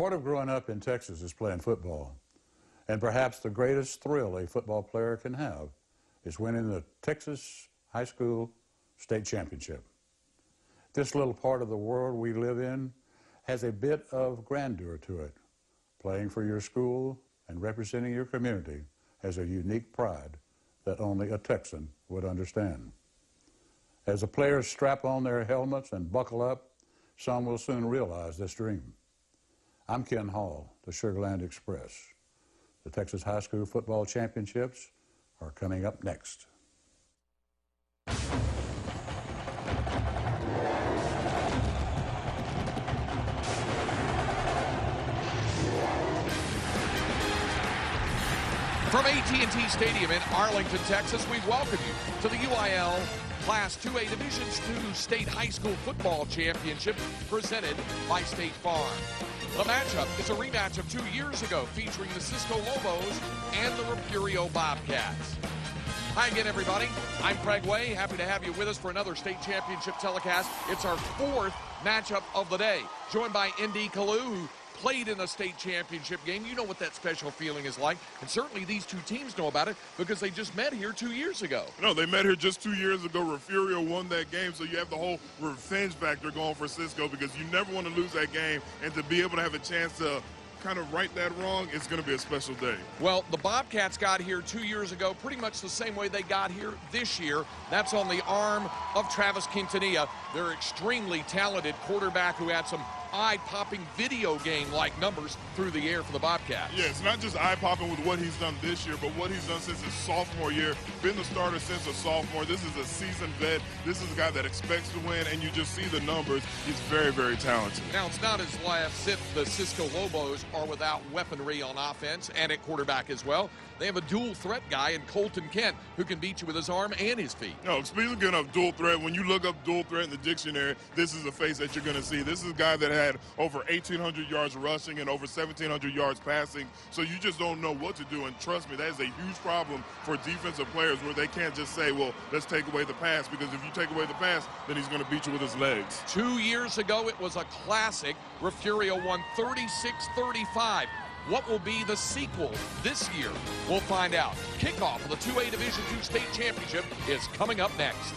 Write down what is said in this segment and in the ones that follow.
Part of growing up in Texas is playing football. And perhaps the greatest thrill a football player can have is winning the Texas High School State Championship. This little part of the world we live in has a bit of grandeur to it. Playing for your school and representing your community has a unique pride that only a Texan would understand. As the players strap on their helmets and buckle up, some will soon realize this dream. I'm Ken Hall, the Sugarland Express. The Texas High School Football Championships are coming up next. From AT&T Stadium in Arlington, Texas, we welcome you to the UIL Class 2A Division II State High School Football Championship presented by State Farm. The matchup is a rematch of 2 years ago featuring the Cisco Loboes and the Refugio Bobcats. Hi again, everybody. I'm Craig Way. Happy to have you with us for another state championship telecast. It's our fourth matchup of the day, joined by N.D. Kalu, who played in a state championship game. You know what that special feeling is like, and certainly these two teams know about it because they just met here 2 years ago. No, they met here just 2 years ago. Refugio won that game, so you have the whole revenge factor going for Cisco because you never want to lose that game, and to be able to have a chance to kind of right that wrong, it's going to be a special day. Well, the Bobcats got here 2 years ago pretty much the same way they got here this year. That's on the arm of Travis Quintanilla, their extremely talented quarterback who had some eye-popping video game-like numbers through the air for the Bobcats. Yeah, it's not just eye-popping with what he's done this year, but what he's done since his sophomore year. Been the starter since a sophomore. This is a seasoned vet. This is a guy that expects to win, and you just see the numbers. He's very, very talented. Now, it's not as if the Cisco Lobos are without weaponry on offense and at quarterback as well. They have a dual threat guy in Colton Kent who can beat you with his arm and his feet. No, speaking of dual threat, when you look up dual threat in the dictionary, this is the face that you're going to see. This is a guy that had over 1,800 yards rushing and over 1,700 yards passing, so you just don't know what to do. And trust me, that is a huge problem for defensive players where they can't just say, well, let's take away the pass, because if you take away the pass, then he's going to beat you with his legs. 2 years ago, it was a classic. Refugio won 36-35. What will be the sequel this year? We'll find out. Kickoff of the 2A Division II State Championship is coming up next.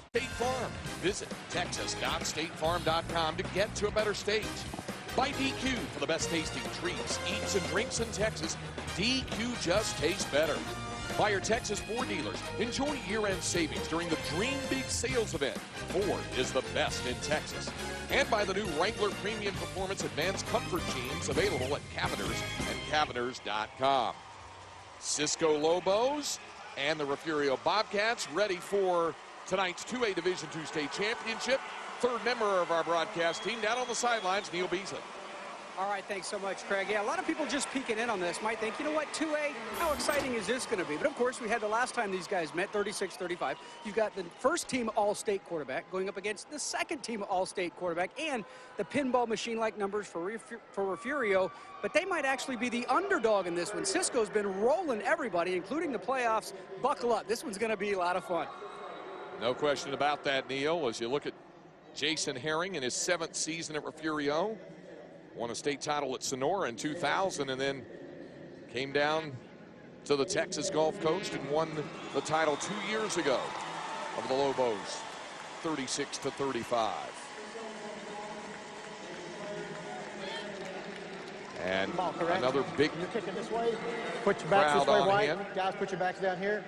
State Farm. Visit texas.statefarm.com to get to a better state. By DQ for the best tasting treats, eats, and drinks in Texas. DQ just tastes better. By your Texas Ford dealers, enjoy year-end savings during the Dream Big Sales event. Ford is the best in Texas. And by the new Wrangler Premium Performance Advanced Comfort Jeans, available at Cavenders and Cavenders.com. Cisco Lobos and the Refugio Bobcats ready for tonight's 2A Division II State Championship. Third member of our broadcast team down on the sidelines, Neil Beasley. All right, thanks so much, Craig. Yeah, a lot of people just peeking in on this might think, you know what, 2A, how exciting is this going to be? But, of course, we had the last time these guys met, 36-35. You've got the first-team All-State quarterback going up against the second-team All-State quarterback and the pinball machine-like numbers for Refugio. But they might actually be the underdog in this one. Cisco's been rolling everybody, including the playoffs. Buckle up. This one's going to be a lot of fun. No question about that, Neil. As you look at Jason Herring in his 7th season at Refugio, won a state title at Sonora in 2000 and then came down to the Texas Gulf Coast and won the title 2 years ago of the Lobos, 36-35. And another big You're kicking this way. Put your backs this way, White. hand. Guys, put your backs down here.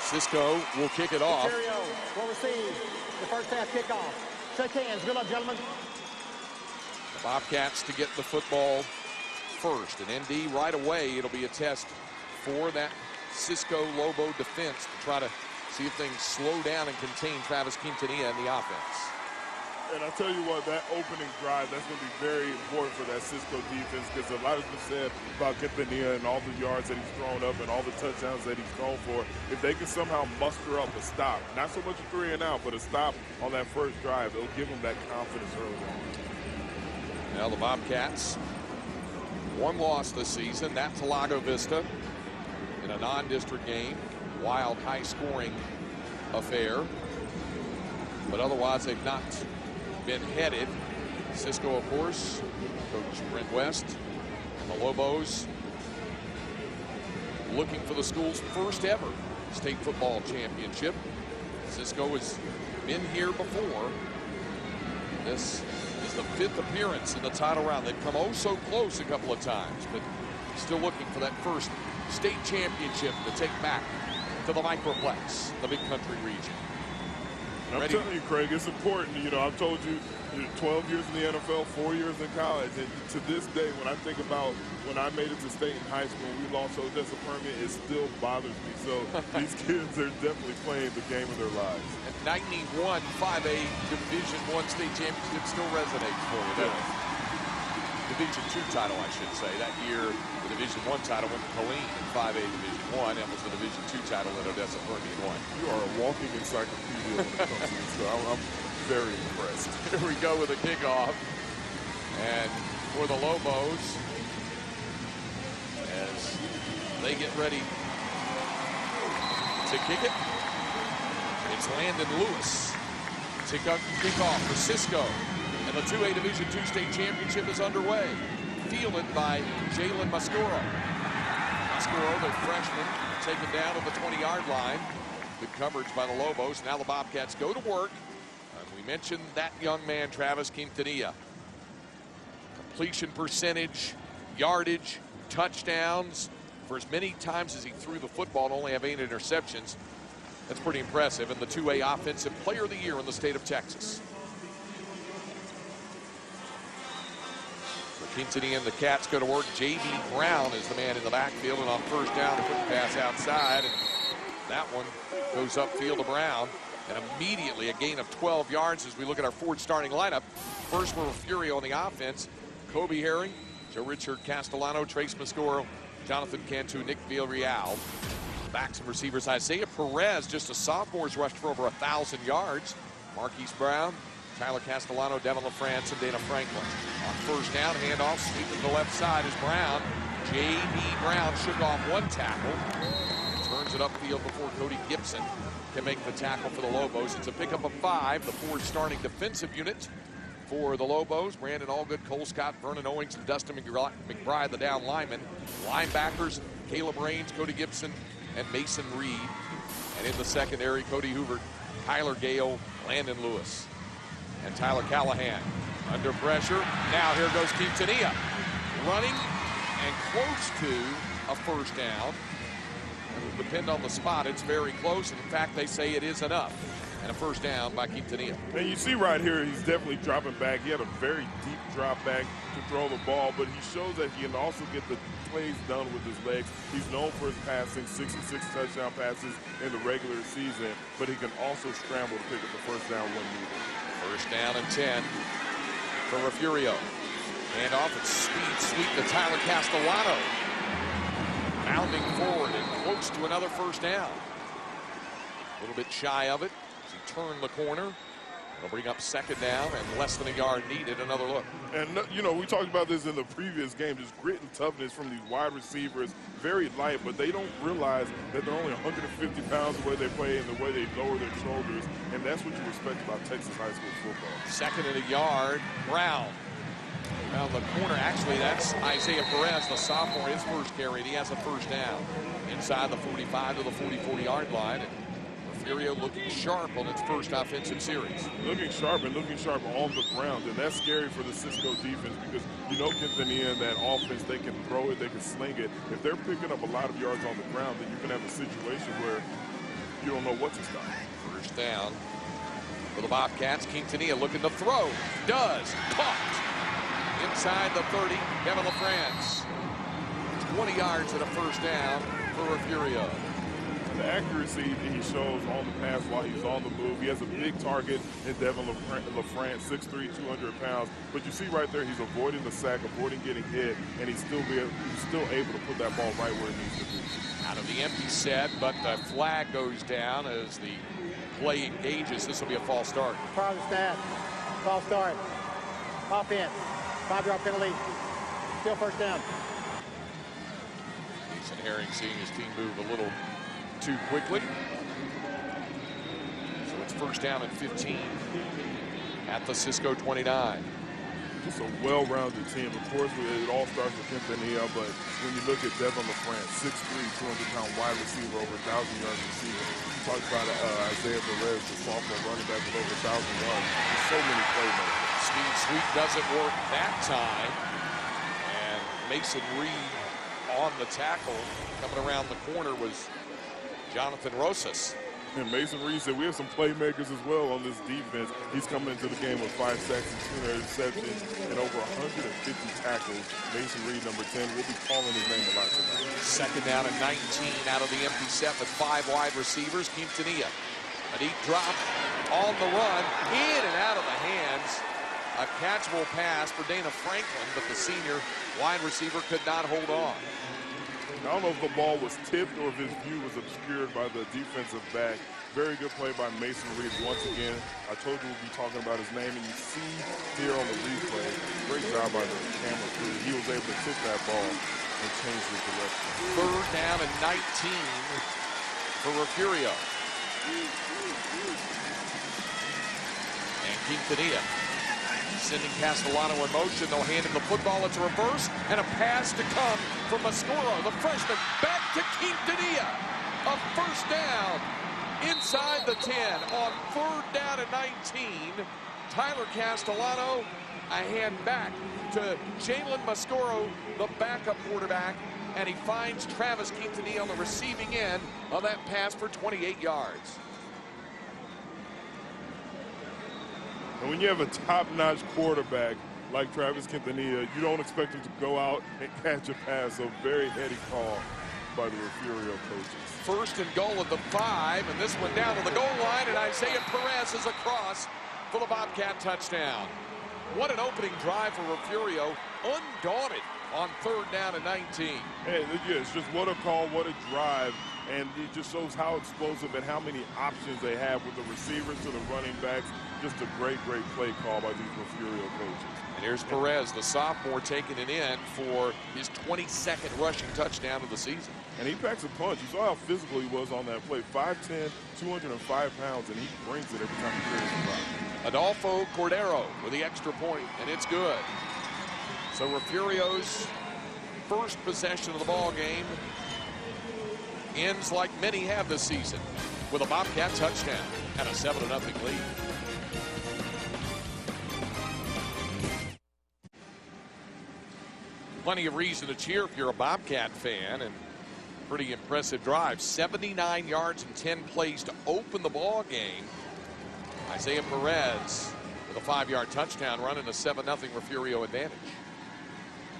Cisco will kick it off. Ontario will receive the first half kickoff. Shake hands. Good luck, gentlemen. The Bobcats to get the football first. And ND right away, it'll be a test for that Cisco Lobo defense to try to see if things slow down and contain Travis Quintanilla in the offense. And I'll tell you what, that opening drive, that's going to be very important for that Cisco defense, because a lot has been said about Quintanilla and all the yards that he's thrown up and all the touchdowns that he's thrown for. If they can somehow muster up a stop, not so much a 3 and out, but a stop on that first drive, it'll give them that confidence early on. Now the Bobcats, one loss this season, that to Lago Vista in a non-district game, wild high-scoring affair. but otherwise they've not been headed. Cisco, of course, Coach Brent West, and the Lobos looking for the school's first ever state football championship. Cisco has been here before. This is the 5th appearance in the title round. They've come oh so close a couple of times, but still looking for that first state championship to take back to the Microplex, the Big Country region. I'm telling you, Craig, it's important. You know, I've told you, 12 years in the NFL, 4 years in college, and to this day, when I think about when I made it to state in high school, we lost Odessa Permian, it still bothers me. So these kids are definitely playing the game of their lives. And 91 5A Division I state championship still resonates for you. Yes. Division II title, I should say. That year, the Division I title went to Colleen in 5A Division I. That was the Division II title that Odessa Permian won. You are a walking encyclopedia when it comes to this. So I'm very impressed. Here we go with a kickoff. And for the Lobos, as they get ready to kick it, it's Landon Lewis to kick off for Cisco. And the 2A Division II state championship is underway. Fielded by Jalen Mascuro. Mascuro, the freshman, taken down at the 20-yard line. Good coverage by the Lobos. Now the Bobcats go to work. We mentioned that young man, Travis Quintanilla. Completion percentage, yardage, touchdowns. For as many times as he threw the football and only have 8 interceptions, that's pretty impressive. And the 2A Offensive Player of the Year in the state of Texas. Quintanilla and the Cats go to work. J.B. Brown is the man in the backfield, and on first down, a quick pass outside. And that one goes upfield to Brown. And immediately a gain of 12 yards as we look at our Ford starting lineup. First for Refugio on the offense. Kobe Herring, Joe Richard Castellano, Trace Mascoro, Jonathan Cantu, Nick Villarreal. Backs and receivers, Isaiah Perez, just a sophomore, has rushed for over 1,000 yards. Marquise Brown, Tyler Castellano, Devin LaFrance, and Dana Franklin. On first down, handoff, sweep to the left side is Brown. J.B. Brown shook off one tackle. Turns it upfield before Cody Gibson can make the tackle for the Lobos. It's a pickup of 5, the Ford starting defensive unit for the Lobos. Brandon Allgood, Cole Scott, Vernon Owings, and Dustin McBride, the down linemen. Linebackers, Caleb Raines, Cody Gibson, and Mason Reed. And in the secondary, Cody Hoover, Tyler Gale, Landon Lewis, and Tyler Callahan. Under pressure. Now here goes Quintanilla. Running and close to a first down. It'll depend on the spot. It's very close. And in fact, they say it is enough. And a first down by Quintanilla. And you see right here, he's definitely dropping back. He had a very deep drop back to throw the ball, but he shows that he can also get the plays done with his legs. He's known for his passing, 66 touchdown passes in the regular season, but he can also scramble to pick up the first down when needed. First down and 10 for Refugio. Hand off and speed sweep to Tyler Castellano. Bounding forward and close to another first down. A little bit shy of it as he turned the corner. It'll bring up second down and less than a yard needed. Another look. And, you know, we talked about this in the previous game, just grit and toughness from these wide receivers. Very light, but they don't realize that they're only 150 pounds the way they play and the way they lower their shoulders. And that's what you respect about Texas high school football. Second and a yard. Brown around the corner. Actually, that's Isaiah Perez, the sophomore, his first carry. And he has a first down inside the 45 to the 40 yard line. And Refugio looking sharp on its first offensive series. Looking sharp and looking sharp on the ground. And that's scary for the Cisco defense because you know Quintanilla and that offense, they can throw it, they can sling it. If they're picking up a lot of yards on the ground, then you can have a situation where you don't know what to stop. First down for the Bobcats. Quintanilla looking to throw. Does. Caught. Inside the 30, Kevin LaFrance. 20 yards and a first down for Refugio. The accuracy that he shows on the pass while he's on the move. He has a big target in Devin LaFrance, 6'3", 200 pounds. But you see right there, he's avoiding the sack, avoiding getting hit, and he's still able to put that ball right where it needs to be. Out of the empty set, but the flag goes down as the play engages. This will be a false start. Charlie snap. False start. Offense. 5-yard penalty. Still first down. Mason Herring seeing his team move a little too quickly. So it's first down and 15 at the Cisco 29. Just a well-rounded team. Of course, it all starts with Quintanilla, but when you look at Devin LaFrance, 6'3", 200-pound wide receiver, over 1,000 yards receiving. You talk about Isaiah Perez, the sophomore running back with over 1,000 yards. There's so many playmakers. Speed sweep doesn't work that time. And Mason Reed on the tackle. Coming around the corner was Jonathan Rosas. And Mason Reed said we have some playmakers as well on this defense. He's coming into the game with 5 sacks and 2 interceptions and over 150 tackles. Mason Reed, number 10, we'll be calling his name a lot tonight. Second down and 19 out of the empty set with 5 wide receivers. Quintanilla, a deep drop on the run, in and out of the hands. A catchable pass for Dana Franklin, but the senior wide receiver could not hold on. I don't know if the ball was tipped or if his view was obscured by the defensive back. Very good play by Mason Reed once again. I told you we'll be talking about his name, and you see here on the replay, great job by the camera crew. He was able to tip that ball and change his direction. Third down and 19 for Refugio. And Quintanilla sending Castellano in motion. They'll hand him the football. It's a reverse and a pass to come from Mascoro, the freshman, back to Quintanilla. A first down inside the 10 on third down and 19. Tyler Castellano, a hand back to Jalen Mascoro, the backup quarterback, and he finds Travis Quintanilla on the receiving end of that pass for 28 yards. And when you have a top-notch quarterback like Travis Quintanilla, you don't expect him to go out and catch a pass. So very heady call by the Refugio coaches. First and goal at the 5, and this one down to the goal line, and Isaiah Perez is across for the Bobcat touchdown. What an opening drive for Refugio, undaunted on third down and 19. Hey, it's just what a call, what a drive. And it just shows how explosive and how many options they have with the receivers to the running backs. Just a great, great play call by these Refugio coaches. And here's Perez, the sophomore, taking it in for his 22nd rushing touchdown of the season. And he packs a punch. You saw how physical he was on that play. 5'10", 205 pounds, and he brings it every time he clears the block. Adolfo Cordero with the extra point, and it's good. So Refugio's first possession of the ball game ends like many have this season, with a Bobcat touchdown and a 7-0 lead. Plenty of reason to cheer if you're a Bobcat fan, and pretty impressive drive. 79 yards and 10 plays to open the ball game. Isaiah Perez with a 5-yard touchdown run and a 7-0 Refugio advantage.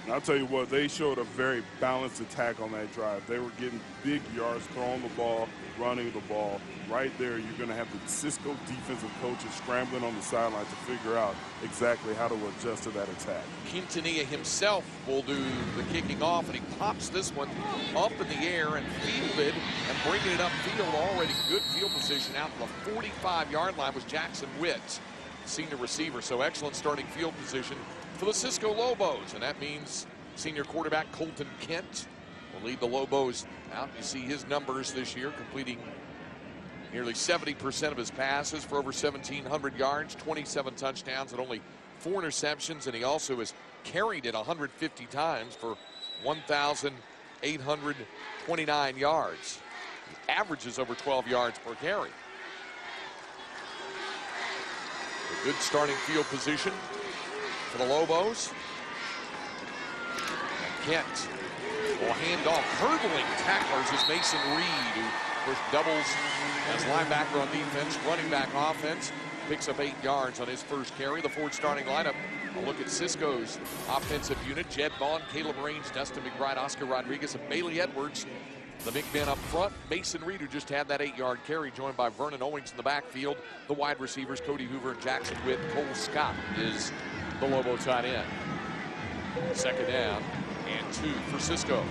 And I'll tell you what, they showed a very balanced attack on that drive. They were getting big yards, throwing the ball, running the ball. Right there, you're going to have the Cisco defensive coaches scrambling on the sideline to figure out exactly how to adjust to that attack. Quintanilla himself will do the kicking off, and he pops this one up in the air and fielded and bringing it upfield. Already good field position out to the 45-yard line was Jackson Witt, senior receiver. So excellent starting field position for the Cisco Lobos, and that means senior quarterback Colton Kent will lead the Lobos out. You see his numbers this year, completing nearly 70% of his passes for over 1,700 yards, 27 touchdowns, and only 4 interceptions, and he also has carried it 150 times for 1,829 yards. He averages over 12 yards per carry. A good starting field position for the Lobos. And Kent will hand off. Hurdling tacklers is Mason Reed, who first doubles as linebacker on defense, running back offense. Picks up 8 yards on his first carry. The Ford starting lineup. A look at Cisco's offensive unit. Jed Vaughn, Caleb Raines, Dustin McBride, Oscar Rodriguez, and Bailey Edwards. The big men up front. Mason Reed, who just had that 8-yard carry, joined by Vernon Owings in the backfield. The wide receivers, Cody Hoover and Jackson Witt. Cole Scott is the Lobo tight end. Second down and 2 for Cisco.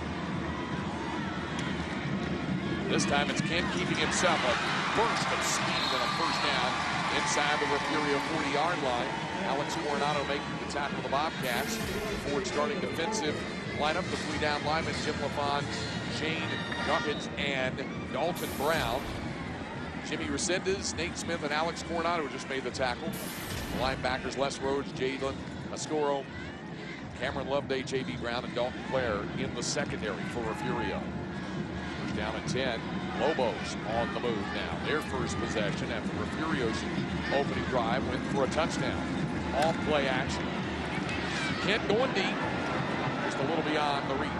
This time it's Kent keeping himself a burst of speed and a first down inside the Refugio 40-yard line. Alex Coronado making the tackle of the Bobcats. Ford starting defensive lineup, the 3 down linemen, Jim LaFond, Shane Dawkins, and Dalton Brown. Jimmy Resendez, Nate Smith, and Alex Coronado just made the tackle. The linebackers Les Rhodes, Jalen Mascoro, Cameron Loveday, J.B. Brown, and Dalton Clare in the secondary for Refugio. First down at 10. Lobos on the move now. Their first possession after Refugio's opening drive went for a touchdown. Off play action. Kent going deep. Just a little beyond the reach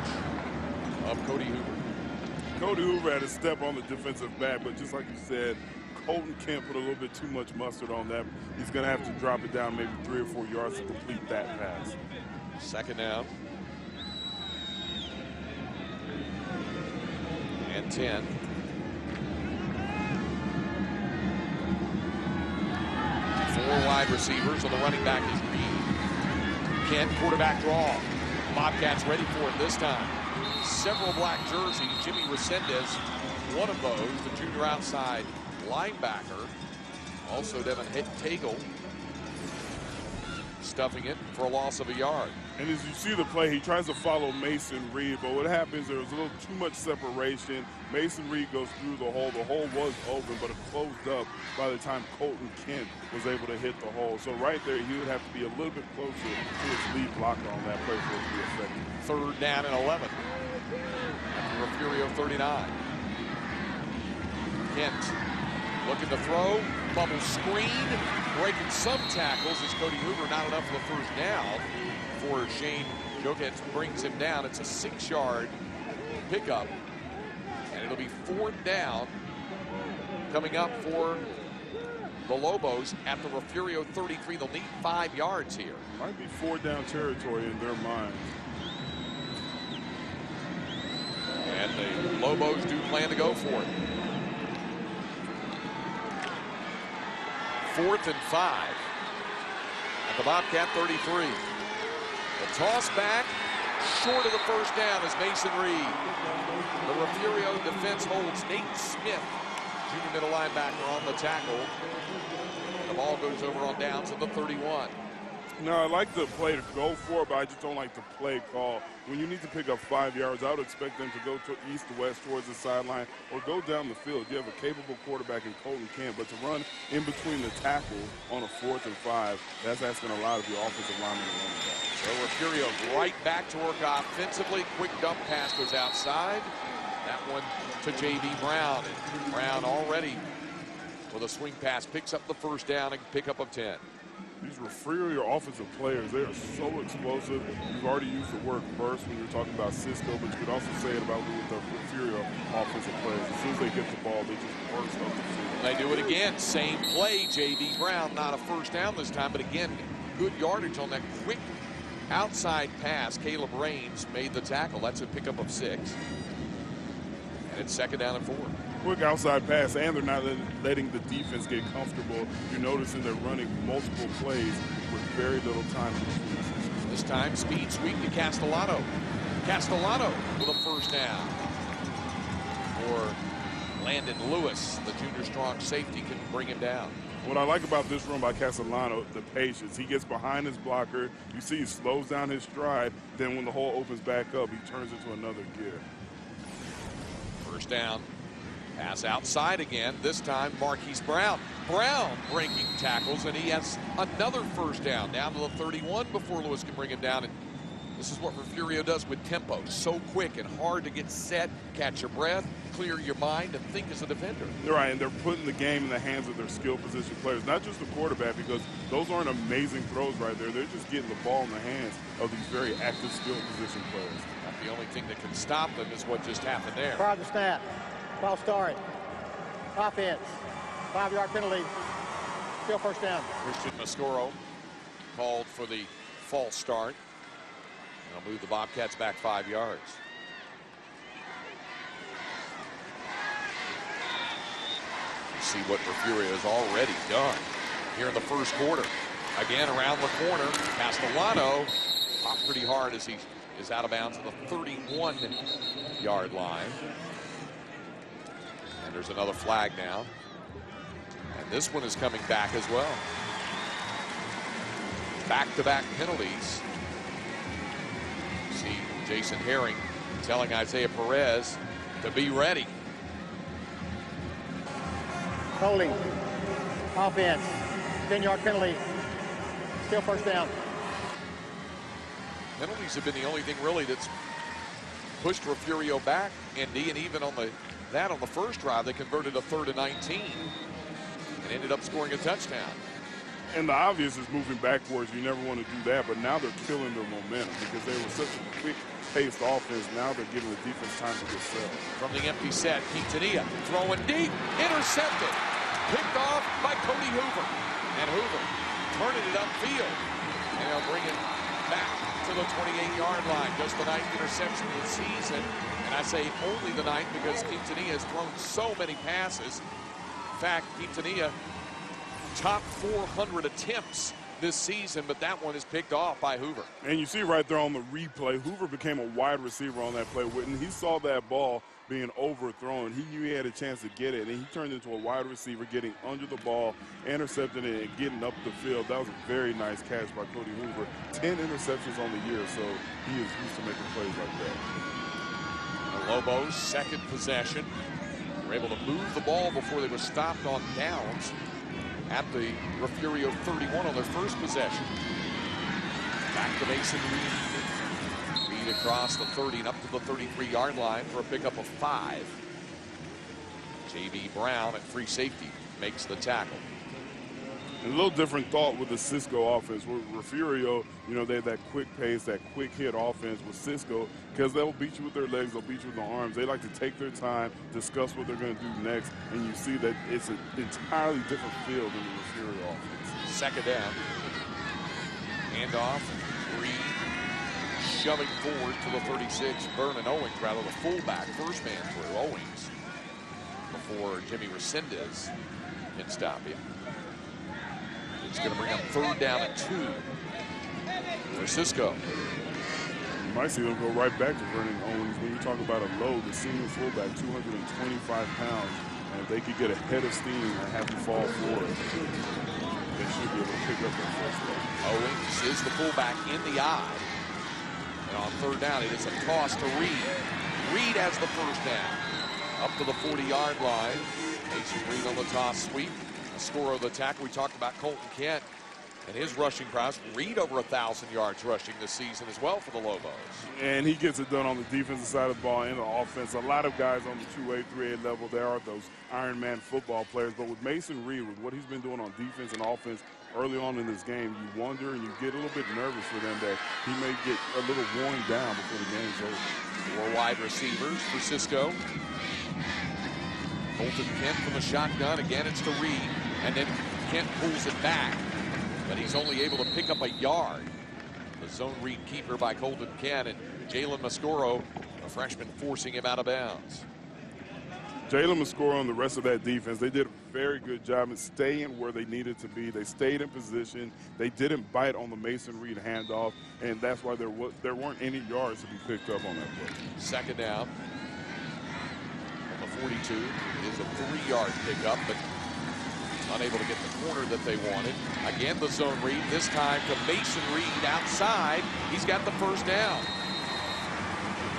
of Cody Hoover. Cody Hoover had a step on the defensive back, but just like you said, Colton Kent put a little bit too much mustard on that. He's going to have to drop it down maybe 3 or 4 yards to complete that pass. Second down. And 10. Four wide receivers, and the running back is Reed. Kent, quarterback draw. Bobcats ready for it this time. Several black jerseys. Jimmy Resendez, one of those, the junior outside linebacker. Also Devin Tagle stuffing it for a loss of a yard. And as you see the play, he tries to follow Mason Reed, but what happens, there was a little too much separation. Mason Reed goes through the hole. The hole was open, but it closed up by the time Colton Kent was able to hit the hole. So right there, he would have to be a little bit closer to his lead blocker on that play for it to be effective. Third down and 11. After Refugio 39. Kent looking to throw. Bubble screen. Breaking some tackles is Cody Hoover. Not enough for the first down for Shane Jokets. Brings him down. It's a 6-yard pickup. And it'll be 4th down coming up for the Lobos at the Refugio 33. They'll need 5 yards here. Might be 4th down territory in their minds. And the Lobos do plan to go for it. 4th and 5 at the Bobcat 33. The toss back short of the first down is Mason Reed. The Refugio defense holds Nate Smith, junior middle linebacker, on the tackle. The ball goes over on downs at the 31. No, I like the play to go for it, but I just don't like the play call. When you need to pick up 5 yards, I would expect them to go to east to west towards the sideline or go down the field. You have a capable quarterback in Colton Kent, but to run in between the tackles on a 4th and 5, that's asking a lot of your offensive linemen to run back. So Refugio right back to work offensively. Quick dump pass goes outside. That one to J.B. Brown. And Brown already with a swing pass picks up the first down and pickup of 10. These Refugio offensive players, they are so explosive. You've already used the word burst when you're talking about Cisco, but you could also say it about with the Refugio offensive players. As soon as they get the ball, they just burst up the field. They do it again. Same play. J.B. Brown, not a first down this time, but again, good yardage on that quick outside pass. Caleb Raines made the tackle. That's a pickup of 6. And it's 2nd down and 4. Quick outside pass, and they're not letting the defense get comfortable. You're noticing they're running multiple plays with very little time. This time, speed sweep to Castellano. Castellano with a first down. Or Landon Lewis, the junior strong safety, can bring him down. What I like about this run by Castellano, the patience. He gets behind his blocker. You see he slows down his stride. Then when the hole opens back up, he turns into another gear. First down. Pass outside again. This time, Marquise Brown. Brown breaking tackles, and he has another first down to the 31 before Lewis can bring him down. And this is what Refugio does with tempo. So quick and hard to get set, catch your breath, clear your mind, and think as a defender. You're right, and they're putting the game in the hands of their skill position players, not just the quarterback, because those aren't amazing throws right there. They're just getting the ball in the hands of these very active skill position players. Not the only thing that can stop them is what just happened there. Prior to the snap. Ball started. Offense. 5-yard penalty. Still first down. Christian Mascoro called for the false start. That'll move the Bobcats back 5 yards. See what Refugio has already done here in the first quarter. Again, around the corner, Castellano popped pretty hard as he is out of bounds at the 31-yard line. And there's another flag now. And this one is coming back as well. Back-to-back penalties. See Jason Herring telling Isaiah Perez to be ready. holding, offense, 10-yard penalty, still first down. Penalties have been the only thing really that's pushed Refugio back, Indy, and even on the first drive, they converted a 3rd and 19 and ended up scoring a touchdown. And the obvious is moving backwards. You never want to do that, but now they're killing their momentum because they were such a quick-paced offense. Now they're giving the defense time to get set. From the empty set, Quintanilla throwing deep, intercepted, picked off by Cody Hoover. And Hoover turning it upfield, and they'll bring it back to the 28-yard line. Just the 9th interception of the season. And I say only the 9th because Quintanilla has thrown so many passes. In fact, Quintanilla top 400 attempts this season, but that one is picked off by Hoover. And you see right there on the replay, Hoover became a wide receiver on that play. When he saw that ball being overthrown, he knew he had a chance to get it, and he turned into a wide receiver, getting under the ball, intercepting it, and getting up the field. That was a very nice catch by Cody Hoover. 10 interceptions on the year, so he is used to making plays like that. The Lobos, second possession, were able to move the ball before they were stopped on downs at the Refugio 31 on their first possession. Back to Mason Reed. Reed across the 30 and up to the 33-yard line for a pickup of 5. J.B. Brown at free safety makes the tackle. And a little different thought with the Cisco offense. With Refugio, you know, they have that quick pace, that quick hit offense with Cisco because they'll beat you with their legs, they'll beat you with their arms. They like to take their time, discuss what they're going to do next, and you see that it's an entirely different field than the Refugio offense. Second down. Handoff. Reed shoving forward to the 36. Vernon Owings, rather the fullback, first man through. Owings before Jimmy Resendez can stop him. It's going to bring up 3rd down and 2 for Cisco. You might see them go right back to Vernon Owens. When you talk about a load, the senior fullback, 225 pounds, and if they could get a head of steam and have him fall forward, they should be able to pick up that first down. Owens is the fullback in the eye. And on 3rd down, it is a toss to Reed. Reed has the first down. Up to the 40-yard line. Mason Reed on the toss sweep. Scorer of the tackle. We talked about Colton Kent and his rushing prowess. Reed over 1,000 yards rushing this season as well for the Lobos. And he gets it done on the defensive side of the ball and the offense. A lot of guys on the 2A, 3A level, there are those Iron Man football players. But with Mason Reed, with what he's been doing on defense and offense early on in this game, you wonder and you get a little bit nervous for them that he may get a little worn down before the game's over. 4 wide receivers for Cisco. Colton Kent from the shotgun. Again, it's to Reed. And then Kent pulls it back, but he's only able to pick up a yard. The zone read keeper by Colton Kent, and Jalen Mascoro, a freshman, forcing him out of bounds. Jalen Mascoro and the rest of that defense, they did a very good job in staying where they needed to be. They stayed in position. They didn't bite on the Mason Reed handoff, and that's why there weren't any yards to be picked up on that play. Second down. On the 42, it is a 3-yard pickup, but unable to get the corner that they wanted. Again, the zone read, this time to Mason Reed outside. He's got the first down.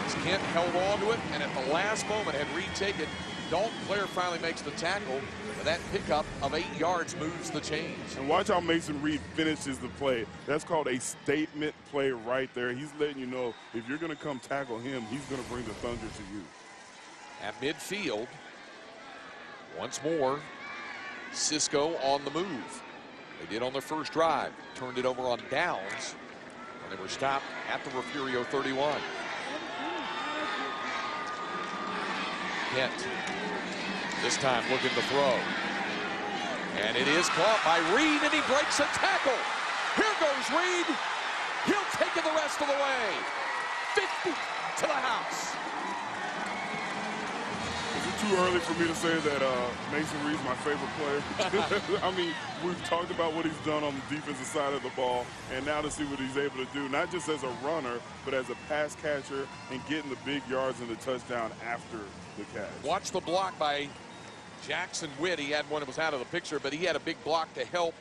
As Kent held on to it, and at the last moment had Reed taken, Dalton Clare finally makes the tackle. And that pickup of 8 yards moves the chains. And watch how Mason Reed finishes the play. That's called a statement play right there. He's letting you know if you're going to come tackle him, he's going to bring the thunder to you. At midfield, once more, Cisco on the move. They did on their first drive. Turned it over on downs when they were stopped at the Refugio 31. Kent, this time looking to throw. And it is caught by Reed, and he breaks a tackle. Here goes Reed. He'll take it the rest of the way. 50 to the house. Too early for me to say that Mason Reed's my favorite player. I mean, we've talked about what he's done on the defensive side of the ball, and now to see what he's able to do, not just as a runner, but as a pass catcher and getting the big yards and the touchdown after the catch. Watch the block by Jackson Witt. He had one that was out of the picture, but he had a big block to help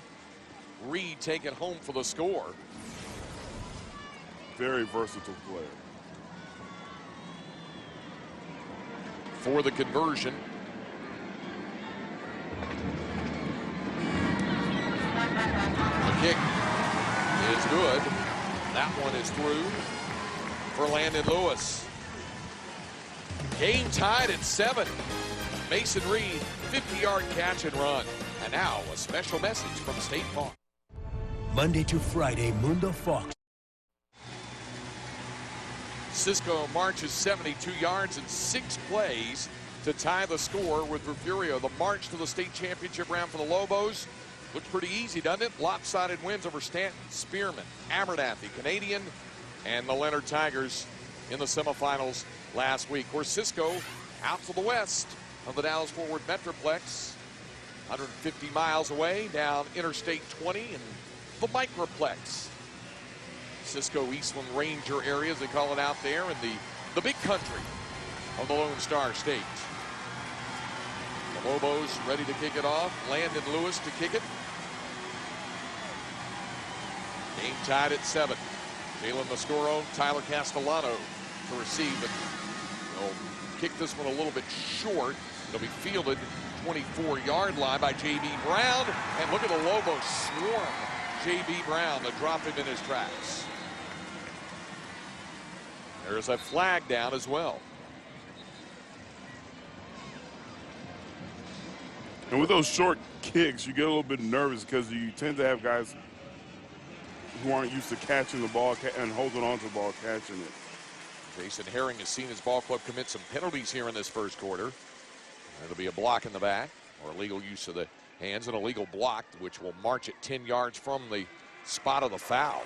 Reed take it home for the score. Very versatile player. For the conversion, The kick is good. That one is through for Landon Lewis. Game tied at 7. Mason Reed, 50-yard catch and run. And now a special message from State Farm. Monday to Friday, Mundo Fox. Cisco marches 72 yards in 6 plays to tie the score with Refugio. The march to the state championship round for the Lobos looks pretty easy, doesn't it? Lopsided wins over Stanton, Spearman, Abernathy, Canadian, and the Leonard Tigers in the semifinals last week. Where Cisco out to the west of the Dallas-Fort Worth Metroplex, 150 miles away down Interstate 20 and the Microplex. Cisco Eastland Ranger area, as they call it out there, in the big country of the Lone Star State. The Lobos ready to kick it off. Landon Lewis to kick it. Game tied at 7. Jalen Mascoro, Tyler Castellano to receive, but they'll kick this one a little bit short. It'll be fielded 24-yard line by J.B. Brown, and look at the Lobos swarm J.B. Brown to drop him in his tracks. There's a flag down as well. And with those short kicks, you get a little bit nervous because you tend to have guys who aren't used to catching the ball and holding on to the ball, catching it. Jason Herring has seen his ball club commit some penalties here in this first quarter. It'll be a block in the back, or illegal use of the hands, and a legal block, which will march at 10 yards from the spot of the foul.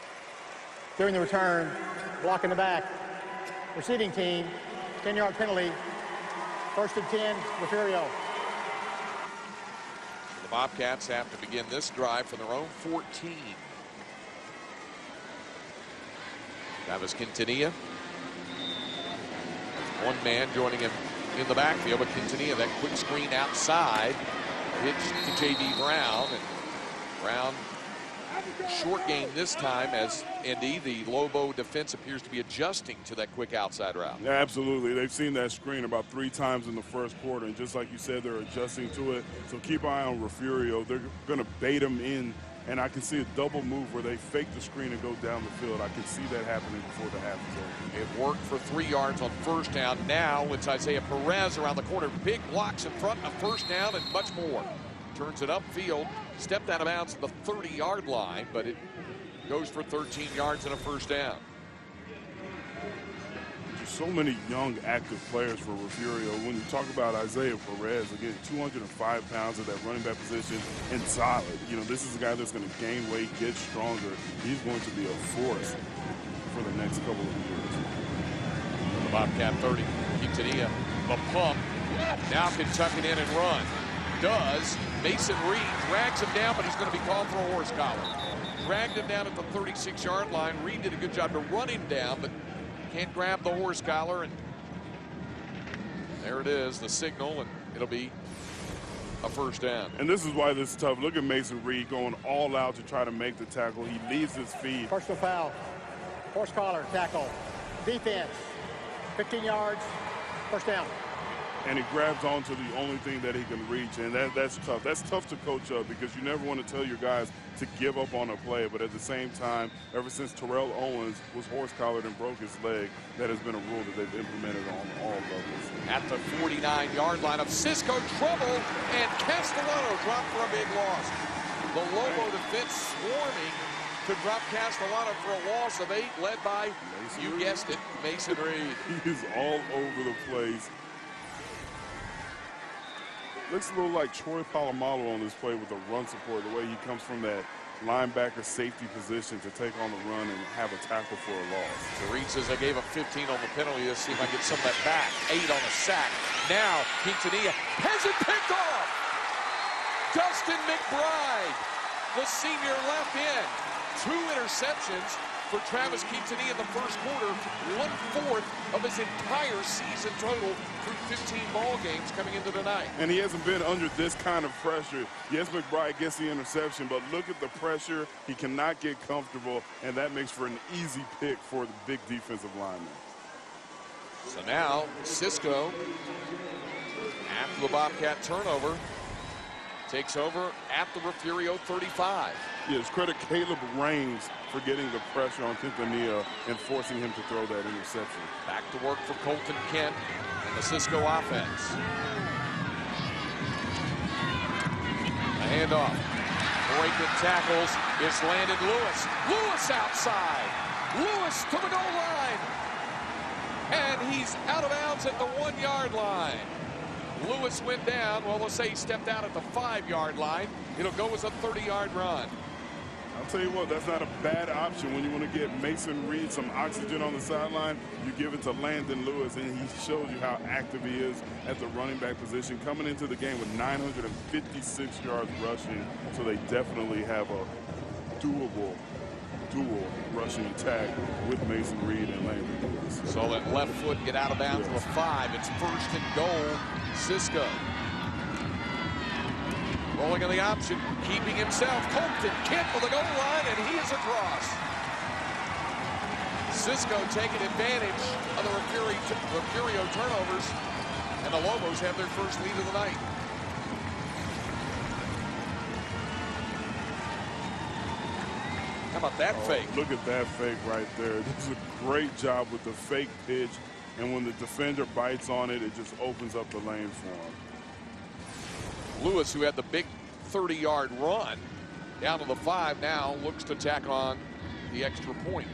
During the return, block in the back. Receiving team, 10-yard penalty. 1st and 10, Refugio. The Bobcats have to begin this drive from their own 14. Travis Quintanilla. One man joining him in the backfield, but Quintanilla, that quick screen outside, pitch to J.D. Brown, and Brown short game this time as Indy, the Lobo defense, appears to be adjusting to that quick outside route. Yeah, absolutely. They've seen that screen about 3 times in the first quarter, and just like you said, they're adjusting to it. So keep an eye on Refugio. They're going to bait him in, and I can see a double move where they fake the screen and go down the field. I can see that happening before the half is over. It worked for 3 yards on first down. Now it's Isaiah Perez around the corner. Big blocks in front, a first down, and much more. Turns it upfield, stepped out of bounds at the 30-yard line, but it goes for 13 yards and a first down. There's so many young, active players for Refugio. When you talk about Isaiah Perez, again, 205 pounds at that running back position and solid. You know, this is a guy that's going to gain weight, get stronger. He's going to be a force for the next couple of years. The Bobcat 30, Quintanilla, the pump. Now can tuck it in and run. Does. Mason Reed drags him down, but he's going to be called for a horse collar. Dragged him down at the 36-yard line. Reed did a good job to run him down, but can't grab the horse collar, and there it is, the signal, and it'll be a first down. And this is why this is tough. Look at Mason Reed going all out to try to make the tackle. He leaves his feet. Personal foul. Horse collar, tackle. Defense. 15 yards. First down. And he grabs onto the only thing that he can reach, and that's tough. That's tough to coach up because you never want to tell your guys to give up on a play, but at the same time, ever since Terrell Owens was horse-collared and broke his leg, that has been a rule that they've implemented on all levels. At the 49-yard line of Cisco, trouble, and Castellano dropped for a big loss. The Lobo defense swarming to drop Castellano for a loss of 8, led by, you guessed it, Mason Reed. He's all over the place. Looks a little like Troy Polamalu on this play with the run support, the way he comes from that linebacker safety position to take on the run and have a tackle for a loss. Reed says I gave up 15 on the penalty. Let's see if I get some of that back. 8 on a sack. Now Quintanilla has it picked off. Dustin McBride, the senior, left in. 2 interceptions for Travis Quintanilla in the first quarter, 1/4 of his entire season total through 15 ball games coming into tonight. And he hasn't been under this kind of pressure. Yes, McBride gets the interception, but look at the pressure. He cannot get comfortable, and that makes for an easy pick for the big defensive lineman. So now Cisco, after the Bobcat turnover, takes over at the Refugio 35. Yes, credit Caleb Raines for getting the pressure on Quintanilla and forcing him to throw that interception. Back to work for Colton Kent and the Cisco offense. A handoff. Breaking tackles. It's landed Lewis. Lewis outside. Lewis to the goal line. And he's out of bounds at the 1-yard line. Lewis went down. Well, let's say he stepped out at the 5-yard line. It'll go as a 30-yard run. I'll tell you what, that's not a bad option when you want to get Mason Reed some oxygen on the sideline. You give it to Landon Lewis, and he shows you how active he is at the running back position, coming into the game with 956 yards rushing. So they definitely have a dual rushing attack with Mason Reed and Landon Lewis. So that left foot get out of bounds to the 5. It's 1st and goal. Cisco. Rolling on the option, keeping himself. Colton Kent for the goal line, and he is across. Cisco taking advantage of the Refugio turnovers, and the Lobos have their first lead of the night. How about that fake? Look at that fake right there. This is a great job with the fake pitch, and when the defender bites on it, it just opens up the lane for him. Lewis, who had the big 30-yard run down to the 5, now looks to tack on the extra point.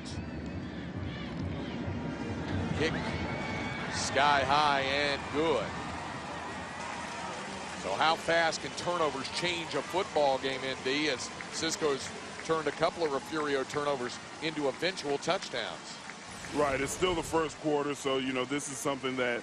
Kick sky high and good. So how fast can turnovers change a football game, ND, as Cisco's turned a couple of Refugio turnovers into eventual touchdowns? Right, it's still the first quarter, so, you know, this is something that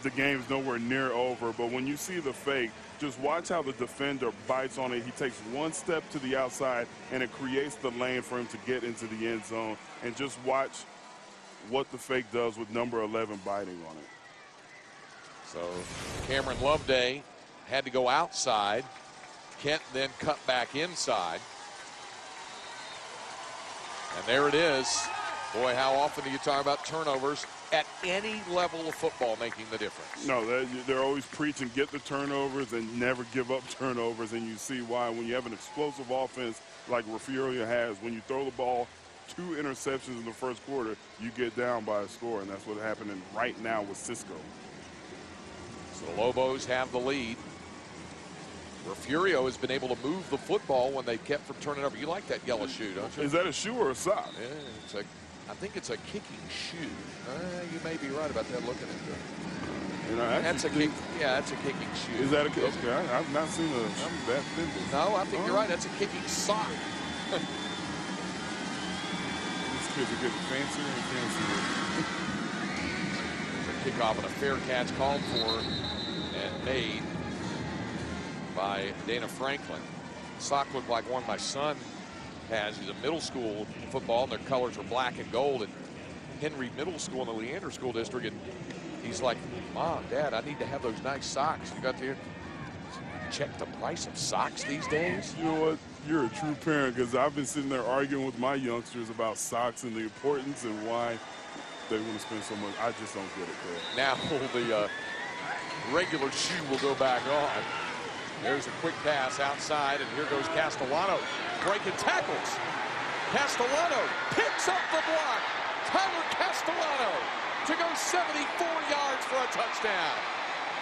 the game's nowhere near over. But when you see the fake, just watch how the defender bites on it. He takes one step to the outside, and it creates the lane for him to get into the end zone. And just watch what the fake does with number 11 biting on it. So Cameron Loveday had to go outside. Kent then cut back inside. And there it is. Boy, how often do you talk about turnovers at any level of football making the difference? No, they're always preaching get the turnovers and never give up turnovers, and you see why. When you have an explosive offense like Refugio has, when you throw the ball 2 interceptions in the first quarter, you get down by a score, and that's what's happening right now with Cisco. So the Lobos have the lead. Refugio has been able to move the football when they kept from turning over. You like that yellow shoe, don't you? Is that a shoe or a sock? Yeah, it's like, I think it's a kicking shoe. You may be right about that looking at that. You know, that's a kick. Yeah, that's a kicking shoe. Is that a kick? Okay, I've not seen a shoe that thin. No, I think you're right. That's a kicking sock. These kids are getting fancier and fancier. The kickoff and a fair catch called for and made by Dana Franklin. Sock looked like one my son has. He's a middle school football, and their colors are black and gold at Henry Middle School in the Leander School District. And he's like, Mom, Dad, I need to have those nice socks. You got to check the price of socks these days? You know what? You're a true parent, because I've been sitting there arguing with my youngsters about socks and the importance and why they want to spend so much. I just don't get it, bro. Now the regular shoe will go back on. There's a quick pass outside, and here goes Castellano. Breaking tackles. Castellano picks up the block. Tyler Castellano to go 74 yards for a touchdown.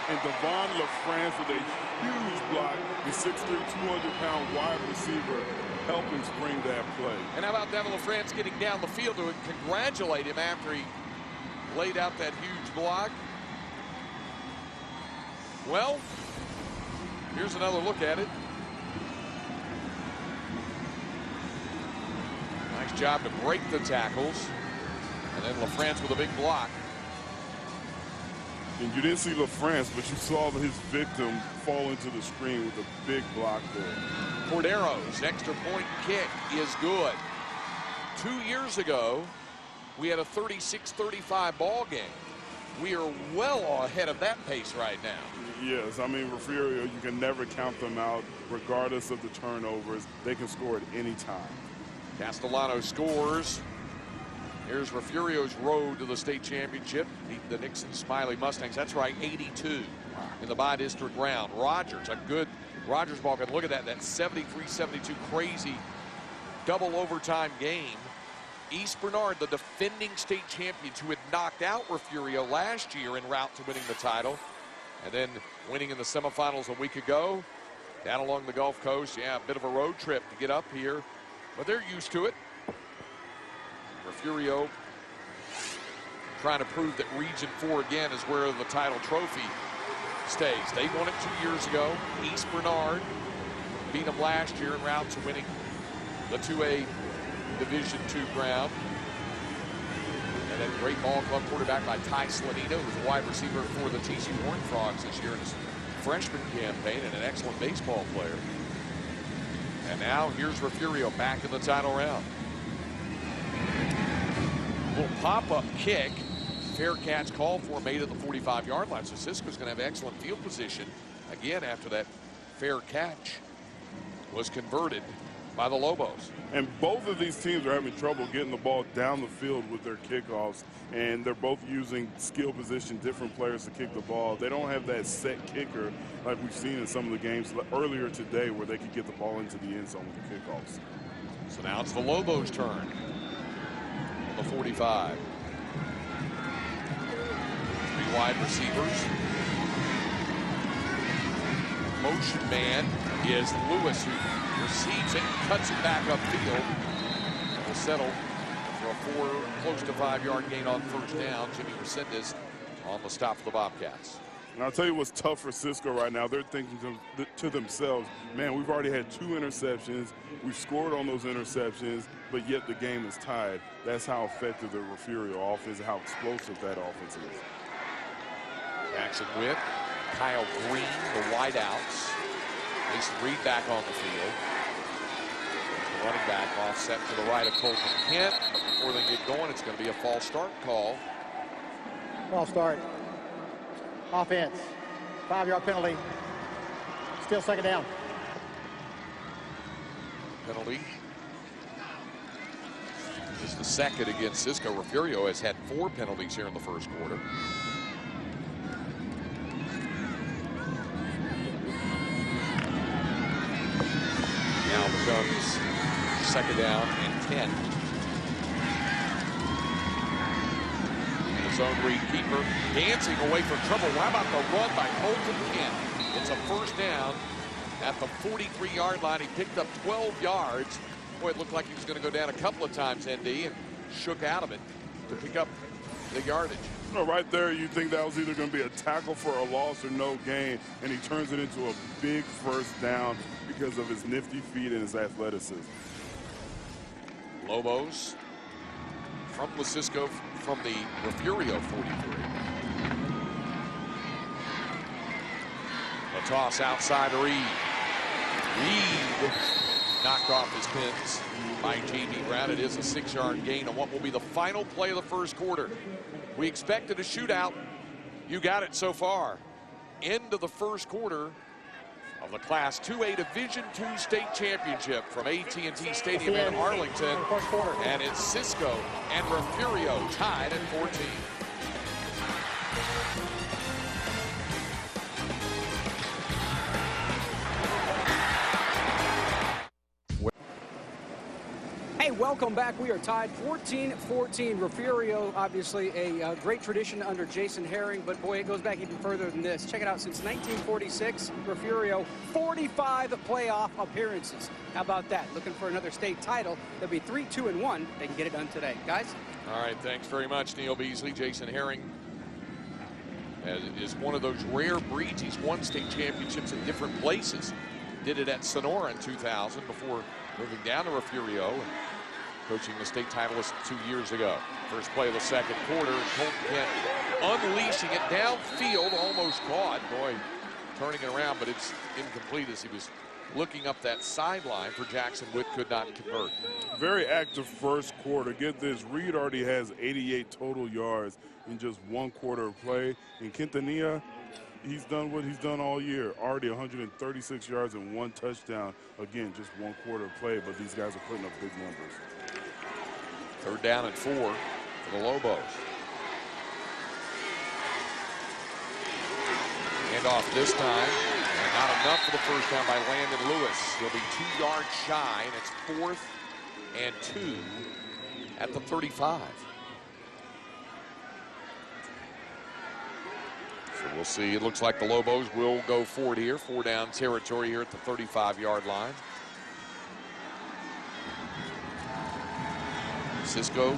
And Devon LaFrance with a huge block, the 6'3", 200-pound wide receiver, helping spring that play. And how about Devon LaFrance getting down the field to congratulate him after he laid out that huge block? Well, here's another look at it. Nice job to break the tackles. And then LaFrance with a big block. And you didn't see LaFrance, but you saw his victim fall into the screen with a big block there. Cordero's extra point kick is good. 2 years ago, we had a 36-35 ball game. We are well ahead of that pace right now. Yes, I mean, Refugio, you can never count them out, regardless of the turnovers. They can score at any time. Castellano scores. Here's Refugio's road to the state championship. Beat the Nixon Smiley Mustangs. That's right, 82 in the by-district round. Rogers, a good Rogers ball can look at that 73-72 crazy double overtime game. East Bernard, the defending state champions, who had knocked out Refugio last year en route to winning the title, and then winning in the semifinals a week ago, down along the Gulf Coast. Yeah, a bit of a road trip to get up here, but they're used to it. Refugio trying to prove that Region 4 again is where the title trophy stays. They won it 2 years ago. East Bernard beat them last year en route to winning the 2A Division II crown. And then great ball club quarterback by Ty Slanino, who's a wide receiver for the TC Horned Frogs this year in his freshman campaign, and an excellent baseball player. And now here's Refugio back in the title round. Little pop-up kick. Fair catch called for, made at the 45-yard line. So Cisco's going to have excellent field position again after that fair catch was converted by the Lobos. And both of these teams are having trouble getting the ball down the field with their kickoffs, and they're both using skill position, different players to kick the ball. They don't have that set kicker like we've seen in some of the games earlier today where they could get the ball into the end zone with the kickoffs. So now it's the Lobos' turn on the 45. Three wide receivers. Motion man is Lewis, who receives it, cuts it back upfield. Will settle for a close to 5-yard gain on first down. Jimmy Resendez on the stop for the Bobcats. And I'll tell you what's tough for Cisco right now. They're thinking to themselves, man, we've already had 2 interceptions. We've scored on those interceptions, but yet the game is tied. That's how effective the Refugio offense, how explosive that offense is. Jackson Witt, Kyle Green, the wideouts. Mason Reed back on the field. The running back offset to the right of Colton Kent. But before they get going, it's going to be a false start call. False start. Offense. 5-yard penalty. Still second down. Penalty is the second against Cisco. Refugio has had 4 penalties here in the first quarter. Now becomes second down and 10. The zone read keeper dancing away from trouble. How about the run by Colton Kent? It's a first down at the 43-yard line. He picked up 12 yards. Boy, it looked like he was going to go down a couple of times, ND, and shook out of it to pick up the yardage. You know, right there, you think that was either going to be a tackle for a loss or no gain, and he turns it into a big first down because of his nifty feet and his athleticism. Lobos from Cisco, from the Refugio 43. A toss outside Reed. Reed knocked off his pins by J.B. Brown. It is a 6-yard gain on what will be the final play of the first quarter. We expected a shootout. You got it so far. End of the first quarter of the Class 2A Division II State Championship from AT&T Stadium in Arlington. And it's Cisco and Refugio tied at 14. Hey, welcome back. We are tied 14-14. Refugio, obviously a great tradition under Jason Herring, but boy, it goes back even further than this. Check it out. Since 1946, Refugio, 45 playoff appearances. How about that? Looking for another state title. They'll be 3-2-1. They can get it done today. Guys? All right, thanks very much, Neil Beasley. Jason Herring is one of those rare breeds. He's won state championships in different places. Did it at Sonora in 2000 before moving down to Refugio and coaching the state titleist 2 years ago. First play of the second quarter, Colton Kent unleashing it downfield, almost caught. Boy, turning it around, but it's incomplete as he was looking up that sideline for Jackson Witt, could not convert. Very active first quarter. Get this, Reed already has 88 total yards in just 1 quarter of play. And Quintanilla, he's done what he's done all year. Already 136 yards and 1 touchdown. Again, just 1 quarter of play, but these guys are putting up big numbers. Third down and 4 for the Lobos. Hand off this time. And Not enough for the first down by Landon Lewis. He'll be 2 yards shy, and it's 4th and 2 at the 35. So we'll see. It looks like the Lobos will go for it here. 4-down territory here at the 35-yard line. Cisco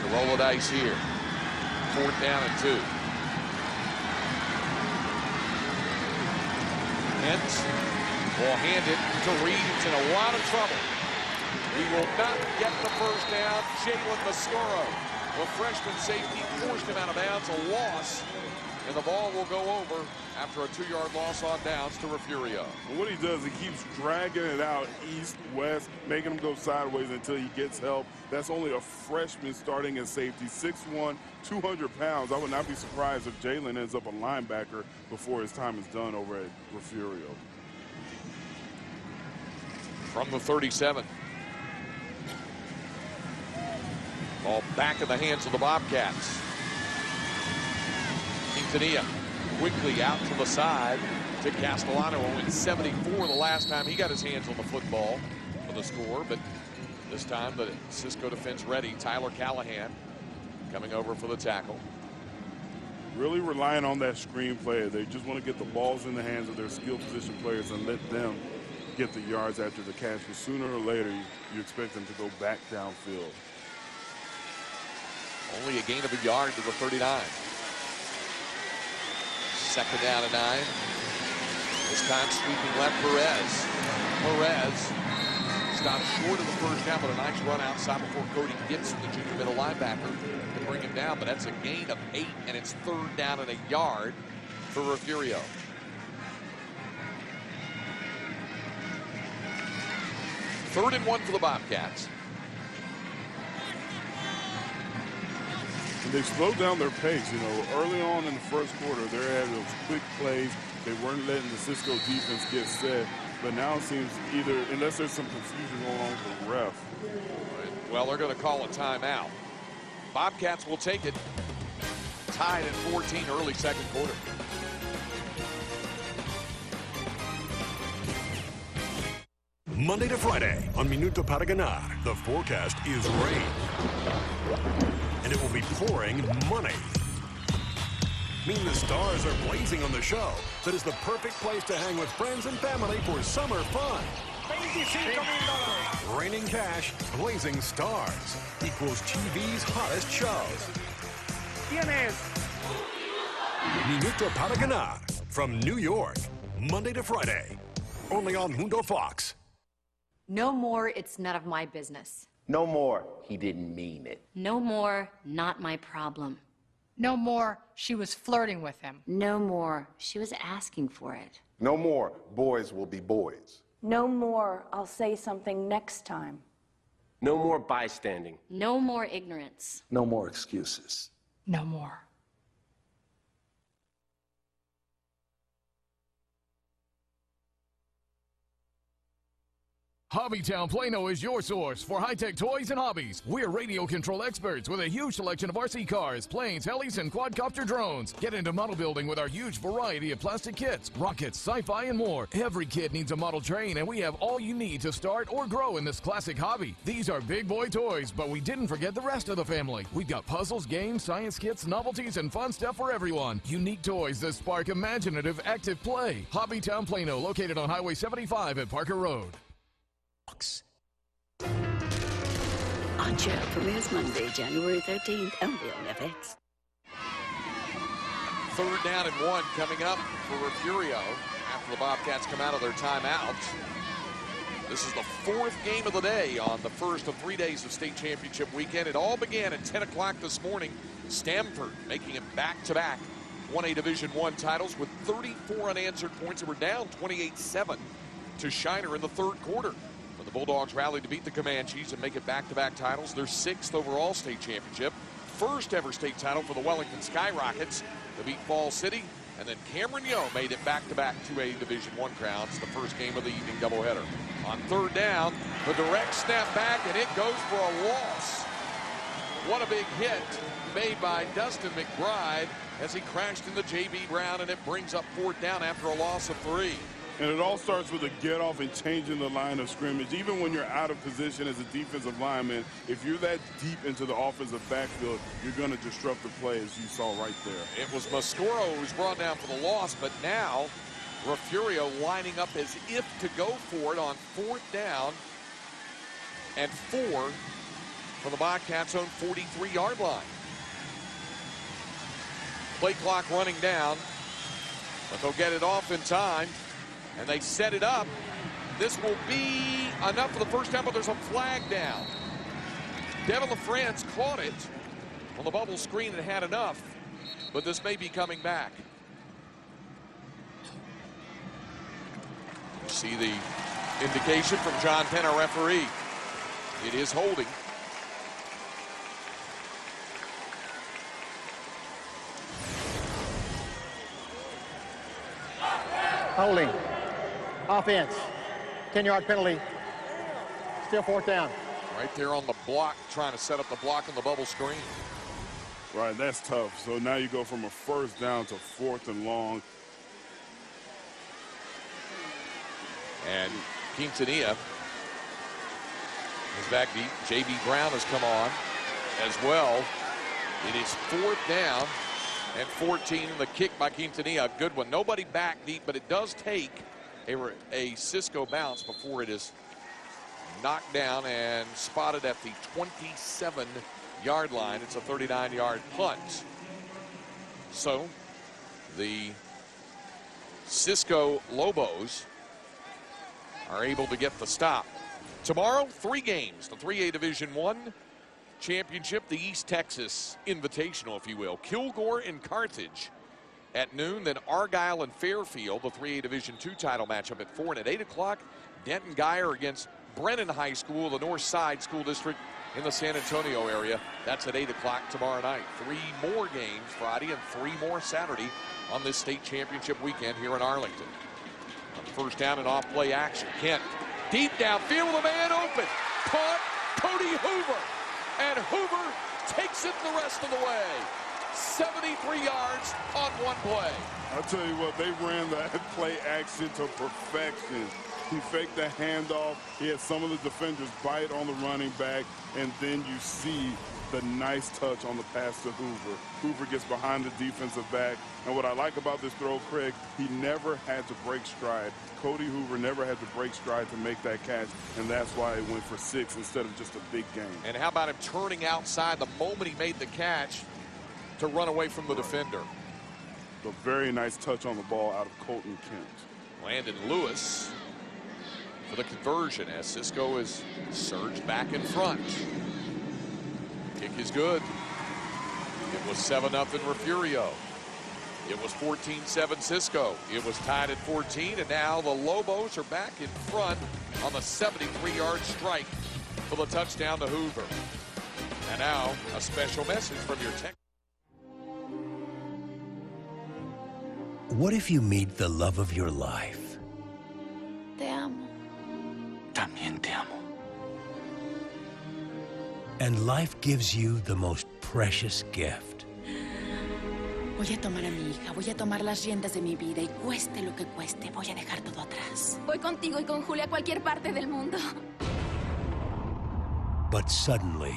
to roll the dice here. 4th down and 2. Hence will hand it to Reed, who's in a lot of trouble. He will not get the first down. Jalen Mascaro, the freshman safety, forced him out of bounds. A loss, and the ball will go over after a 2-yard loss on downs to Refugio. And what he does, he keeps dragging it out east, west, making him go sideways until he gets help. That's only a freshman starting at safety, 6'1", 200 pounds. I would not be surprised if Jalen ends up a linebacker before his time is done over at Refugio. From the 37. Ball back in the hands of the Bobcats. Quintanilla quickly out to the side to Castellano. In 74 the last time he got his hands on the football for the score, but this time the Cisco defense ready. Tyler Callahan coming over for the tackle. Really relying on that screen play. They just want to get the balls in the hands of their skill position players and let them get the yards after the catch, but sooner or later you expect them to go back downfield. Only a gain of a yard to the 39. 2nd down and 9. This time sweeping left, Perez. Perez stops short of the first down, but a nice run outside before Cody Gibson, the junior middle linebacker, to bring him down. But that's a gain of 8, and it's 3rd down and a yard for Refugio. Third and 1 for the Bobcats. And they slowed down their pace. You know, early on in the first quarter, they had those quick plays. They weren't letting the Cisco defense get set. But now it seems either, unless there's some confusion going on with the ref. Well, they're going to call a timeout. Bobcats will take it. Tied at 14 early 2nd quarter. Monday to Friday on Minuto para Ganar, the forecast is rain. And it will be pouring money. Mean the stars are blazing on the show. That is the perfect place to hang with friends and family for summer fun. Raining cash, blazing stars equals TV's hottest shows. Minuto para Ganar from New York, Monday to Friday, only on Mundo Fox. No more, it's none of my business. No more, he didn't mean it. No more, not my problem. No more, she was flirting with him. No more, she was asking for it. No more, boys will be boys. No more, I'll say something next time. No more bystanding. No more ignorance. No more excuses. No more. Hobbytown Plano is your source for high-tech toys and hobbies. We're radio control experts with a huge selection of RC cars, planes, helis, and quadcopter drones. Get into model building with our huge variety of plastic kits, rockets, sci-fi, and more. Every kid needs a model train, and we have all you need to start or grow in this classic hobby. These are big boy toys, but we didn't forget the rest of the family. We've got puzzles, games, science kits, novelties, and fun stuff for everyone. Unique toys that spark imaginative, active play. Hobbytown Plano, located on Highway 75 at Parker Road. On show premieres Monday, January 13th, only on FX. 3rd down and 1 coming up for Refugio after the Bobcats come out of their timeout. This is the 4th game of the day on the first of 3 days of state championship weekend. It all began at 10 o'clock this morning. Stamford making it back-to-back 1A Division I titles with 34 unanswered points. They were down 28-7 to Shiner in the 3rd quarter. The Bulldogs rallied to beat the Comanches and make it back-to-back titles. Their 6th overall state championship. First ever state title for the Wellington Skyrockets to beat Fall City. And then Cameron Yo made it back-to-back 2A Division I crowns, the first game of the evening doubleheader. On 3rd down, the direct snap back, and it goes for a loss. What a big hit made by Dustin McBride. as he crashed into J.B. Brown, and it brings up 4th down after a loss of 3. And it all starts with a get-off and changing the line of scrimmage. Even when you're out of position as a defensive lineman, if you're that deep into the offensive backfield, you're going to disrupt the play, as you saw right there. It was Mascoro who was brought down for the loss, but now Refugio lining up as if to go for it on 4th down and 4 from the Bobcats' own 43-yard line. Play clock running down, but they'll get it off in time. And they set it up. This will be enough for the first down, but there's a flag down. Devin LaFrance caught it on the bubble screen and had enough, but this may be coming back. You see the indication from John Penn, our referee. It is holding. Holding. Offense. 10-yard penalty. Still 4th down. Right there on the block, trying to set up the block on the bubble screen. Right, that's tough. So now you go from a 1st down to 4th and long. And Quintanilla is back deep. J.B. Brown has come on as well. It is 4th down and 14. The kick by Quintanilla, a good one. Nobody back deep, but it does take a Cisco bounce before it is knocked down and spotted at the 27-yard line. It's a 39-yard punt. So the Cisco Lobos are able to get the stop. Tomorrow, 3 games. The 3A Division I Championship, the East Texas Invitational, if you will. Kilgore and Carthage at noon, then Argyle and Fairfield, the 3A Division II title matchup at 4, and at 8 o'clock, Denton Geyer against Brennan High School, the North Side School District in the San Antonio area. That's at 8 o'clock tomorrow night. 3 more games Friday and 3 more Saturday on this state championship weekend here in Arlington. On first down and off play action, Kent deep downfield with a man open. Caught Cody Hoover, and Hoover takes it the rest of the way. 73 yards on 1 play. I'll tell you what, they ran that play action to perfection. He faked the handoff. He had some of the defenders bite on the running back, and then you see the nice touch on the pass to Hoover. Hoover gets behind the defensive back, and what I like about this throw, Craig, he never had to break stride. Cody Hoover never had to break stride to make that catch, and that's why it went for 6 instead of just a big gain. And how about him turning outside the moment he made the catch to run away from the defender? A very nice touch on the ball out of Colton Kent. Landon Lewis for the conversion as Cisco is surged back in front. Kick is good. It was 7-0 Refugio. It was 14-7 Cisco. It was tied at 14, and now the Lobos are back in front on the 73-yard strike for the touchdown to Hoover. And now a special message from your tech. What if you meet the love of your life? Te amo. También te amo. And life gives you the most precious gift. Voy a tomar a mi hija, voy a tomar las riendas de mi vida y cueste lo que cueste, voy a dejar todo atrás. Voy contigo y con Julia a cualquier parte del mundo. But suddenly,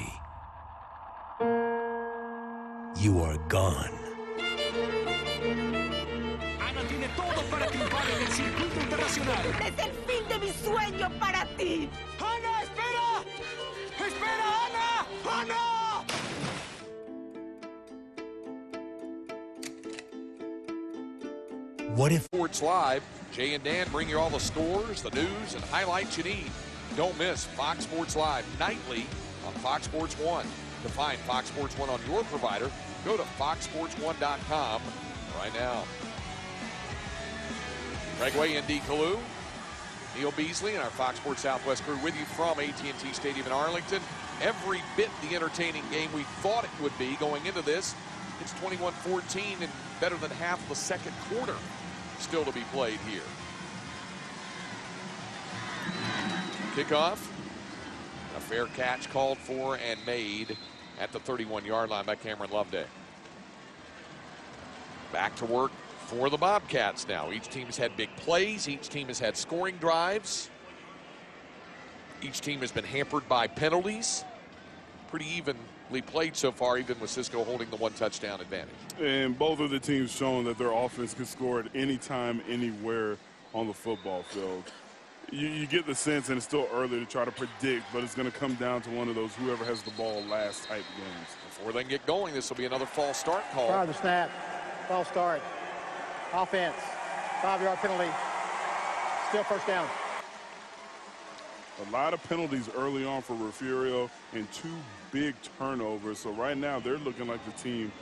you are gone. Ana tiene todo para triunfar en el circuito internacional. ¡Es el fin de mi sueño para ti! ¡Ana, espera! ¡Espera, Ana! ¡Ana! What if Sports Live, Jay and Dan bring you all the scores, the news, and highlights you need. Don't miss Fox Sports Live nightly on Fox Sports 1. To find Fox Sports 1 on your provider, go to foxsports1.com right now. Greg Way, Indy Kalu, Neil Beasley, and our Fox Sports Southwest crew with you from AT&T Stadium in Arlington. Every bit the entertaining game we thought it would be going into this. It's 21-14 and better than half the second quarter still to be played here. Kickoff. A fair catch called for and made at the 31-yard line by Cameron Loveday. Back to work for the Bobcats now. Each team has had big plays. Each team has had scoring drives. Each team has been hampered by penalties. Pretty evenly played so far, even with Cisco holding the one touchdown advantage. And both of the teams shown that their offense can score at any time, anywhere on the football field. You get the sense, and it's still early to try to predict, but it's going to come down to one of those whoever has the ball last type games. Before they can get going, this will be another false start call. Prior to the snap, false start, offense, 5-yard penalty, still first down. A lot of penalties early on for Refugio and 2 big turnovers. So right now they're looking like the team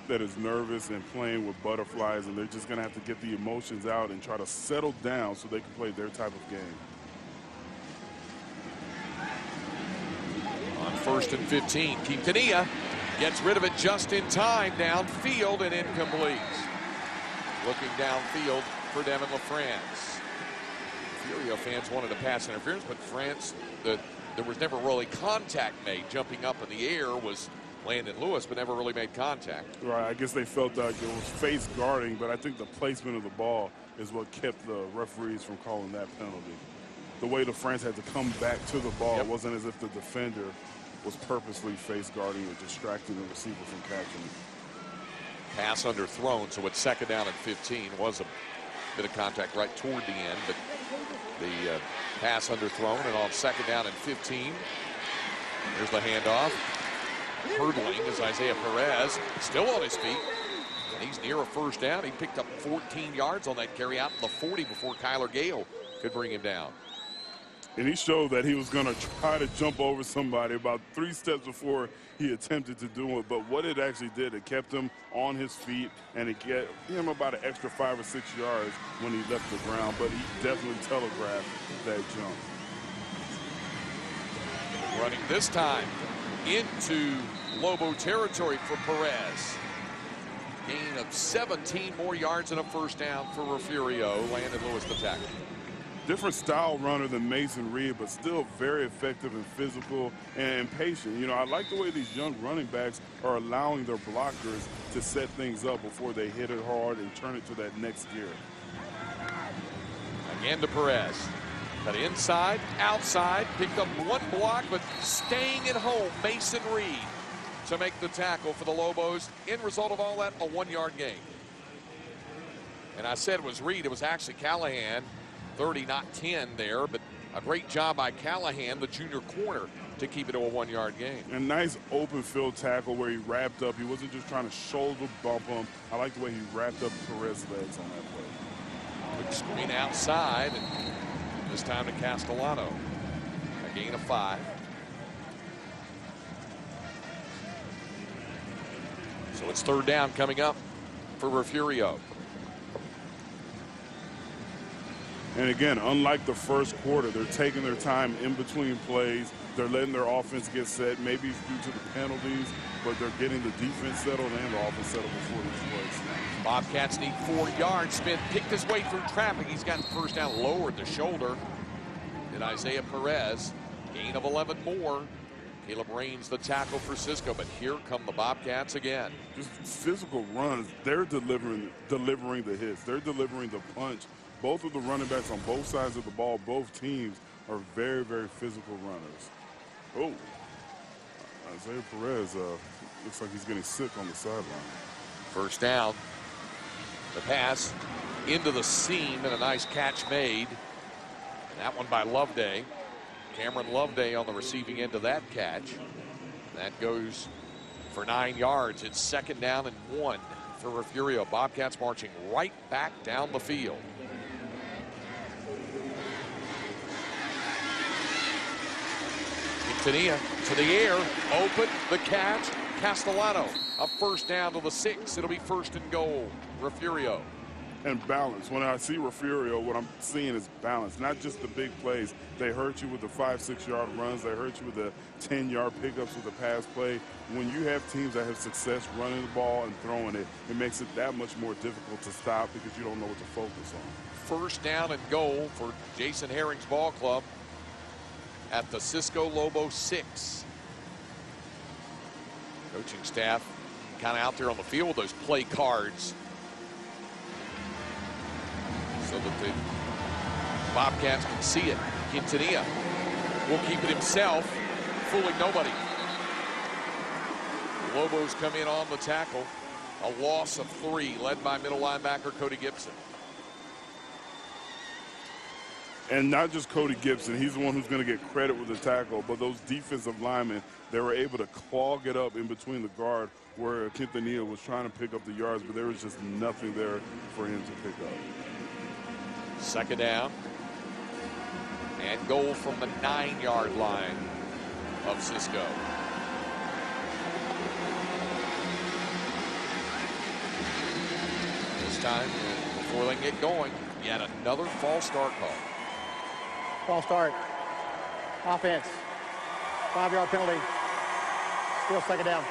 that is nervous and playing with butterflies, and they're just going to have to get the emotions out and try to settle down so they can play their type of game. On 1st and 15, Quintanilla gets rid of it just in time downfield and incomplete. Looking downfield for Devin LaFrance. Refugio fans wanted a pass interference, but France, there was never really contact made. Jumping up in the air was Landon Lewis, but never really made contact. Right, I guess they felt like it was face guarding, but I think the placement of the ball is what kept the referees from calling that penalty. The way the France had to come back to the ball, it wasn't as if the defender was purposely face guarding or distracting the receiver from catching it. Pass underthrown, so it's 2nd down and 15. Was a bit of contact right toward the end, but the pass underthrown, and on 2nd down and 15. Here's the handoff. Hurdling is Isaiah Perez, still on his feet, and he's near a first down. He picked up 14 yards on that carry out in the 40 before Kyler Gale could bring him down. And he showed that he was going to try to jump over somebody about 3 steps before he attempted to do it. But what it actually did, it kept him on his feet, and it gave him about an extra 5 or 6 yards when he left the ground. But he definitely telegraphed that jump. Running this time into Lobo territory for Perez. Gain of 17 more yards and a first down for Refugio. Landon Lewis the tackle. Different style runner than Mason Reed, but still very effective and physical and patient. You know, I like the way these young running backs are allowing their blockers to set things up before they hit it hard and turn it to that next gear. Again to Perez. Cut inside, outside, picked up 1 block, but staying at home, Mason Reed to make the tackle for the Lobos. End result of all that, a 1-yard gain. And I said it was Reed, it was actually Callahan. 30, not 10 there, but a great job by Callahan, the junior corner, to keep it to a 1-yard gain. A nice open field tackle where he wrapped up. He wasn't just trying to shoulder bump him. I like the way he wrapped up Perez's legs on that play. Quick screen outside, and this time to Castellano. A gain of 5. So it's 3rd down coming up for Refugio. And again, unlike the first quarter, they're taking their time in between plays. They're letting their offense get set. Maybe it's due to the penalties, but they're getting the defense settled and the offense settled before these plays. Bobcats need 4 yards. Smith picked his way through traffic. He's got the first down, lowered the shoulder. And Isaiah Perez, gain of 11 more. Caleb Raines the tackle for Cisco, but here come the Bobcats again. Just physical runs. They're delivering the hits. They're delivering the punch. Both of the running backs on both sides of the ball, both teams are very, very physical runners. Oh, Isaiah Perez looks like he's getting sick on the sideline. First down. The pass into the seam and a nice catch made. And that one by Loveday. Cameron Loveday on the receiving end of that catch. That goes for 9 yards. It's 2nd down and 1 for Refugio. Bobcats marching right back down the field. Quintanilla to the air, open, the catch, Castellano. A first down to the 6. It'll be 1st and goal, Refugio. And balance. When I see Refugio, what I'm seeing is balance, not just the big plays. They hurt you with the 5-6 yard runs. They hurt you with the 10-yard pickups with the pass play. When you have teams that have success running the ball and throwing it, it makes it that much more difficult to stop because you don't know what to focus on. First down and goal for Jason Herring's ball club at the Cisco Loboes 6. Coaching staff kind of out there on the field with those play cards so that the Bobcats can see it. Quintanilla will keep it himself, fooling nobody. Loboes come in on the tackle. A loss of 3, led by middle linebacker Cody Gibson. And not just Cody Gibson, he's the one who's going to get credit with the tackle, but those defensive linemen, they were able to clog it up in between the guard where Quintanilla was trying to pick up the yards, but there was just nothing there for him to pick up. Second down. And goal from the 9-yard line of Cisco. This time, before they get going, yet another false start call. False start. Offense. 5-yard penalty. Still second down.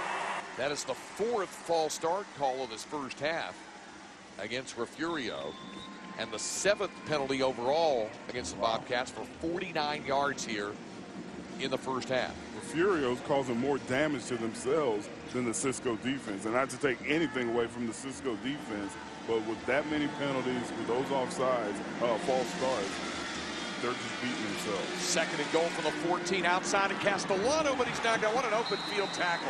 That is the 4th false start call of this first half against Refugio, and the 7th penalty overall against the Bobcats for 49 yards here in the first half. Refugio's causing more damage to themselves than the Cisco defense. And not to take anything away from the Cisco defense, but with that many penalties, with those offsides, false starts, they're just beating themselves. Second and goal from the 14 outside of Castellano, but he's not got one. An open field tackle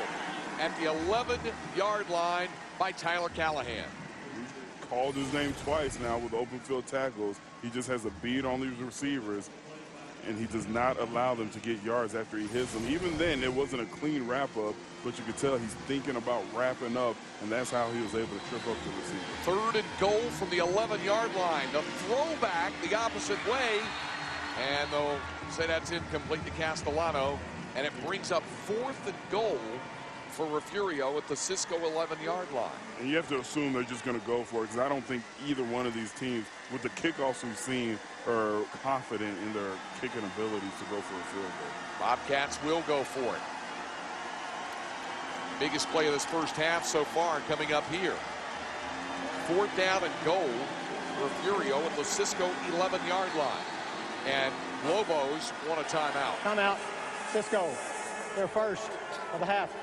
at the 11-yard line by Tyler Callahan. He called his name twice now with open field tackles. He just has a bead on these receivers, and he does not allow them to get yards after he hits them. Even then, it wasn't a clean wrap-up, but you could tell he's thinking about wrapping up, and that's how he was able to trip up the receiver. Third and goal from the 11-yard line. The throwback the opposite way, and they'll say that's incomplete to Castellano, and it brings up 4th and goal for Refugio at the Cisco 11-yard line. And you have to assume they're just going to go for it, because I don't think either one of these teams, with the kickoffs we've seen, are confident in their kicking abilities to go for a field goal. Bobcats will go for it. Biggest play of this first half so far coming up here. 4th down and goal for Refugio at the Cisco 11-yard line. And Loboes want a timeout. Timeout. Cisco, their first of the half.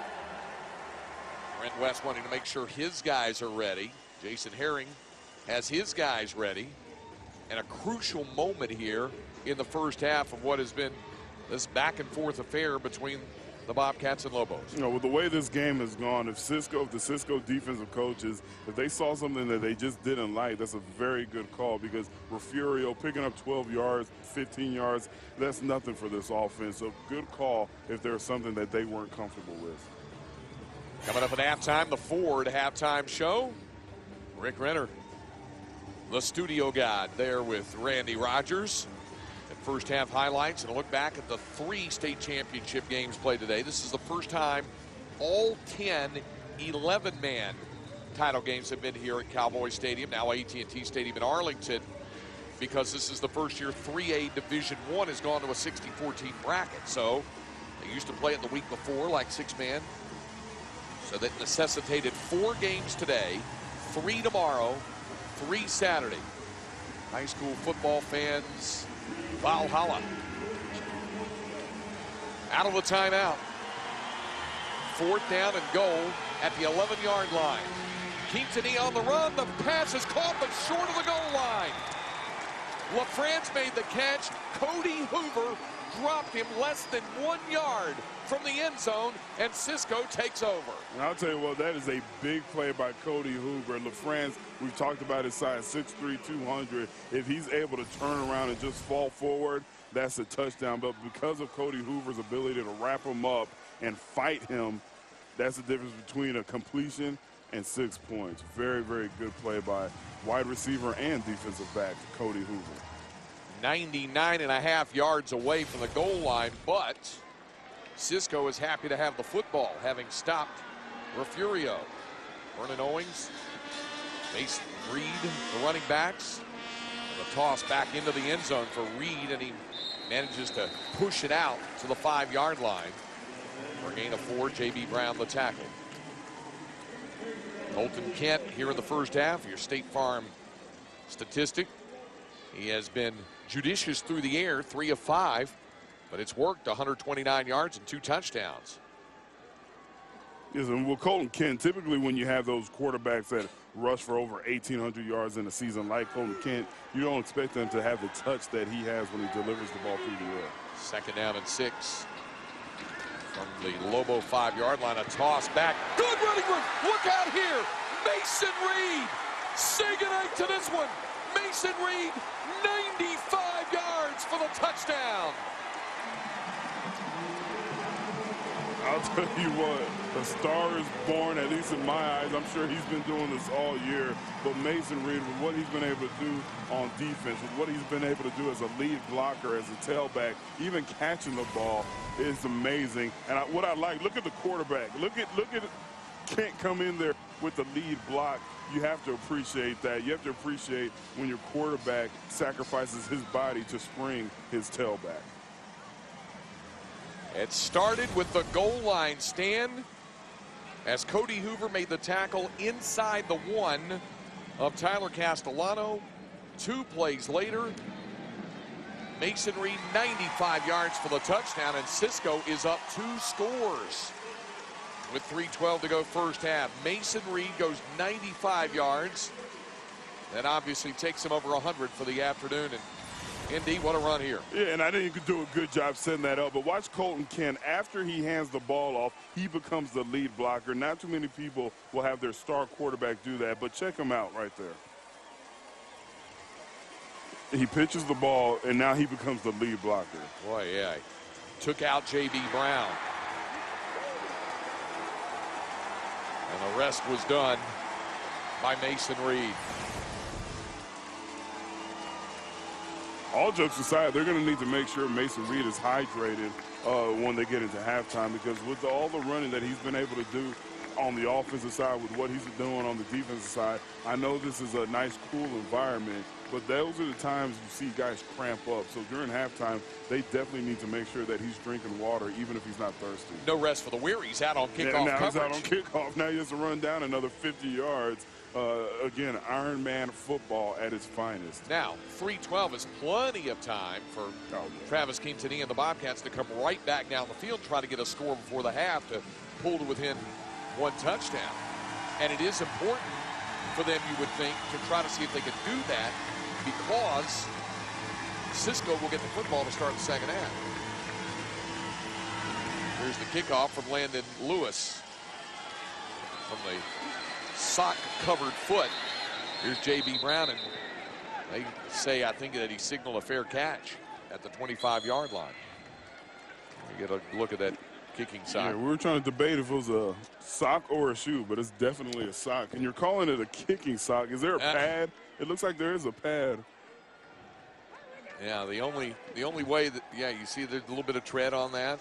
Brent West wanting to make sure his guys are ready. Jason Herring has his guys ready. And a crucial moment here in the first half of what has been this back and forth affair between the Bobcats and Lobos. You know, with the way this game has gone, if the Cisco defensive coaches, if they saw something that they just didn't like, that's a very good call, because Refugio picking up 12 yards, 15 yards, that's nothing for this offense. So good call if there's something that they weren't comfortable with. Coming up at halftime, the Ford halftime show. Rick Renner, the studio god, there with Randy Rogers. And first half highlights and a look back at the 3 state championship games played today. This is the first time all 10 11-man title games have been here at Cowboy Stadium, now AT&T Stadium in Arlington, because this is the first year 3A Division I has gone to a 64-team bracket. So they used to play it the week before like 6-man. So that necessitated 4 games today, 3 tomorrow, 3 Saturday. High school football fans, Valhalla. Out of the timeout. 4th down and goal at the 11-yard line. Quintanilla on the run. The pass is caught, but short of the goal line. LaFrance made the catch. Cody Hoover dropped him less than 1 yard from the end zone, and Cisco takes over. And I'll tell you what, that is a big play by Cody Hoover. LaFrance, we've talked about his size, 6'3", 200. If he's able to turn around and just fall forward, that's a touchdown. But because of Cody Hoover's ability to wrap him up and fight him, that's the difference between a completion and 6 points. Very, very good play by wide receiver and defensive back Cody Hoover. 99.5 yards away from the goal line, but Cisco is happy to have the football, having stopped Refugio. Vernon Owings, Mason Reed, the running backs. The toss back into the end zone for Reed, and he manages to push it out to the 5-yard line. For a gain of 4, J.B. Brown the tackle. Colton Kent here in the first half, your State Farm statistic. He has been judicious through the air, 3 of 5, but it's worked. 129 yards and 2 touchdowns. Yes, and with Colton Kent, typically when you have those quarterbacks that rush for over 1,800 yards in a season like Colton Kent, you don't expect him to have the touch that he has when he delivers the ball through the air. 2nd down and 6. From the Lobo 5-yard line, a toss back. Good running room. Look out here. Mason Reed. Say goodnight to this one. Mason Reed, 95 yards for the touchdown. I'll tell you what, the star is born, at least in my eyes. I'm sure he's been doing this all year. But Mason Reed, with what he's been able to do on defense, with what he's been able to do as a lead blocker, as a tailback, even catching the ball is amazing. And what I like, look at the quarterback. Look at Kent come in there with the lead block. You have to appreciate that. You have to appreciate when your quarterback sacrifices his body to spring his tailback. It started with the goal line stand as Cody Hoover made the tackle inside the 1 of Tyler Castellano. 2 plays later, Mason Reed 95 yards for the touchdown, and Cisco is up 2 scores. With 3:12 to go first half, Mason Reed goes 95 yards. That obviously takes him over 100 for the afternoon. And Indy, what a run here. Yeah, and I think he could do a good job setting that up. But watch Colton Kent. After he hands the ball off, he becomes the lead blocker. Not too many people will have their star quarterback do that, but check him out right there. He pitches the ball, and now he becomes the lead blocker. Boy, yeah. Took out J.B. Brown. And the rest was done by Mason Reed. All jokes aside, they're going to need to make sure Mason Reed is hydrated when they get into halftime, because with all the running that he's been able to do on the offensive side, with what he's doing on the defensive side, I know this is a nice, cool environment, but those are the times you see guys cramp up. So during halftime, they definitely need to make sure that he's drinking water, even if he's not thirsty. No rest for the weary. He's out on kickoff now coverage. He's out on kickoff. Now he has to run down another 50 yards. Again, Iron Man football at its finest. Now, 3:12 is plenty of time for Travis Quintanilla and the Bobcats to come right back down the field, try to get a score before the half to pull to within 1 touchdown. And it is important for them, you would think, to try to see if they can do that, because Cisco will get the football to start the second half. Here's the kickoff from Landon Lewis. From the sock-covered foot. Here's J.B. Brown, and they say, I think, that he signaled a fair catch at the 25-yard line. You get a look at that kicking sock. Yeah, we were trying to debate if it was a sock or a shoe, but it's definitely a sock. And you're calling it a kicking sock. Is there a pad? It looks like there is a pad. Yeah, the only way that, yeah, you see there's a little bit of tread on that.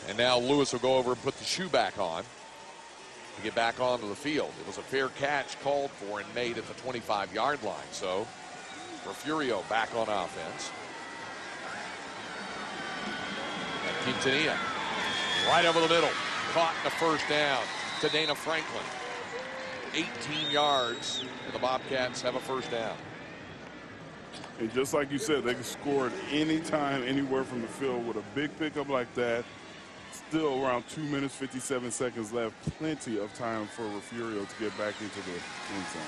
And now Lewis will go over and put the shoe back on to get back onto the field. It was a fair catch called for and made at the 25-yard line. So Refugio back on offense. And Quintanilla right over the middle. Caught in the first down to Dana Franklin. 18 yards, and the Bobcats have a first down. And just like you said, they can score at any time, anywhere from the field with a big pickup like that. Still around 2 minutes, 57 seconds left. Plenty of time for Refugio to get back into the end zone.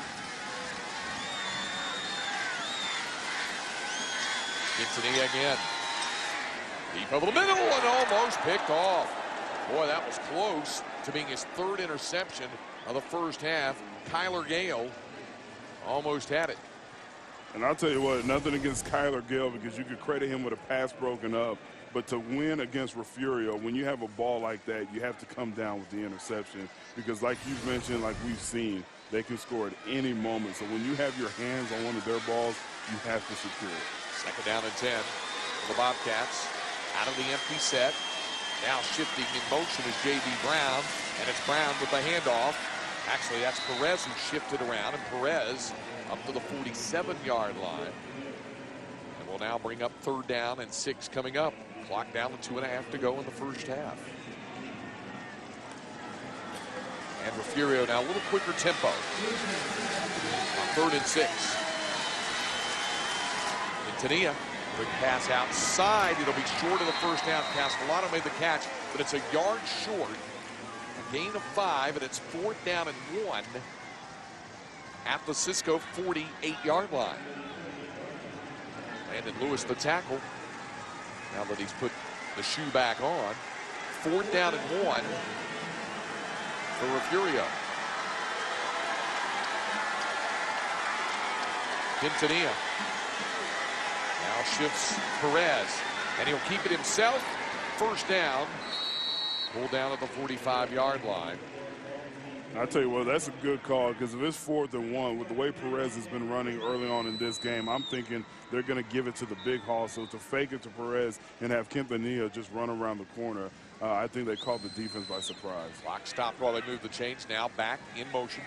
Quintanilla again. Deep over the middle and almost picked off. Boy, that was close to being his 3rd interception of the first half. Kyler Gale almost had it. And I'll tell you what, nothing against Kyler Gale, because you could credit him with a pass broken up. But to win against Refugio, when you have a ball like that, you have to come down with the interception, because like you've mentioned, like we've seen, they can score at any moment. So when you have your hands on one of their balls, you have to secure it. 2nd down and 10 for the Bobcats. Out of the empty set. Now shifting in motion is J.B. Brown, and it's Brown with the handoff. Actually, that's Perez who shifted around, and Perez up to the 47-yard line. And we'll now bring up 3rd down and 6 coming up. Clock down to 2.5 to go in the first half. And Refugio now a little quicker tempo. On 3rd and 6. Quintanilla, quick pass outside. It'll be short of the first down. Castellano made the catch, but it's a yard short. gain of 5, and it's 4th down and 1 at the Cisco 48-yard line. Landon Lewis, the tackle. Now that he's put the shoe back on, 4th down and 1 for Refugio. Quintanilla now shifts Perez, and he'll keep it himself. 1st down, pulled down at the 45-yard line. I tell you what, that's a good call, because if it's 4th and 1, with the way Perez has been running early on in this game, I'm thinking they're going to give it to the big haul. So to fake it to Perez and have Quintanilla just run around the corner, I think they caught the defense by surprise. Clock stopped while they moved the chains. Now back in motion.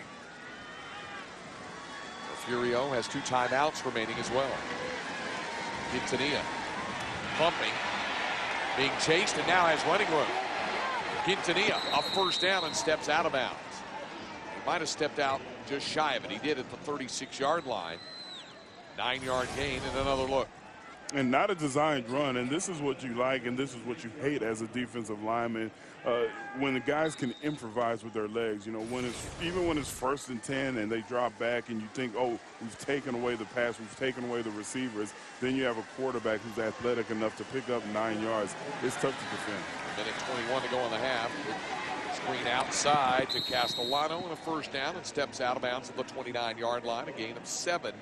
Refugio has 2 timeouts remaining as well. Quintanilla pumping, being chased, and now has running room. Quintanilla, a 1st down, and steps out of bounds. He might have stepped out just shy of it. He did at the 36-yard line. 9-yard gain and another look. And not a designed run, and this is what you like and this is what you hate as a defensive lineman. When the guys can improvise with their legs, you know, even when it's 1st and 10 and they drop back and you think, oh, we've taken away the pass, we've taken away the receivers, then you have a quarterback who's athletic enough to pick up 9 yards. It's tough to defend. Minute 21 to go in the half. Screen outside to Castellano, and a 1st down, and steps out of bounds at the 29-yard line. A gain of 7.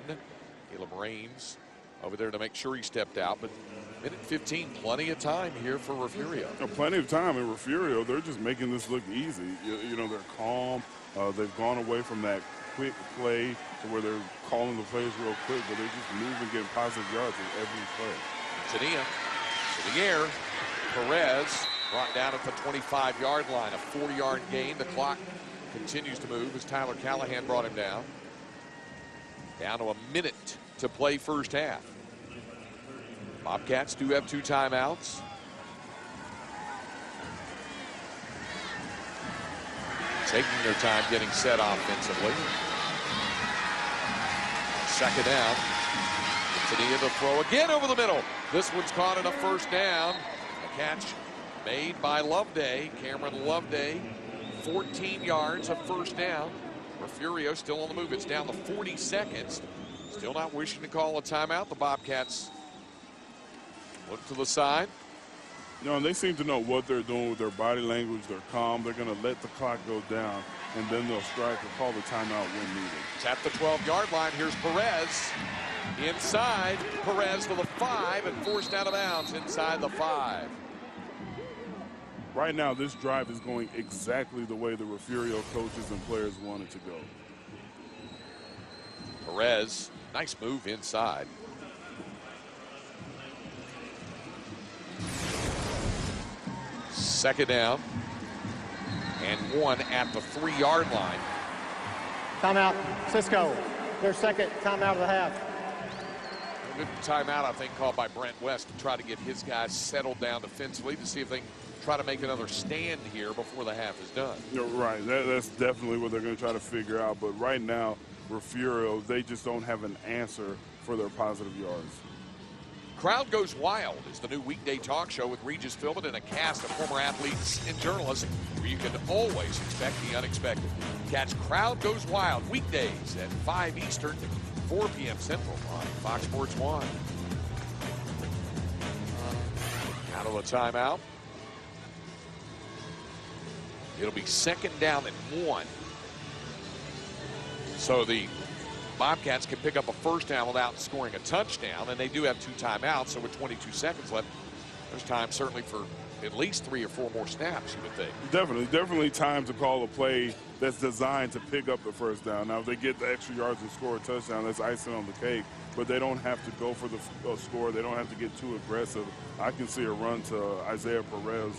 Caleb Raines over there to make sure he stepped out, but minute 15, plenty of time here for Refugio. Plenty of time, and Refugio, they're just making this look easy. You know, they're calm. They've gone away from that quick play to where they're calling the plays real quick, but they're just moving, getting positive yards with every play. Quintanilla to the air. Perez brought down at the 25-yard line. A 4-yard gain. The clock continues to move as Tyler Callahan brought him down. Down to a minute to play 1st half. Bobcats do have 2 timeouts. Taking their time getting set offensively. 2nd down. Quintanilla to throw again over the middle. This one's caught at a 1st down. A catch made by Loveday, Cameron Loveday. 14 yards, a 1st down. Refugio still on the move. It's down to 40 seconds. Still not wishing to call a timeout. The Bobcats look to the side. No, and they seem to know what they're doing with their body language. They're calm. They're going to let the clock go down, and then they'll strike or call the timeout when needed. It's at the 12-yard line. Here's Perez. Inside. Perez to the 5 and forced out of bounds inside the 5. Right now, this drive is going exactly the way the Refugio coaches and players want it to go. Perez, nice move inside. Second down and 1 at the 3-yard line. Timeout, Cisco. Their 2nd timeout of the half. A good timeout, I think, called by Brent West to try to get his guys settled down defensively to see if they can try to make another stand here before the half is done. You're right. That's definitely what they're going to try to figure out. But right now, Refugio, they just don't have an answer for their positive yards. Crowd Goes Wild is the new weekday talk show with Regis Philbin and a cast of former athletes and journalists where you can always expect the unexpected. Catch Crowd Goes Wild weekdays at 5 Eastern, 4 p.m. Central on Fox Sports 1. Out of the timeout. It'll be 2nd down and 1. So the Bobcats can pick up a 1st down without scoring a touchdown, and they do have 2 timeouts, so with 22 seconds left, there's time certainly for at least 3 or 4 more snaps, you would think. Definitely time to call a play that's designed to pick up the 1st down. Now, if they get the extra yards and score a touchdown, that's icing on the cake, but they don't have to go for the score. They don't have to get too aggressive. I can see a run to Isaiah Perez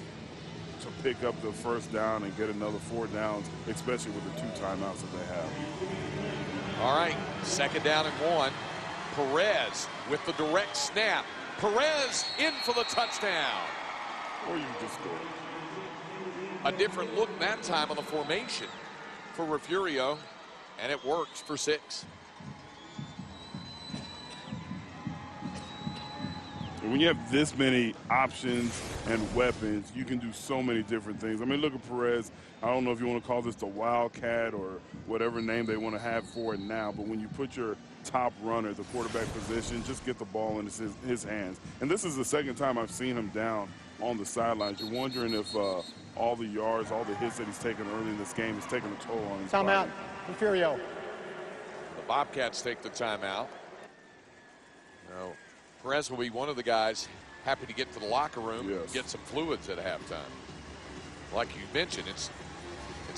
to pick up the 1st down and get another 4 downs, especially with the 2 timeouts that they have. All right, 2nd down and 1. Perez with the direct snap. Perez in for the touchdown. Or you just scored. A different look that time on the formation for Refugio, and it works for 6. And when you have this many options and weapons, you can do so many different things. I mean, look at Perez. I don't know if you want to call this the Wildcat or whatever name they want to have for it now, but when you put your top runner, the quarterback position, just get the ball in his hands. And this is the second time I've seen him down on the sidelines. You're wondering if all the yards, all the hits that he's taken early in this game is taking a toll on his body. Timeout, Refugio. The Bobcats take the timeout. Now, Perez will be one of the guys happy to get to the locker room and get some fluids at halftime. Like you mentioned, it's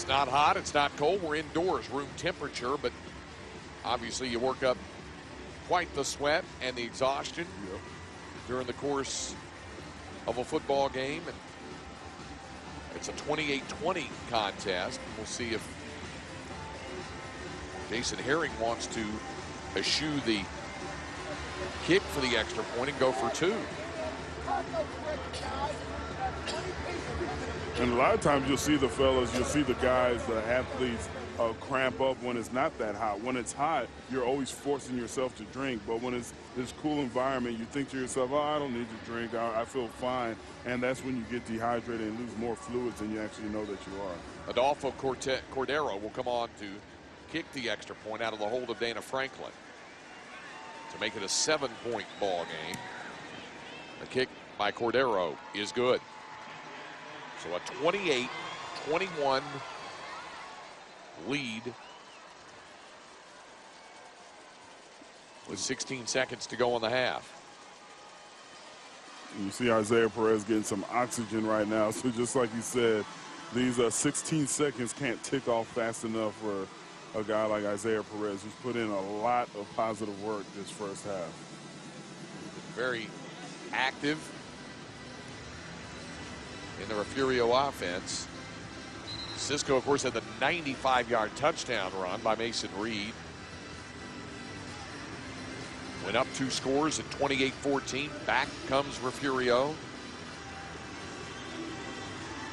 not hot, it's not cold. We're indoors, room temperature, but obviously you work up quite the sweat and the exhaustion during the course of a football game. And it's a 28-20 contest. We'll see if Jason Herring wants to eschew the kick for the extra point and go for two. And a lot of times you'll see the fellas, you'll see the guys, the athletes cramp up when it's not that hot. When it's hot, you're always forcing yourself to drink. But when it's this cool environment, you think to yourself, oh, I don't need to drink. I feel fine. And that's when you get dehydrated and lose more fluids than you actually know that you are. Adolfo Cordero will come on to kick the extra point out of the hold of Dana Franklin to make it a 7-point ball game. The kick by Cordero is good. So a 28-21 lead with 16 seconds to go in the half. And you see Isaiah Perez getting some oxygen right now. So just like you said, these 16 seconds can't tick off fast enough for a guy like Isaiah Perez, who's put in a lot of positive work this first half. Very active in the Refugio offense. Cisco, of course, had the 95-yard touchdown run by Mason Reed. Went up 2 scores at 28-14. Back comes Refugio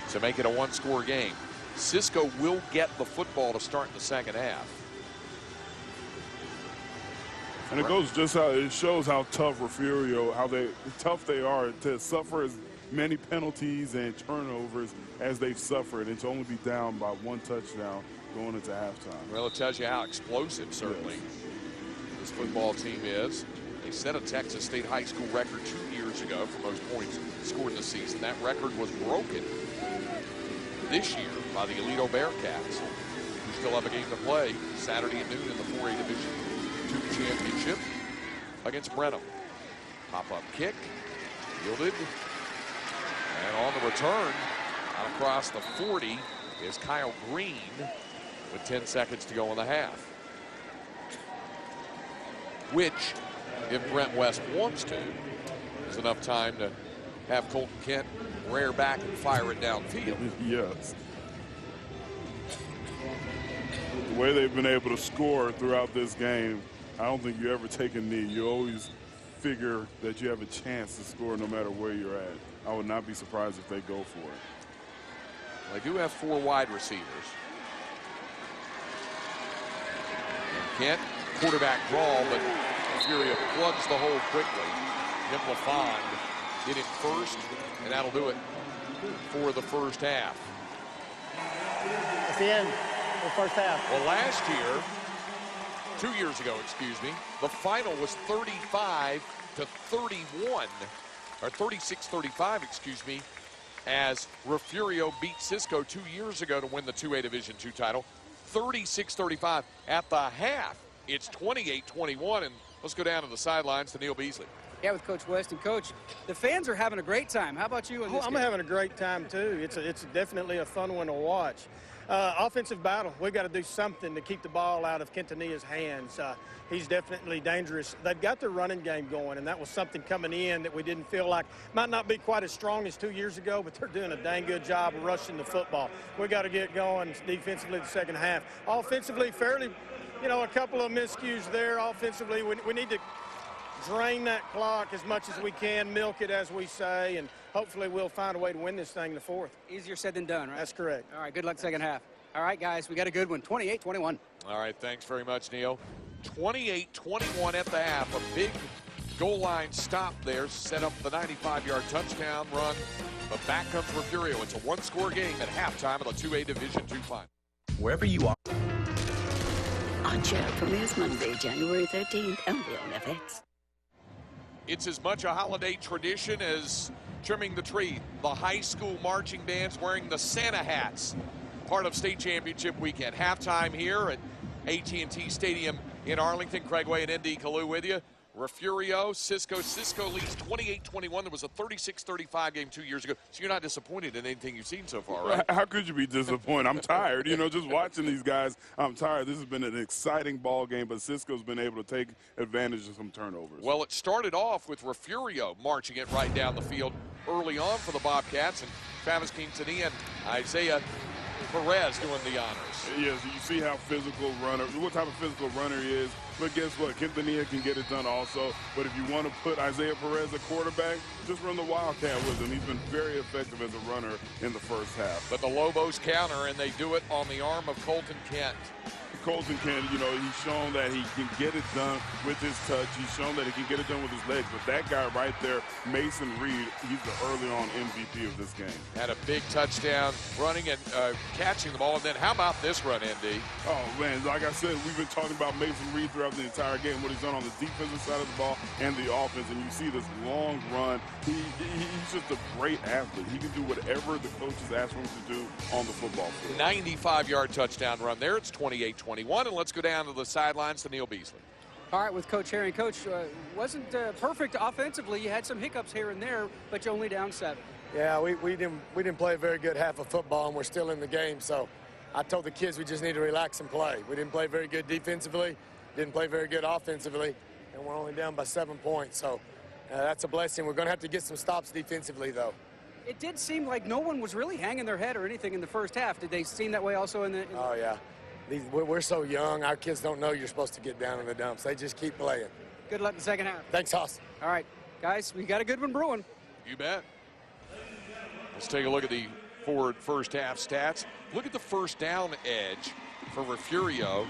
to make it a 1-score game. Cisco will get the football to start the second half. And it goes just how it shows how tough Refugio, how tough they are to suffer as many penalties and turnovers as they've suffered, and to only be down by 1 touchdown going into halftime. Well, it tells you how explosive, certainly, this football team is. They set a Texas State high school record 2 years ago for most points scored in the season. That record was broken this year by the Alito Bearcats, who still have a game to play Saturday at noon in the 4A Division II Championship against Brenham. Pop-up kick, yielded, and on the return, out across the 40 is Kyle Green with 10 seconds to go in the half. Which, if Brent West wants to, is enough time to have Colton Kent rear back and fire it downfield. Yes. The way they've been able to score throughout this game, I don't think you ever take a knee. You always figure that you have a chance to score no matter where you're at. I would not be surprised if they go for it. They do have 4 wide receivers. And Kent, quarterback draw, but Furia plugs the hole quickly. Jim LaFond hit him first, and that'll do it for the first half. That's the end of the first half. Well, last year, 2 years ago, excuse me, the final was 35-31, or 36-35, excuse me, as Refugio beat Cisco 2 years ago to win the 2A Division II title. 36-35 at the half. It's 28-21, and let's go down to the sidelines to Neil Beasley. Yeah, with Coach West. And, Coach, the fans are having a great time. How about you in this I'm game? having a great time, too. It's definitely a fun one to watch. Offensive battle. We've got to do something to keep the ball out of Quintanilla's hands. He's definitely dangerous. They've got their running game going, and that was something coming in that we didn't feel like might not be quite as strong as 2 years ago, but they're doing a dang good job of rushing the football. We got to get going defensively the second half. Offensively, fairly, a couple of miscues there. Offensively, we need to drain that clock as much as we can, milk it, as we say, and hopefully we'll find a way to win this thing in the fourth. Easier said than done, right? That's correct. All right, good luck second half. All right, guys, we got a good one, 28-21. All right, thanks very much, Neil. 28-21 at the half, a big goal line stop there, set up the 95-yard touchdown run. But back comes Refugio. It's a one-score game at halftime of the 2A Division II final. Wherever you are. Archer premieres Monday, January 13th, only on FX. It's as much a holiday tradition as trimming the tree. The high school marching bands wearing the Santa hats, part of state championship weekend. Halftime here at AT&T Stadium in Arlington. Craig Way and ND Kalu with you. Refugio, Cisco leads 28-21. There was a 36-35 game 2 years ago. So you're not disappointed in anything you've seen so far, right? How could you be disappointed? I'm tired. You know, just watching these guys, I'm tired. This has been an exciting ball game, but Cisco's been able to take advantage of some turnovers. Well, it started off with Refugio marching it right down the field early on for the Bobcats, and Travis Quintanilla and Isaiah Perez doing the honors. Yes, you see how what type of physical runner he is. But guess what? Quintanilla can get it done also. But if you want to put Isaiah Perez at quarterback, just run the Wildcat with him. He's been very effective as a runner in the first half. But the Lobos counter, and they do it on the arm of Colton Kent. Colton Kent, you know, he's shown that he can get it done with his touch. He's shown that he can get it done with his legs. But that guy right there, Mason Reed, he's the early on MVP of this game. Had a big touchdown running and catching the ball. And then how about this run, ND? Oh, man, like I said, we've been talking about Mason Reed throughout the entire game, what he's done on the defensive side of the ball and the offense. And you see this long run. He's just a great athlete. He can do whatever the coaches ask him to do on the football field. 95-yard touchdown run there. It's 28-21. And let's go down to the sidelines to Neil Beasley. All right, with Coach Herring. Coach, wasn't perfect offensively. You had some hiccups here and there, but you're only down 7. Yeah, we didn't play a very good half of football, and we're still in the game. So I told the kids we just need to relax and play. We didn't play very good defensively, didn't play very good offensively, and we're only down by 7 points. So that's a blessing. We're going to have to get some stops defensively, though. It did seem like no one was really hanging their head or anything in the first half. Did they seem that way also in the Oh, yeah. We're so young. Our kids don't know you're supposed to get down in the dumps. They just keep playing. Good luck in the second half. Thanks, Hoss. All right, guys, we got a good one brewing. You bet. Let's take a look at the forward first half stats. Look at the first down edge for Refugio,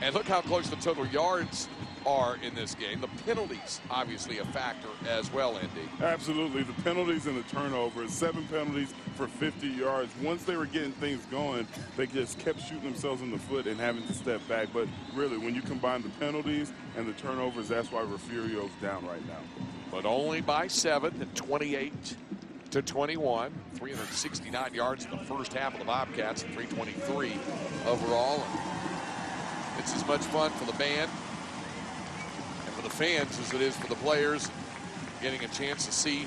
and look how close the total yards are in this game. The penalties, obviously a factor as well, Andy. Absolutely. The penalties and the turnovers, 7 penalties for 50 yards. Once they were getting things going, they just kept shooting themselves in the foot and having to step back. But really, when you combine the penalties and the turnovers, that's why Refugio's down right now. But only by 7 at 28-21. 369 yards in the first half of the Bobcats and 323 overall. And it's as much fun for the band and for the fans as it is for the players, getting a chance to see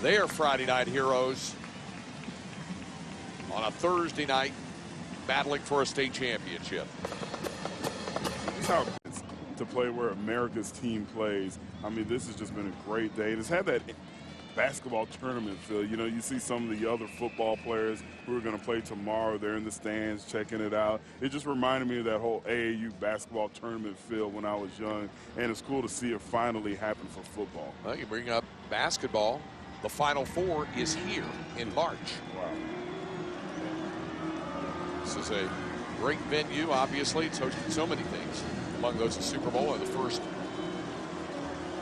their Friday night heroes on a Thursday night battling for a state championship. That's how it's to play where America's team plays. I mean, this has just been a great day. It's had that basketball tournament feel. You know, you see some of the other football players who are going to play tomorrow. They're in the stands checking it out. It just reminded me of that whole AAU basketball tournament feel when I was young, and it's cool to see it finally happen for football. Well, you bring up basketball. The Final Four is here in March. Wow. This is a great venue, obviously. It's hosted so many things. Among those, the Super Bowl and the first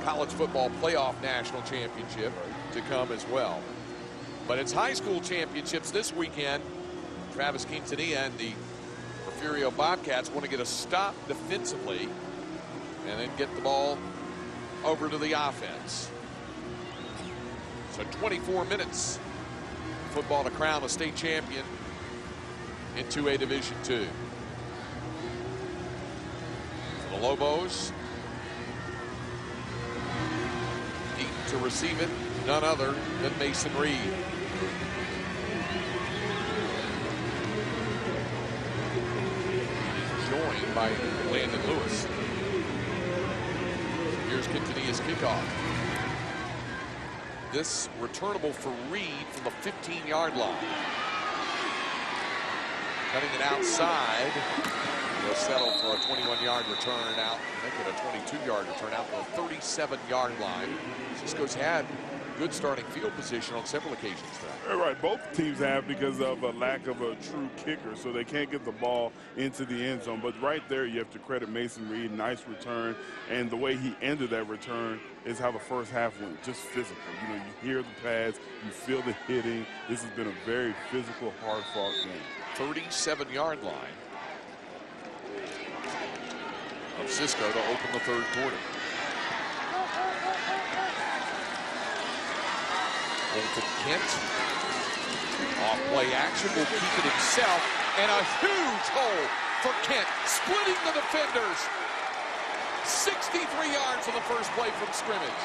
college football playoff national championship to come as well. But it's high school championships this weekend. Travis Quintanilla and the Refugio Bobcats want to get a stop defensively and then get the ball over to the offense. So 24 minutes. Football to crown a state champion in 2A Division II. For the Lobos, deep to receive it, none other than Mason Reed. Joined by Landon Lewis. Here's Quintanilla's kickoff. This returnable for Reed from the 15-yard line. Cutting it outside. They'll settle for a 21-yard return out. Make it a 22-yard return out to the 37-yard line. Cisco's had good starting field position on several occasions tonight. Right, both teams have because of a lack of a true kicker, so they can't get the ball into the end zone. But right there, you have to credit Mason Reed. Nice return, and the way he ended that return is how the first half went, just physical. You know, you hear the pads, you feel the hitting. This has been a very physical, hard-fought game. 37-yard line of Cisco to open the third quarter. Colton Kent, off play action, will keep it himself, and a huge hole for Kent, splitting the defenders. 63 yards on the first play from scrimmage.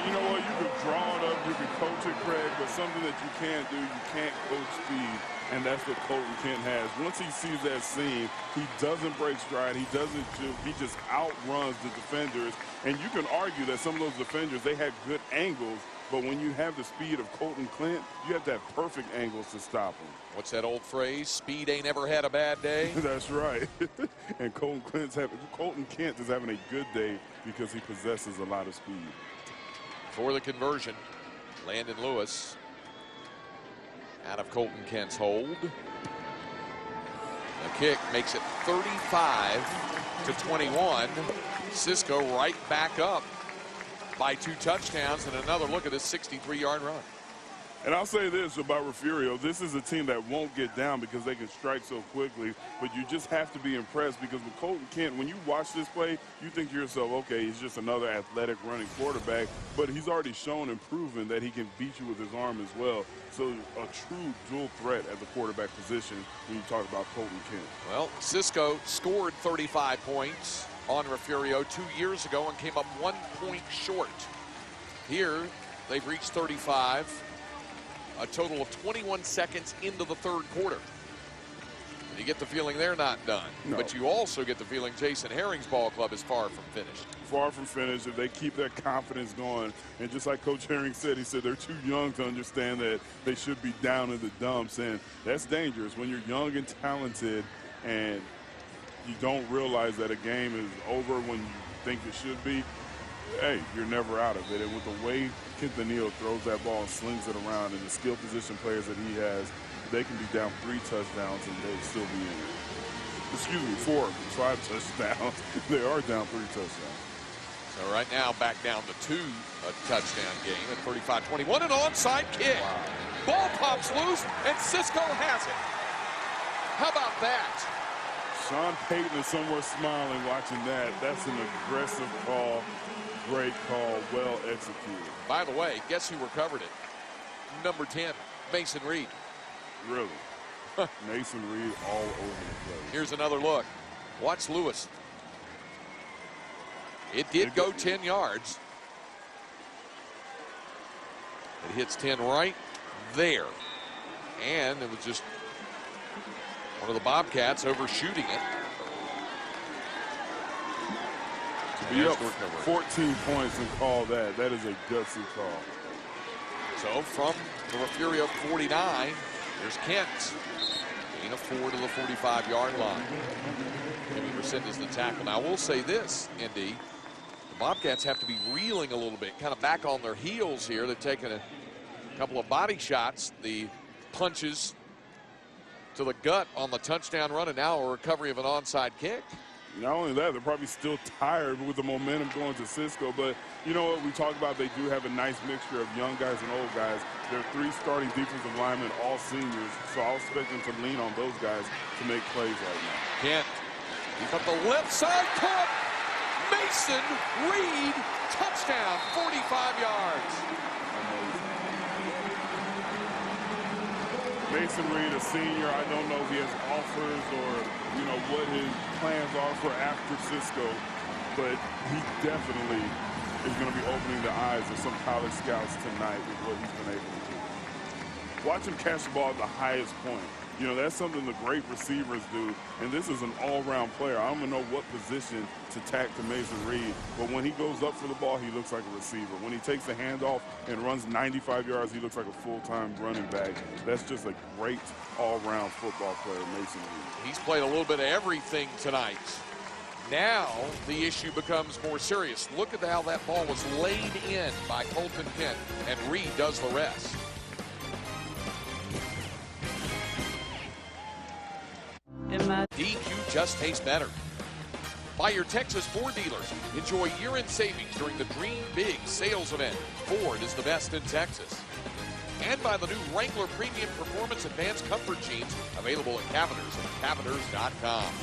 You know what, you could draw it up, you could coach it, Craig, but something that you can't do, you can't coach speed, and that's what Colton Kent has. Once he sees that seam, he doesn't break stride, he doesn't juke, he just outruns the defenders, and you can argue that some of those defenders, they had good angles, but when you have the speed of Colton Kent, you have to have perfect angles to stop him. What's that old phrase? Speed ain't ever had a bad day. That's right. And Colton Kent is having a good day because he possesses a lot of speed. For the conversion, Landon Lewis out of Colton Kent's hold. The kick makes it 35-21. Cisco right back up by 2 touchdowns, and another look at this 63-yard run. And I'll say this about Refugio, this is a team that won't get down because they can strike so quickly, but you just have to be impressed because with Colton Kent, when you watch this play, you think to yourself, okay, he's just another athletic running quarterback, but he's already shown and proven that he can beat you with his arm as well. So a true dual threat at the quarterback position when you talk about Colton Kent. Well, Cisco scored 35 points on Refugio 2 years ago and came up 1 point short. Here, they've reached 35. A total of 21 seconds into the third quarter. And you get the feeling they're not done. No. But you also get the feeling Jason Herring's ball club is far from finished. Far from finished. If they keep their confidence going, and just like Coach Herring said, he said they're too young to understand that they should be down in the dumps, and that's dangerous when you're young and talented and you don't realize that a game is over when you think it should be. Hey, you're never out of it. And with the way Quintanilla throws that ball and slings it around, and the skill position players that he has, they can be down 3 touchdowns and they'll still be in it. Excuse me, 5 touchdowns. They are down 3 touchdowns. So right now back down to 2, a touchdown game at 35-21, an onside kick. Wow. Ball pops loose and Cisco has it. How about that? Sean Payton is somewhere smiling watching that. That's an aggressive call. Great call, well executed. By the way, guess who recovered it? Number 10, Mason Reed. Really? Mason Reed all over the place. Here's another look. Watch Lewis. It did go 10 yards. It hits 10 right there. And it was just one of the Bobcats overshooting it. To be up 14 points and call that, that is a gutsy call. So from the Refugio 49, there's Kent. Gain of 4 to the 45-yard line. Jimmy Brissett is the tackle. Now, we'll say this, Indy. The Bobcats have to be reeling a little bit, kind of back on their heels here. They've taken a couple of body shots, the punches to the gut on the touchdown run, and now a recovery of an onside kick. Not only that, they're probably still tired with the momentum going to Cisco, but you know what, we talked about they do have a nice mixture of young guys and old guys. They're 3 starting defensive linemen, all seniors, so I'll expect them to lean on those guys to make plays right now. Kent, he's up the left side, caught. Mason Reed, touchdown, 45 yards. Mason Reed, a senior, I don't know if he has offers or, you know, what his plans are for after Cisco, but he definitely is going to be opening the eyes of some college scouts tonight with what he's been able to do. Watch him catch the ball at the highest point. You know, that's something the great receivers do, and this is an all-round player. I don't even know what position to tack to Mason Reed, but when he goes up for the ball, he looks like a receiver. When he takes the handoff and runs 95 yards, he looks like a full-time running back. That's just a great all-round football player, Mason Reed. He's played a little bit of everything tonight. Now the issue becomes more serious. Look at how that ball was laid in by Colton Kent, and Reed does the rest. DQ just tastes better. By your Texas Ford dealers, enjoy year-end savings during the Dream Big sales event. Ford is the best in Texas. And by the new Wrangler Premium Performance Advanced Comfort Jeans, available at Cavenders and Cavenders.com.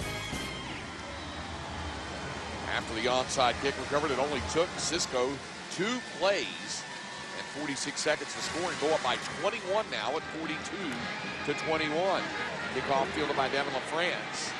After the onside kick recovered, it only took Cisco 2 plays and 46 seconds to score and go up by 21 now at 42-21. Kickoff fielded by Devin LaFrance.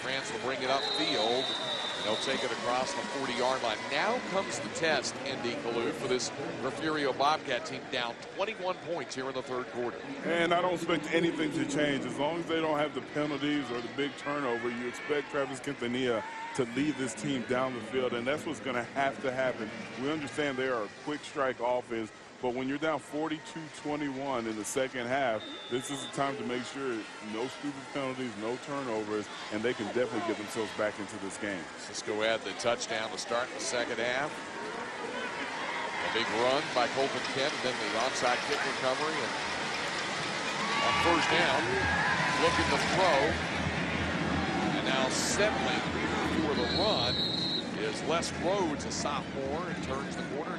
France will bring it upfield, and they'll take it across the 40-yard line. Now comes the test, Indy Kalou, for this Refugio Bobcat team, down 21 points here in the third quarter. And I don't expect anything to change. As long as they don't have the penalties or the big turnover, you expect Travis Quintanilla to lead this team down the field, and that's what's going to happen. We understand they are a quick strike offense, but when you're down 42-21 in the second half, this is the time to make sure no stupid penalties, no turnovers, and they can definitely get themselves back into this game. Cisco had the touchdown to start the second half. A big run by Colton Kent, and then the onside kick recovery. And on first down, looking to throw. And now settling for the run is Les Rhodes, a sophomore, and turns the corner.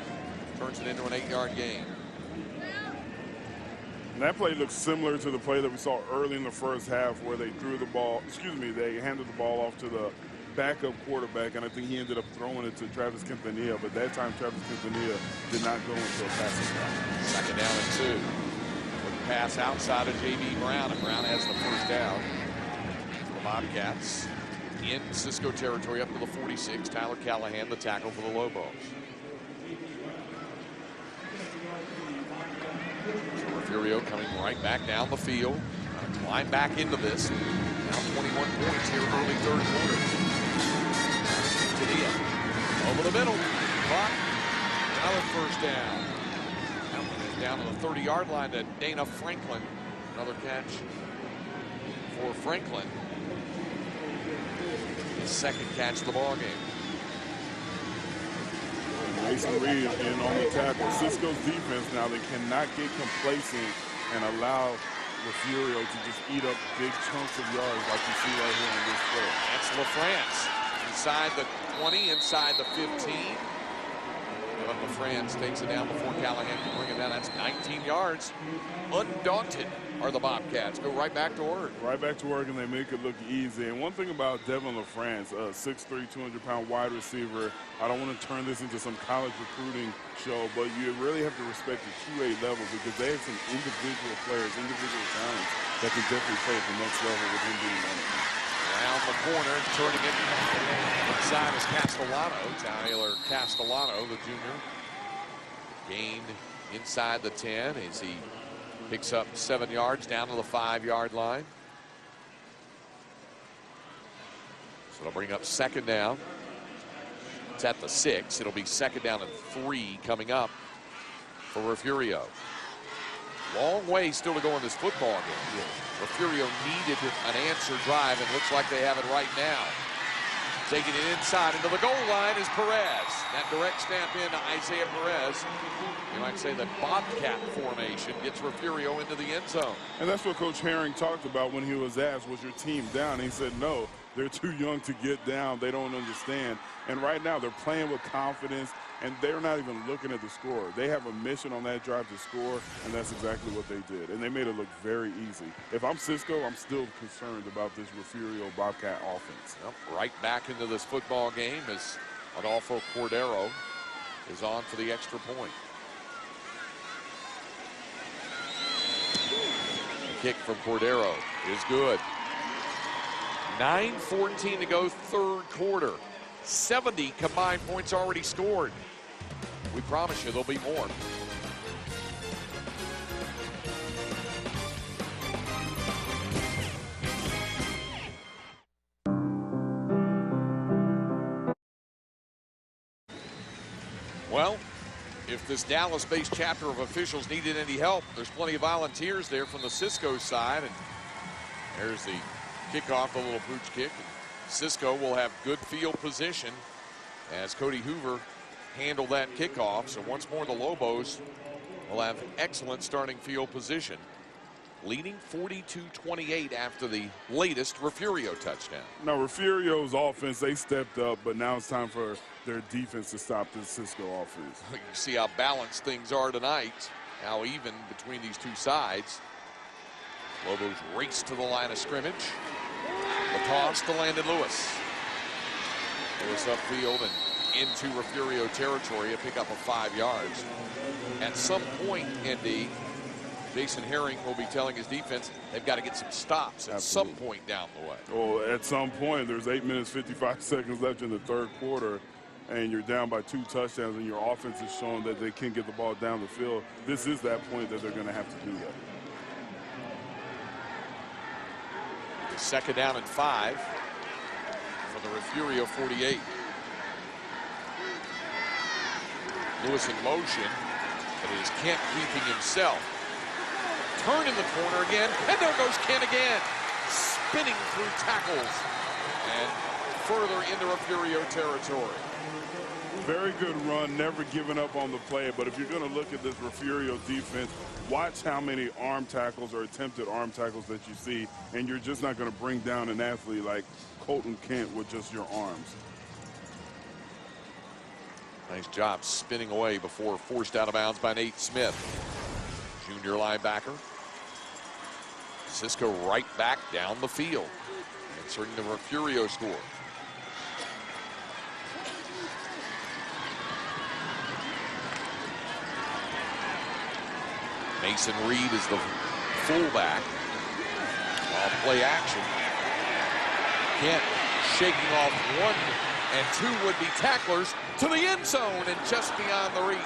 Turns it into an 8-yard gain. And that play looks similar to the play that we saw early in the first half where they threw the ball, they handed the ball off to the backup quarterback, and I think he ended up throwing it to Travis Quintanilla, but that time Travis Quintanilla did not go into a passing route. Second down and 2. Quick pass outside of J.B. Brown, and Brown has the first down. The Bobcats in Cisco territory up to the 46. Tyler Callahan, the tackle for the Lobos. Refugio coming right back down the field. Climb back into this. Now 21 points here early third quarter. Quintanilla over the middle. Clock. Another first down. Down to the 30-yard line to Dana Franklin. Another catch for Franklin. His second catch of the ball game. Mason Reed in on the tackle. Cisco's defense now, they cannot get complacent and allow Refugio to just eat up big chunks of yards like you see right here in this play. That's LaFrance inside the 20, inside the 15. But LaFrance takes it down before Callahan can bring it down. That's 19 yards. Undaunted are the Bobcats. Go right back to work. Right back to work, and they make it look easy. And one thing about Devin LaFrance, a 6'3", 200-pound wide receiver, I don't want to turn this into some college recruiting show, but you really have to respect the 2A level because they have some individual players, individual talents that can definitely play at the next level with him being on it. Around the corner, turning it inside is Castellano. Tyler Castellano, the junior, gained inside the 10 as he picks up 7 yards down to the 5-yard line. So it'll bring up second down. It's at the 6. It'll be second down and 3 coming up for Refugio. Long way still to go in this football game. Refugio needed an answer drive, and looks like they have it right now. Taking it inside into the goal line is Perez. That direct snap in to Isaiah Perez. You might say that Bobcat formation gets Refugio into the end zone. And that's what Coach Herring talked about when he was asked, was your team down? He said, no, they're too young to get down. They don't understand. And right now they're playing with confidence, and they're not even looking at the score. They have a mission on that drive to score, and that's exactly what they did. And they made it look very easy. If I'm Cisco, I'm still concerned about this Refugio Bobcat offense. Yep, right back into this football game as Adolfo Cordero is on for the extra point. The kick from Cordero is good. 9:14 to go, third quarter. 70 combined points already scored. We promise you there'll be more. Well, if this Dallas-based chapter of officials needed any help, there's plenty of volunteers there from the Cisco side. And there's the kickoff, the little pooch kick. Cisco will have good field position as Cody Hoover handled that kickoff. So once more, the Lobos will have excellent starting field position, leading 42-28 after the latest Refugio touchdown. Now, Refugio's offense, they stepped up, but now it's time for their defense to stop this Cisco offense. You see how balanced things are tonight, how even between these two sides. Lobos race to the line of scrimmage. The toss to Landon Lewis. Lewis upfield and into Refugio territory, a pickup of 5 yards. At some point, Indy, Jason Herring will be telling his defense they've got to get some stops at some point down the way. Well, at some point, there's 8 minutes, 55 seconds left in the third quarter, and you're down by 2 touchdowns, and your offense is showing that they can get the ball down the field. This is that point that they're going to have to do that. Second down and 5 for the Refugio 48. Lewis in motion, but it is Kent keeping himself. Turn in the corner again, and there goes Kent again, spinning through tackles and further into Refugio territory. Very good run, never giving up on the play, but if you're going to look at this Refugio defense, watch how many arm tackles or attempted arm tackles that you see, and you're just not going to bring down an athlete like Colton Kent with just your arms. Nice job spinning away before forced out of bounds by Nate Smith, junior linebacker. Cisco right back down the field, inserting the Refugio score. Mason Reed is the fullback. While play action. Kent shaking off 1 and 2 would-be tacklers to the end zone and just beyond the reach.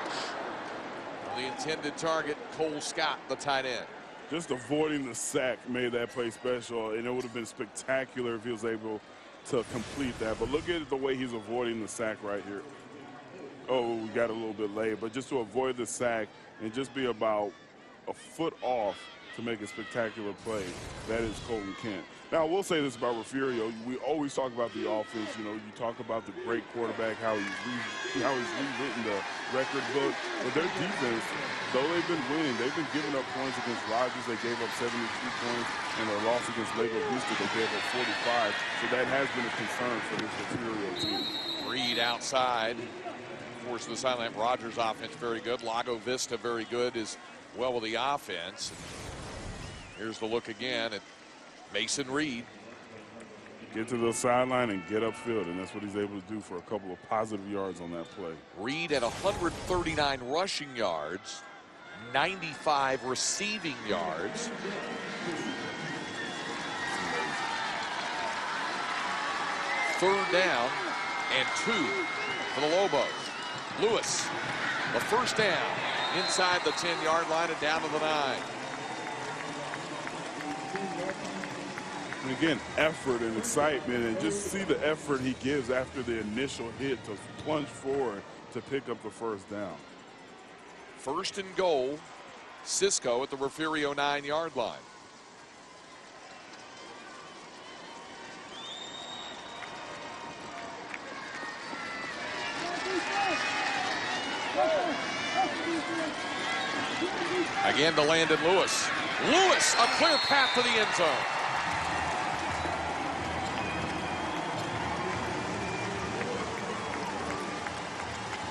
The intended target, Cole Scott, the tight end. Just avoiding the sack made that play special, and it would have been spectacular if he was able to complete that. But look at the way he's avoiding the sack right here. Oh, we got a little bit late, but just to avoid the sack and just be about a foot off to make a spectacular play, that is Colton Kent. Now, I will say this about Refugio. We always talk about the offense. You know, you talk about the great quarterback, how he's rewritten the record book. But their defense, though they've been winning, they've been giving up points against Rogers. They gave up 72 points, and their loss against Lagos Vista, they gave up 45. So that has been a concern for this Refugio team. Reed outside. Of course, the sideline, Rogers offense very good. Lago Vista very good as well with the offense. Here's the look again at Mason Reed. Get to the sideline and get upfield, and that's what he's able to do for a couple of positive yards on that play. Reed at 139 rushing yards, 95 receiving yards. Third down and 2 for the Lobos. Lewis, the first down inside the 10-yard line and down to the 9. And again, effort and excitement, and just see the effort he gives after the initial hit to plunge forward to pick up the first down. First and goal, Cisco at the Refugio 9-yard line. Again to Landon Lewis. Lewis, a clear path to the end zone.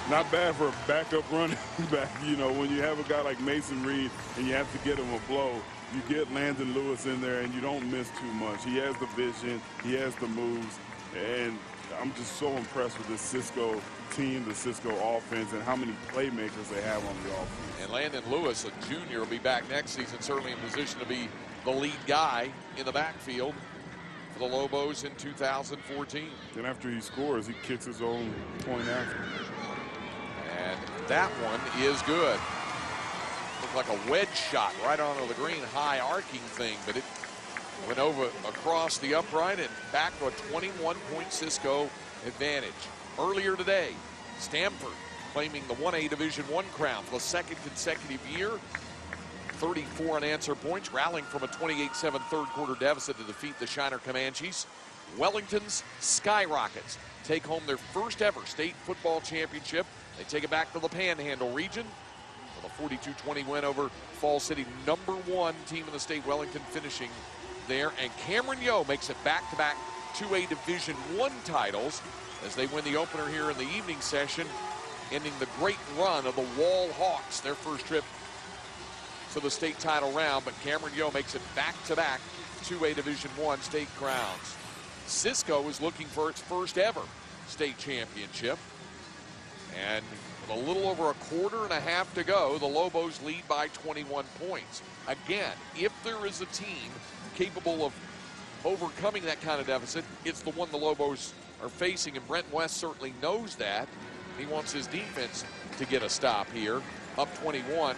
Not bad for a backup running back. You know, when you have a guy like Mason Reed and you have to get him a blow, you get Landon Lewis in there and you don't miss too much. He has the vision, he has the moves, and I'm just so impressed with this Cisco team, the Cisco offense, and how many playmakers they have on the offense. And Landon Lewis, a junior, will be back next season, certainly in position to be the lead guy in the backfield for the Lobos in 2014. Then after he scores, he kicks his own point after. And that one is good. Looked like a wedge shot right onto the green, high arcing thing, but it went over across the upright and back to a 21-point Cisco advantage. Earlier today, Stanford claiming the 1A Division I crown for the second consecutive year. 34 unanswered points, rallying from a 28-7 third quarter deficit to defeat the Shiner Comanches. Wellington's Skyrockets take home their first ever state football championship. They take it back to the Panhandle region with a 42-20 win over Falls City, #1 team in the state, Wellington finishing there. And Cameron Yo makes it back-to-back 2A Division I titles as they win the opener here in the evening session, ending the great run of the Wall Hawks, their first trip to the state title round. But Cameron Yo makes it back-to-back 2A Division I state crowns. Cisco is looking for its first ever state championship. And with a little over a quarter and a half to go, the Lobos lead by 21 points. Again, if there is a team capable of overcoming that kind of deficit, it's the one the Lobos are facing, and Brent West certainly knows that. He wants his defense to get a stop here, up 21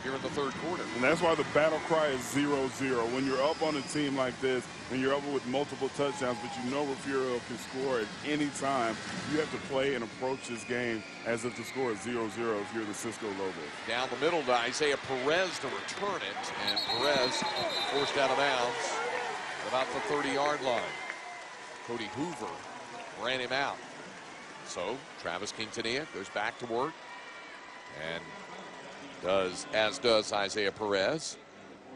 here in the third quarter. And that's why the battle cry is 0-0. When you're up on a team like this, and you're up with multiple touchdowns, but you know Refugio can score at any time, you have to play and approach this game as if the score is 0-0 if you're the Cisco Loboes. Down the middle to Isaiah Perez to return it, and Perez forced out of bounds about the 30-yard line. Cody Hoover ran him out. So Travis Quintanilla goes back to work, and does Isaiah Perez.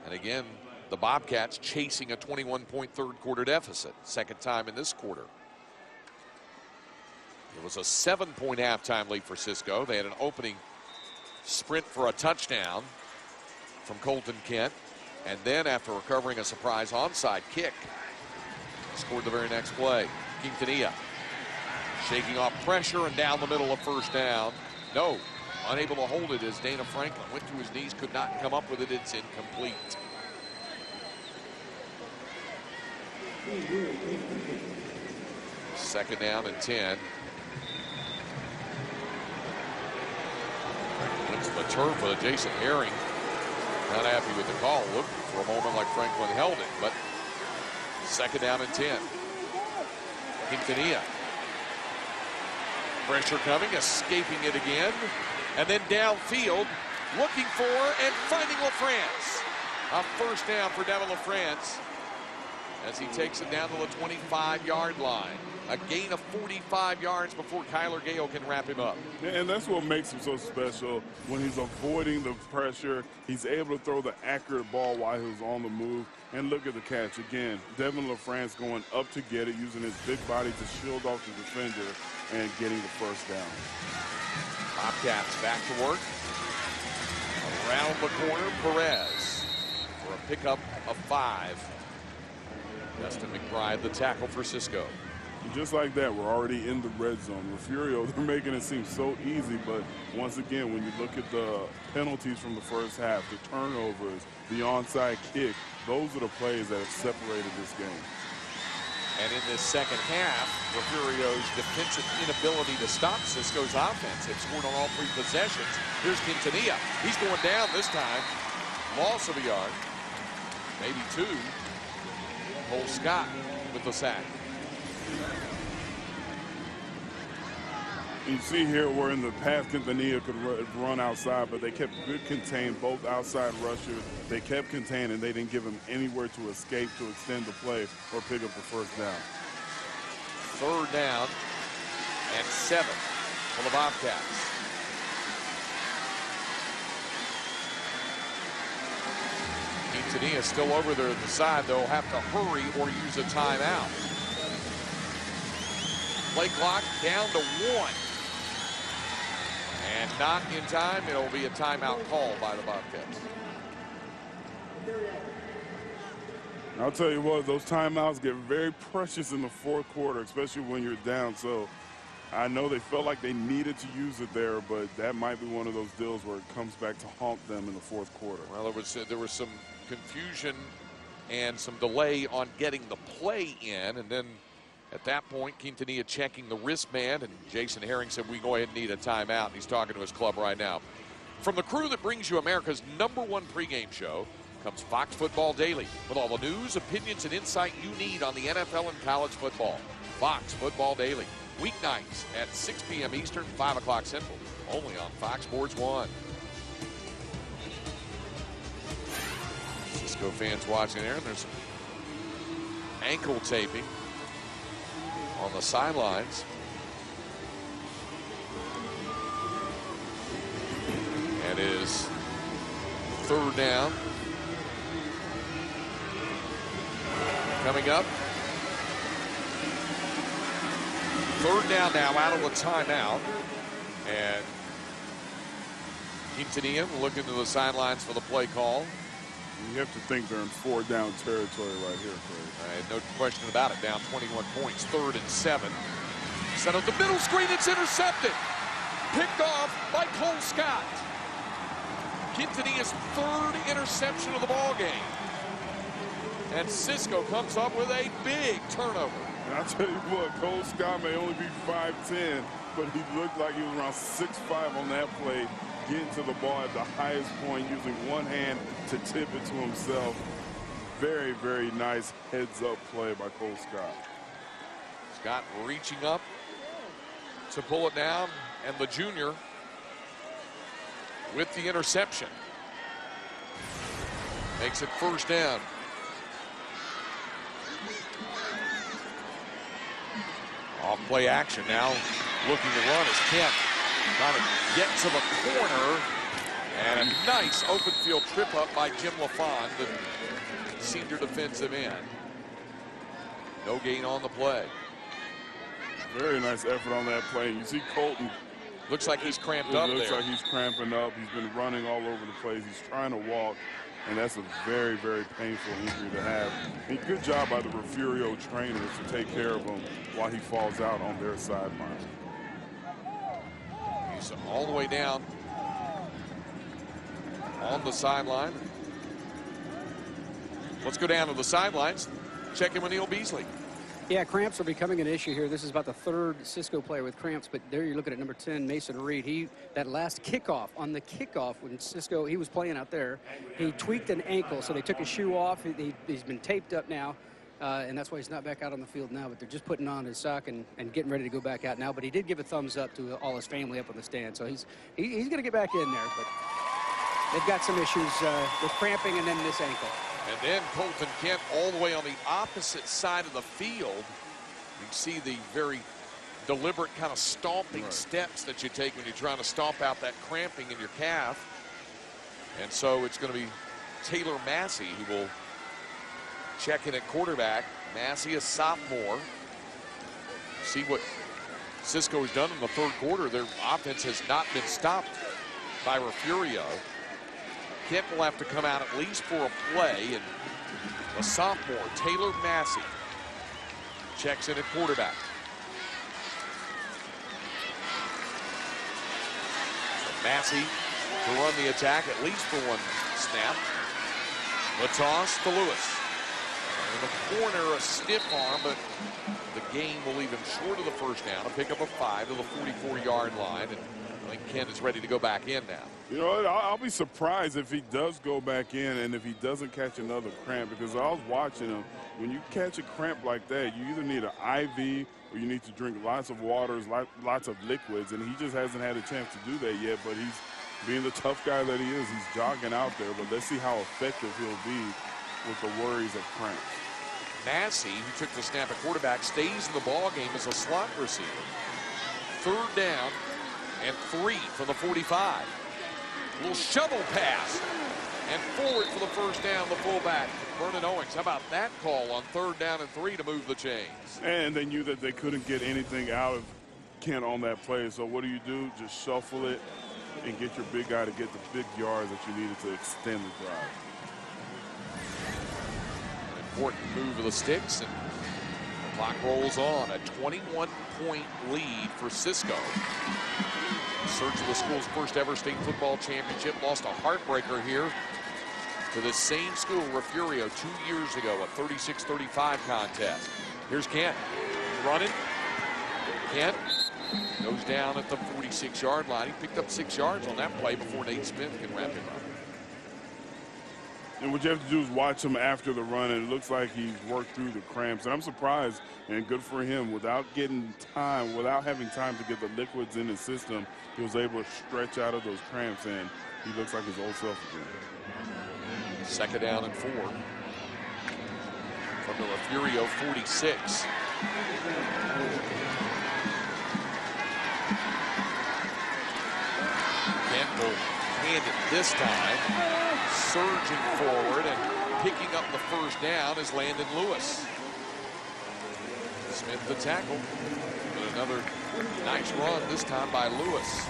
And again, the Bobcats chasing a 21-point third quarter deficit, second time in this quarter. It was a 7-point halftime lead for Cisco. They had an opening sprint for a touchdown from Colton Kent, and then after recovering a surprise onside kick, scored the very next play. Quintanilla shaking off pressure and down the middle of first down. No, unable to hold it as Dana Franklin went to his knees, could not come up with it. It's incomplete. Second down and 10. Went to the turf with Jason Herring. Not happy with the call. Looked for a moment like Franklin held it, but second down and 10. Quintanilla. Pressure coming, escaping it again. And then downfield, looking for and finding LaFrance. A first down for Devin LaFrance as he takes it down to the 25-yard line. A gain of 45 yards before Kyler Gale can wrap him up. And that's what makes him so special. When he's avoiding the pressure, he's able to throw the accurate ball while he was on the move. And look at the catch again. Devin LaFrance going up to get it, using his big body to shield off the defender and getting the first down. Bobcats back to work. Around the corner, Perez for a pickup of 5. Justin McBride, the tackle for Cisco. And just like that, we're already in the red zone. Refugio, they're making it seem so easy, but once again, when you look at the penalties from the first half, the turnovers, the onside kick, those are the plays that have separated this game. And in this second half, Refugio's defensive inability to stop Cisco's offense. They've scored on all 3 possessions. Here's Quintanilla. He's going down this time. Loss of a yard, maybe 2. Cole Scott with the sack. You see here where in the past Quintanilla could run outside, but they kept good contained, both outside rushers. They kept contained, and they didn't give him anywhere to escape to extend the play or pick up the first down. Third down and 7 for the Bobcats. Quintanilla still over there at the side. They'll have to hurry or use a timeout. Play clock down to 1. And not in time. It'll be a timeout call by the Bobcats. I'll tell you what, those timeouts get very precious in the fourth quarter, especially when you're down. So I know they felt like they needed to use it there, but that might be one of those deals where it comes back to haunt them in the fourth quarter. Well, there was some confusion and some delay on getting the play in, and then at that point, Quintanilla checking the wristband, and Jason Herring said, we go ahead and need a timeout. He's talking to his club right now. From the crew that brings you America's #1 pregame show comes Fox Football Daily with all the news, opinions, and insight you need on the NFL and college football. Fox Football Daily, weeknights at 6 p.m. Eastern, 5 o'clock Central, only on Fox Sports 1. Cisco fans watching there, and there's some ankle taping on the sidelines. And it is third down. Coming up. Third down now out of the timeout. And Quintanilla looking to the sidelines for the play call. You have to think they're in 4-down territory right here, Craig. No question about it. Down 21 points. 3rd and 7. Set up the middle screen. It's intercepted. Picked off by Cole Scott. Quintanilla's 3rd interception of the ball game. And Cisco comes up with a big turnover. And I'll tell you what, Cole Scott may only be 5'10", but he looked like he was around 6'5" on that play, getting to the ball at the highest point, using one hand to tip it to himself. Very, very nice heads-up play by Cole Scott. Scott reaching up to pull it down, and the junior with the interception. Makes it first down. Off play action now. Looking to run as Kent trying to get to the corner. And a nice open field trip up by Jim LaFond, the senior defensive end. No gain on the play. Very nice effort on that play. You see Colton. Looks like he's cramped up there. Looks like he's cramping up. He's been running all over the place. He's trying to walk, and that's a very, very painful injury to have. And good job by the Refugio trainers to take care of him while he falls out on their sideline. He's all the way down on the sideline. Let's go down to the sidelines. Check in with Neil Beasley. Yeah, cramps are becoming an issue here. This is about the 3rd Cisco player with cramps, but there you're looking at number 10, Mason Reed. That last kickoff, on the kickoff when Cisco, he was playing out there, he tweaked an ankle, so they took his shoe off. He's been taped up now, and that's why he's not back out on the field now, but they're just putting on his sock and getting ready to go back out now. But he did give a thumbs up to all his family up on the stand, so he's going to get back in there, but they've got some issues with cramping and then this ankle. And then Colton Kent all the way on the opposite side of the field. You see the very deliberate kind of stomping steps that you take when you're trying to stomp out that cramping in your calf. And so it's going to be Taylor Massey who will check in at quarterback. Massey, a sophomore. See what Cisco has done in the 3rd quarter. Their offense has not been stopped by Refugio. Kent will have to come out at least for a play, and a sophomore, Taylor Massey, checks in at quarterback. So Massey to run the attack at least for one snap. The toss to Lewis. In the corner, a stiff arm, but the gain will leave him short of the first down. A pickup of 5 to the 44-yard line, and I think Kent is ready to go back in now. You know what, I'll be surprised if he does go back in and if he doesn't catch another cramp, because I was watching him. When you catch a cramp like that, you either need an IV or you need to drink lots of waters, lots of liquids, and he just hasn't had a chance to do that yet. But he's being the tough guy that he is. He's jogging out there, but let's see how effective he'll be with the worries of cramps. Massey, who took the snap at quarterback, stays in the ball game as a slot receiver. 3rd down and 3 from the 45. Little shovel pass and forward for the first down, the fullback, Vernon Owings. How about that call on 3rd down and 3 to move the chains? And they knew that they couldn't get anything out of Kent on that play. So what do? Just shuffle it and get your big guy to get the big yards that you needed to extend the drive. An important move of the sticks, and the clock rolls on. A 21-point lead for Cisco. Search of the school's first ever state football championship. Lost a heartbreaker here to the same school, Refugio, 2 years ago, a 36-35 contest. Here's Kent running. Kent goes down at the 46-yard line. He picked up 6 yards on that play before Nate Smith can wrap him up. And what you have to do is watch him after the run, and it looks like he's worked through the cramps. And I'm surprised, and good for him, without having time to get the liquids in his system, he was able to stretch out of those cramps, and he looks like his old self again. 2nd down and 4 from the Refugio 46. Kent will hand it this time. Surging forward and picking up the first down is Landon Lewis. Smith the tackle. But another nice run this time by Lewis.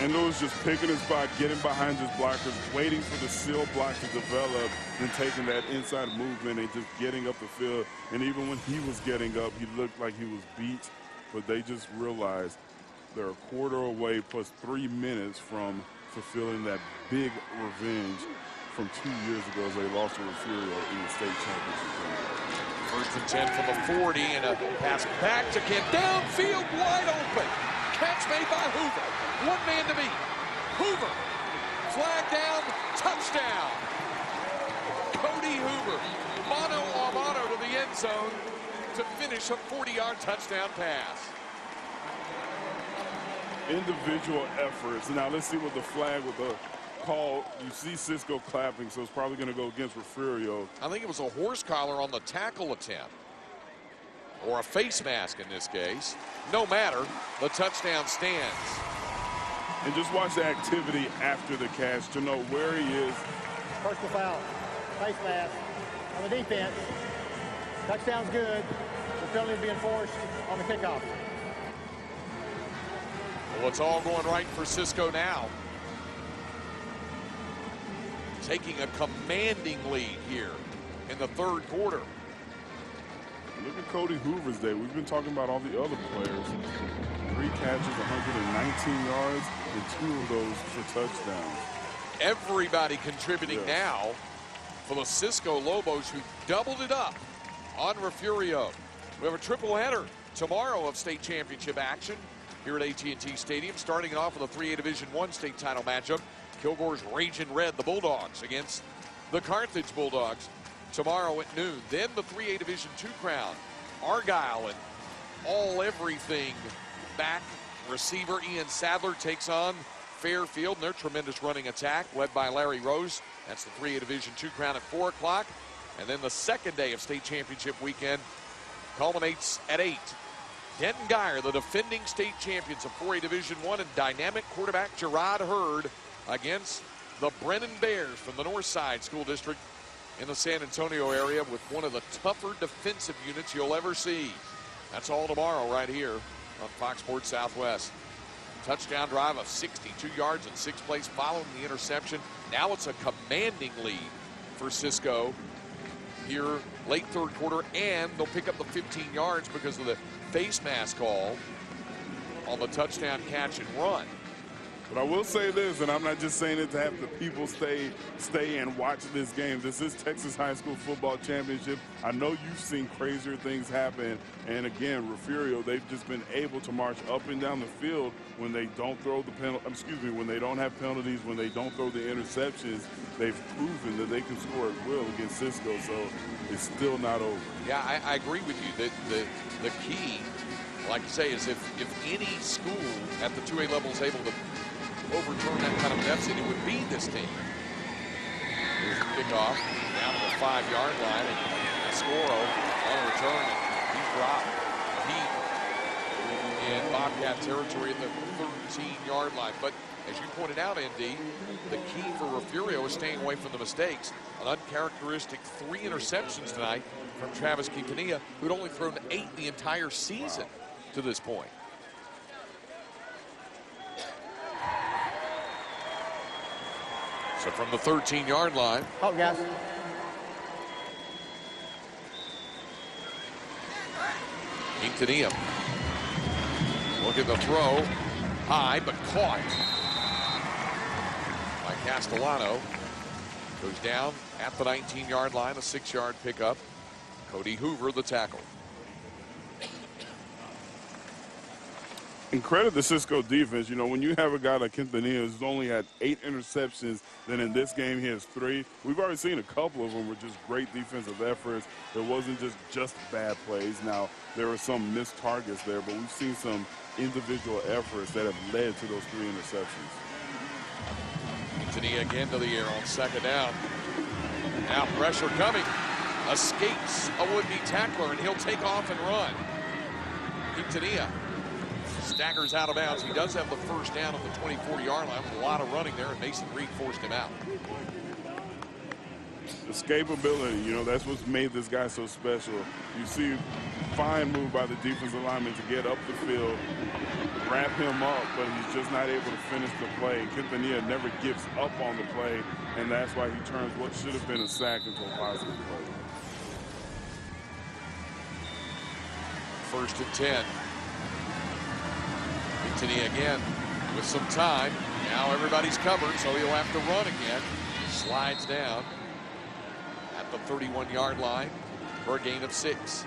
And Lewis just picking his spot, getting behind his blockers, waiting for the seal block to develop, and taking that inside movement and just getting up the field. And even when he was getting up, he looked like he was beat, but they just realized they're a quarter away plus 3 minutes from fulfilling that big revenge from 2 years ago as they lost to Refugio in the state championship game. First and 10 from the 40, and a pass back to Kent. Downfield, wide open. Catch made by Hoover. One man to beat. Hoover. Flag down, touchdown. Cody Hoover. Mano a mano to the end zone to finish a 40-yard touchdown pass. Individual efforts. Now let's see what the flag with the call. You see Cisco clapping, so it's probably going to go against Refugio. I think it was a horse collar on the tackle attempt. Or a face mask in this case. No matter, the touchdown stands. And just watch the activity after the catch to know where he is. Personal foul, face mask on the defense. Touchdown's good. The penalty being forced on the kickoff. Well, it's all going right for Cisco now. Taking a commanding lead here in the third quarter. Look at Cody Hoover's day. We've been talking about all the other players. 3 catches, 119 yards, and 2 of those for touchdowns. Everybody contributing now for the Cisco Lobos, who doubled it up on Refugio. We have a triple header tomorrow of state championship action here at AT&T Stadium, starting it off with a 3A Division I state title matchup. Kilgore's Raging Red, the Bulldogs, against the Carthage Bulldogs tomorrow at noon. Then the 3A Division II crown, Argyle and all everything back receiver Ian Sadler takes on Fairfield and their tremendous running attack led by Larry Rose. That's the 3A Division II crown at 4 o'clock. And then the second day of state championship weekend culminates at 8. Denton Geyer, the defending state champions of 4A Division I, and dynamic quarterback Gerard Hurd against the Brennan Bears from the North Side School District in the San Antonio area, with one of the tougher defensive units you'll ever see. That's all tomorrow right here on Fox Sports Southwest. Touchdown drive of 62 yards in 6 plays following the interception. Now it's a commanding lead for Cisco here late third quarter, and they'll pick up the 15 yards because of the face mask call on the touchdown catch and run. But I will say this, and I'm not just saying it to have the people stay and watch this game. This is Texas High School Football Championship. I know you've seen crazier things happen. And again, Refugio, they've just been able to march up and down the field when they don't throw the when they don't have penalties, when they don't throw the interceptions. They've proven that they can score at will against Cisco, so it's still not over. Yeah, I agree with you. The key, like you say, is if any school at the 2A level is able to overturn that kind of deficit, it would be this team. Here's the kickoff down to the 5-yard line, and Scoro on return, and he's dropped deep in Bobcat territory at the 13-yard line. But as you pointed out, ND, the key for Refugio is staying away from the mistakes. An uncharacteristic 3 interceptions tonight from Travis Quintanilla, who'd only thrown 8 the entire season to this point. So from the 13-yard line. Oh, guys. Quintanilla. Look at the throw. High, but caught by Castellano. Goes down at the 19-yard line, a 6-yard pickup. Cody Hoover, the tackle. And credit the Cisco defense. You know, when you have a guy like Quintanilla who's only had 8 interceptions, then in this game he has 3. We've already seen a couple of them were just great defensive efforts. It wasn't just bad plays. Now, there were some missed targets there, but we've seen some individual efforts that have led to those 3 interceptions. Quintanilla again to the air on second down. Now pressure coming escapes a would-be tackler, and he'll take off and run. Quintanilla staggers out of bounds. He does have the first down on the 24-yard line with a lot of running there, and Mason Reed forced him out. Escapability, you know, that's what's made this guy so special. You see fine move by the defensive lineman to get up the field, wrap him up, but he's just not able to finish the play. Quintanilla never gives up on the play, and that's why he turns what should have been a sack into a positive play. 1st and 10. Quintanilla again with some time. Now everybody's covered, so he'll have to run again. Slides down at the 31-yard line for a gain of 6.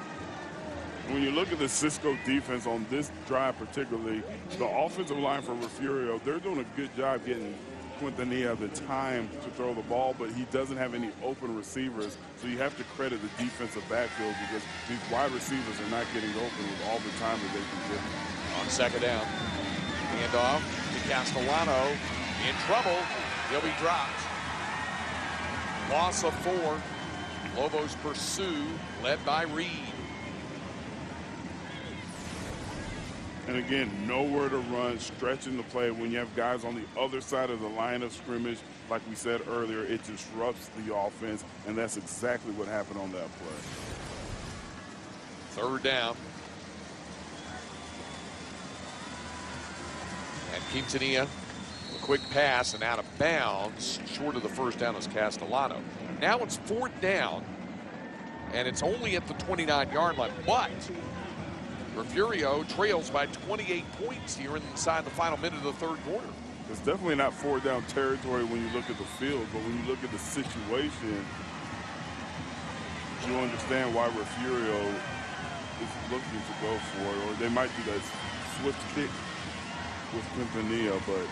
When you look at the Cisco defense on this drive particularly, the offensive line for Refugio, they're doing a good job getting Quintanilla the time to throw the ball, but he doesn't have any open receivers, so you have to credit the defensive backfield because these wide receivers are not getting open with all the time that they can get. On 2nd down, handoff to Castellano, in trouble, he'll be dropped. Loss of 4. Lobos pursue, led by Reed. And again, nowhere to run, stretching the play. When you have guys on the other side of the line of scrimmage, like we said earlier, it disrupts the offense, and that's exactly what happened on that play. 3rd down. And Quintanilla, a quick pass and out of bounds, short of the first down is Castellano. Now it's 4th down, and it's only at the 29-yard line, but Refugio trails by 28 points here inside the final minute of the 3rd quarter. It's definitely not 4th down territory when you look at the field, but when you look at the situation, you understand why Refugio is looking to go for it, or they might do that swift kick with Quintanilla, but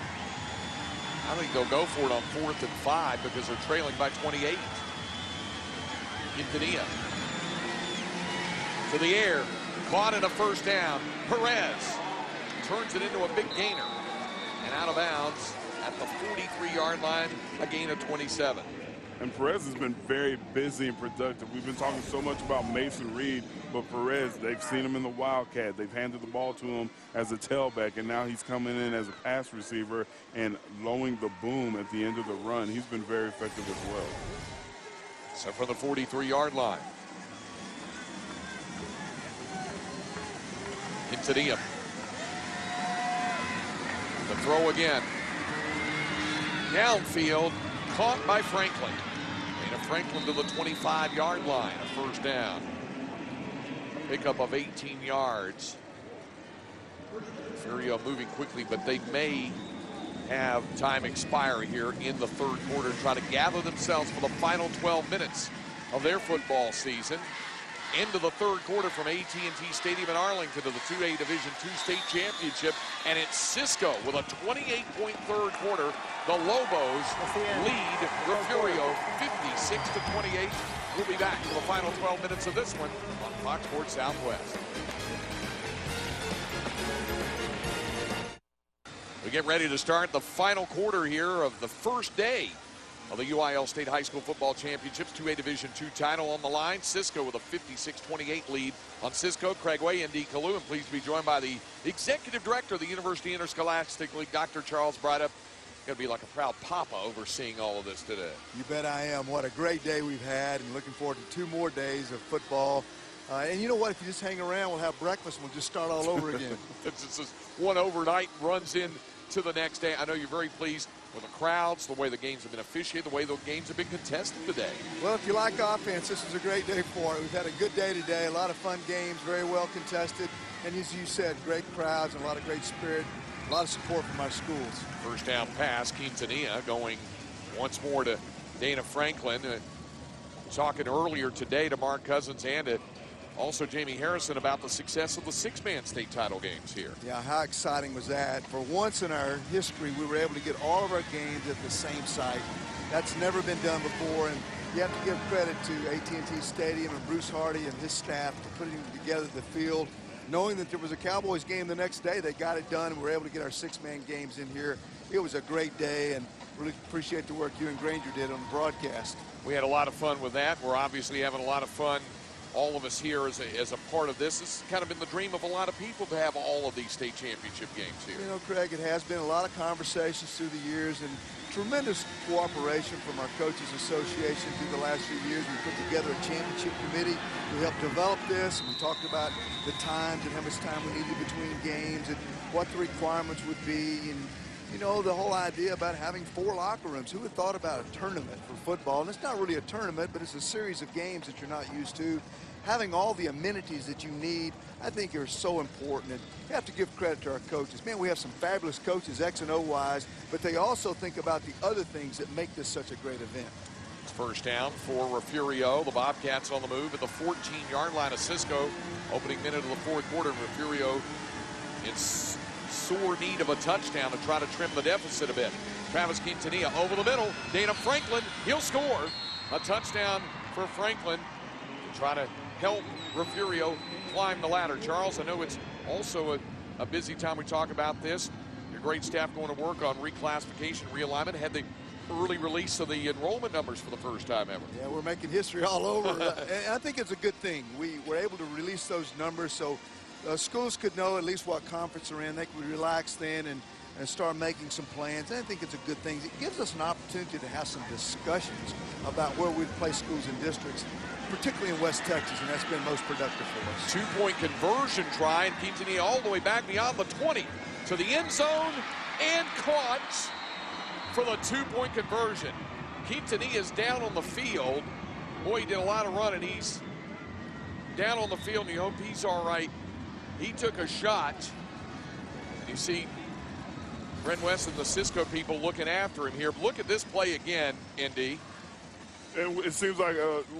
I think they'll go for it on 4th and 5 because they're trailing by 28. Quintanilla to the air, caught in a 1st down. Perez turns it into a big gainer and out of bounds at the 43-yard line, a gain of 27. And Perez has been very busy and productive. We've been talking so much about Mason Reed, but Perez, they've seen him in the Wildcat. They've handed the ball to him as a tailback, and now he's coming in as a pass receiver and lowering the boom at the end of the run. He's been very effective as well. So from the 43-yard line, Quintanilla. The throw again. Downfield, caught by Franklin. And Franklin to the 25-yard line, a 1st down. A pickup of 18 yards. Refugio moving quickly, but they may have time expire here in the 3rd quarter to try to gather themselves for the final 12 minutes of their football season. Into the 3rd quarter from AT&T Stadium in Arlington to the 2A Division II State Championship, and it's Cisco with a 28-point 3rd quarter. The Lobos lead Refugio 56-28. We'll be back for the final 12 minutes of this one on Fox Sports Southwest. We get ready to start the final quarter here of the first day of the UIL State High School Football Championships. 2A Division II title on the line. Cisco with a 56-28 lead on Cisco. Craig Way and D. Kalu, and pleased to be joined by the Executive Director of the University Interscholastic League, Dr. Charles Brydup. Going to be like a proud papa overseeing all of this today. You bet I am. What a great day we've had, and looking forward to 2 more days of football. And you know what? If you just hang around, we'll have breakfast and we'll just start all over again. It's just one overnight runs in to the next day. I know you're very pleased with the crowds, the way the games have been officiated, the way the games have been contested today. Well, if you like offense, this is a great day for it. We've had a good day today, a lot of fun games, very well contested, and as you said, great crowds and a lot of great spirit, a lot of support from our schools. 1st down pass, Quintanilla going once more to Dana Franklin. Talking earlier today to Mark Cousins and to also Jamie Harrison about the success of the 6-man state title games here. Yeah, how exciting was that? For once in our history, we were able to get all of our games at the same site. That's never been done before, and you have to give credit to AT&T Stadium and Bruce Hardy and his staff for putting together the field. Knowing that there was a Cowboys game the next day, they got it done, and we were able to get our 6-man games in here it was a great day, and really appreciate the work you and Granger did on the broadcast. We had a lot of fun with that. We're obviously having a lot of fun, all of us here as a part of this. This has kind of been the dream of a lot of people to have all of these state championship games here. You know, Craig, it has been a lot of conversations through the years and tremendous cooperation from our Coaches Association through the last few years. We put together a championship committee to help develop this, and we talked about the times and how much time we needed between games and what the requirements would be. And you know, the whole idea about having 4 locker rooms. Who had thought about a tournament for football? And it's not really a tournament, but it's a series of games that you're not used to. Having all the amenities that you need, I think, are so important. And you have to give credit to our coaches. Man, we have some fabulous coaches, X and O-wise, but they also think about the other things that make this such a great event. First down for Refugio. The Bobcats on the move at the 14-yard line of Cisco. Opening minute of the 4th quarter, Refugio in sore need of a touchdown to try to trim the deficit a bit. Travis Quintanilla over the middle. Dana Franklin, he'll score. A touchdown for Franklin to try to help Refugio climb the ladder. Charles, I know it's also a busy time we talk about this. Your great staff going to work on reclassification, realignment. Had the early release of the enrollment numbers for the first time ever. Yeah, we're making history all over. And I think it's a good thing. We were able to release those numbers so schools could know at least what conference they're in. They could relax then and start making some plans. And I think it's a good thing. It gives us an opportunity to have some discussions about where we'd place schools and districts, particularly in West Texas, and that's been most productive for us. 2-point conversion try, and Quintanilla all the way back beyond the 20 to the end zone and caught for the 2-point conversion. Quintanilla is down on the field. Boy, he did a lot of running. He's down on the field, and you hope he's all right. He took a shot. And you see Brent West and the Cisco people looking after him here. Look at this play again, Indy. And it seems like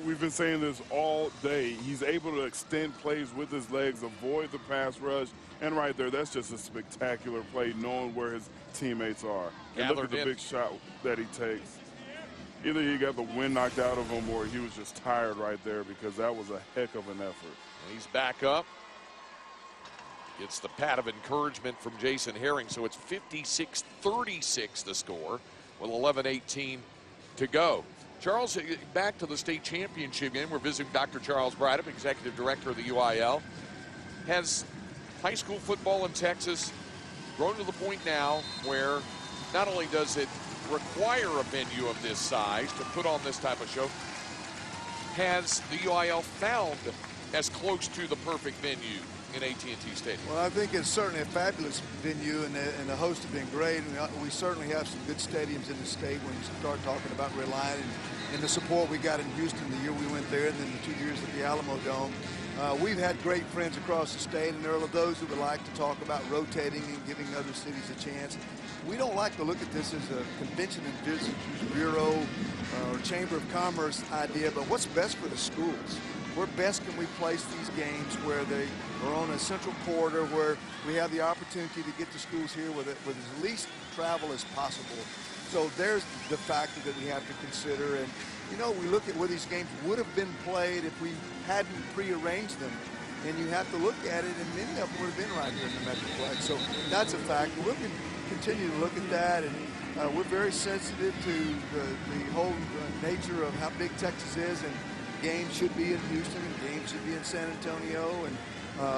we've been saying this all day. He's able to extend plays with his legs, avoid the pass rush, and right there, that's just a spectacular play, knowing where his teammates are. And look at the big shot that he takes. Either he got the wind knocked out of him or he was just tired right there, because that was a heck of an effort. And he's back up. Gets the pat of encouragement from Jason Herring, so it's 56-36 the score with 11:18 to go. Charles, back to the state championship game. We're visiting Dr. Charles Brydup, executive director of the UIL. Has high school football in Texas grown to the point now where not only does it require a venue of this size to put on this type of show, has the UIL found as close to the perfect venue in AT&T Stadium? Well, I think it's certainly a fabulous venue, and the hosts have been great. And we certainly have some good stadiums in the state when you start talking about relying and the support we got in Houston the year we went there, and then the 2 years at the Alamo Dome. We've had great friends across the state, and there are those who would like to talk about rotating and giving other cities a chance. We don't like to look at this as a convention and visitors bureau or chamber of commerce idea, but what's best for the schools? Where best can we place these games where they are on a central corridor, where we have the opportunity to get to schools here with as least travel as possible. So there's the factor that we have to consider. And, you know, we look at where these games would have been played if we hadn't prearranged them. And you have to look at it, and many of them would have been right here in the Metroplex. So that's a factor. We'll continue to look at that, and we're very sensitive to the whole nature of how big Texas is, and games should be in Houston, and games should be in San Antonio, and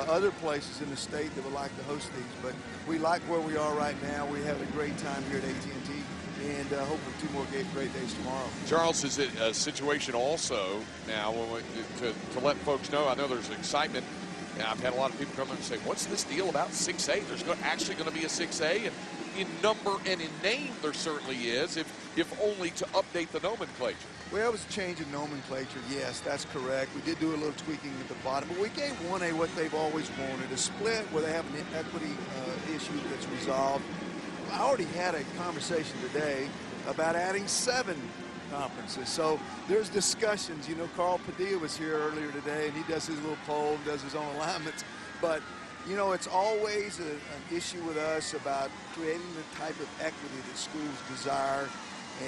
other places in the state that would like to host these. But we like where we are right now. We have a great time here at AT&T, and hopefully 2 more great days tomorrow. Actually, is it a situation also now to let folks know? I know there's excitement. And I've had a lot of people come in and say, what's this deal about 6A? There's actually going to be a 6A, and in number and in name there certainly is, if only to update the nomenclature. Well, it was a change in nomenclature, yes, that's correct. We did do a little tweaking at the bottom, but we gave 1A what they've always wanted, a split where they have an equity issue that's resolved. I already had a conversation today about adding 7 conferences. So there's discussions. You know, Carl Padilla was here earlier today, and he does his little poll, does his own alignments. But, you know, it's always an issue with us about creating the type of equity that schools desire.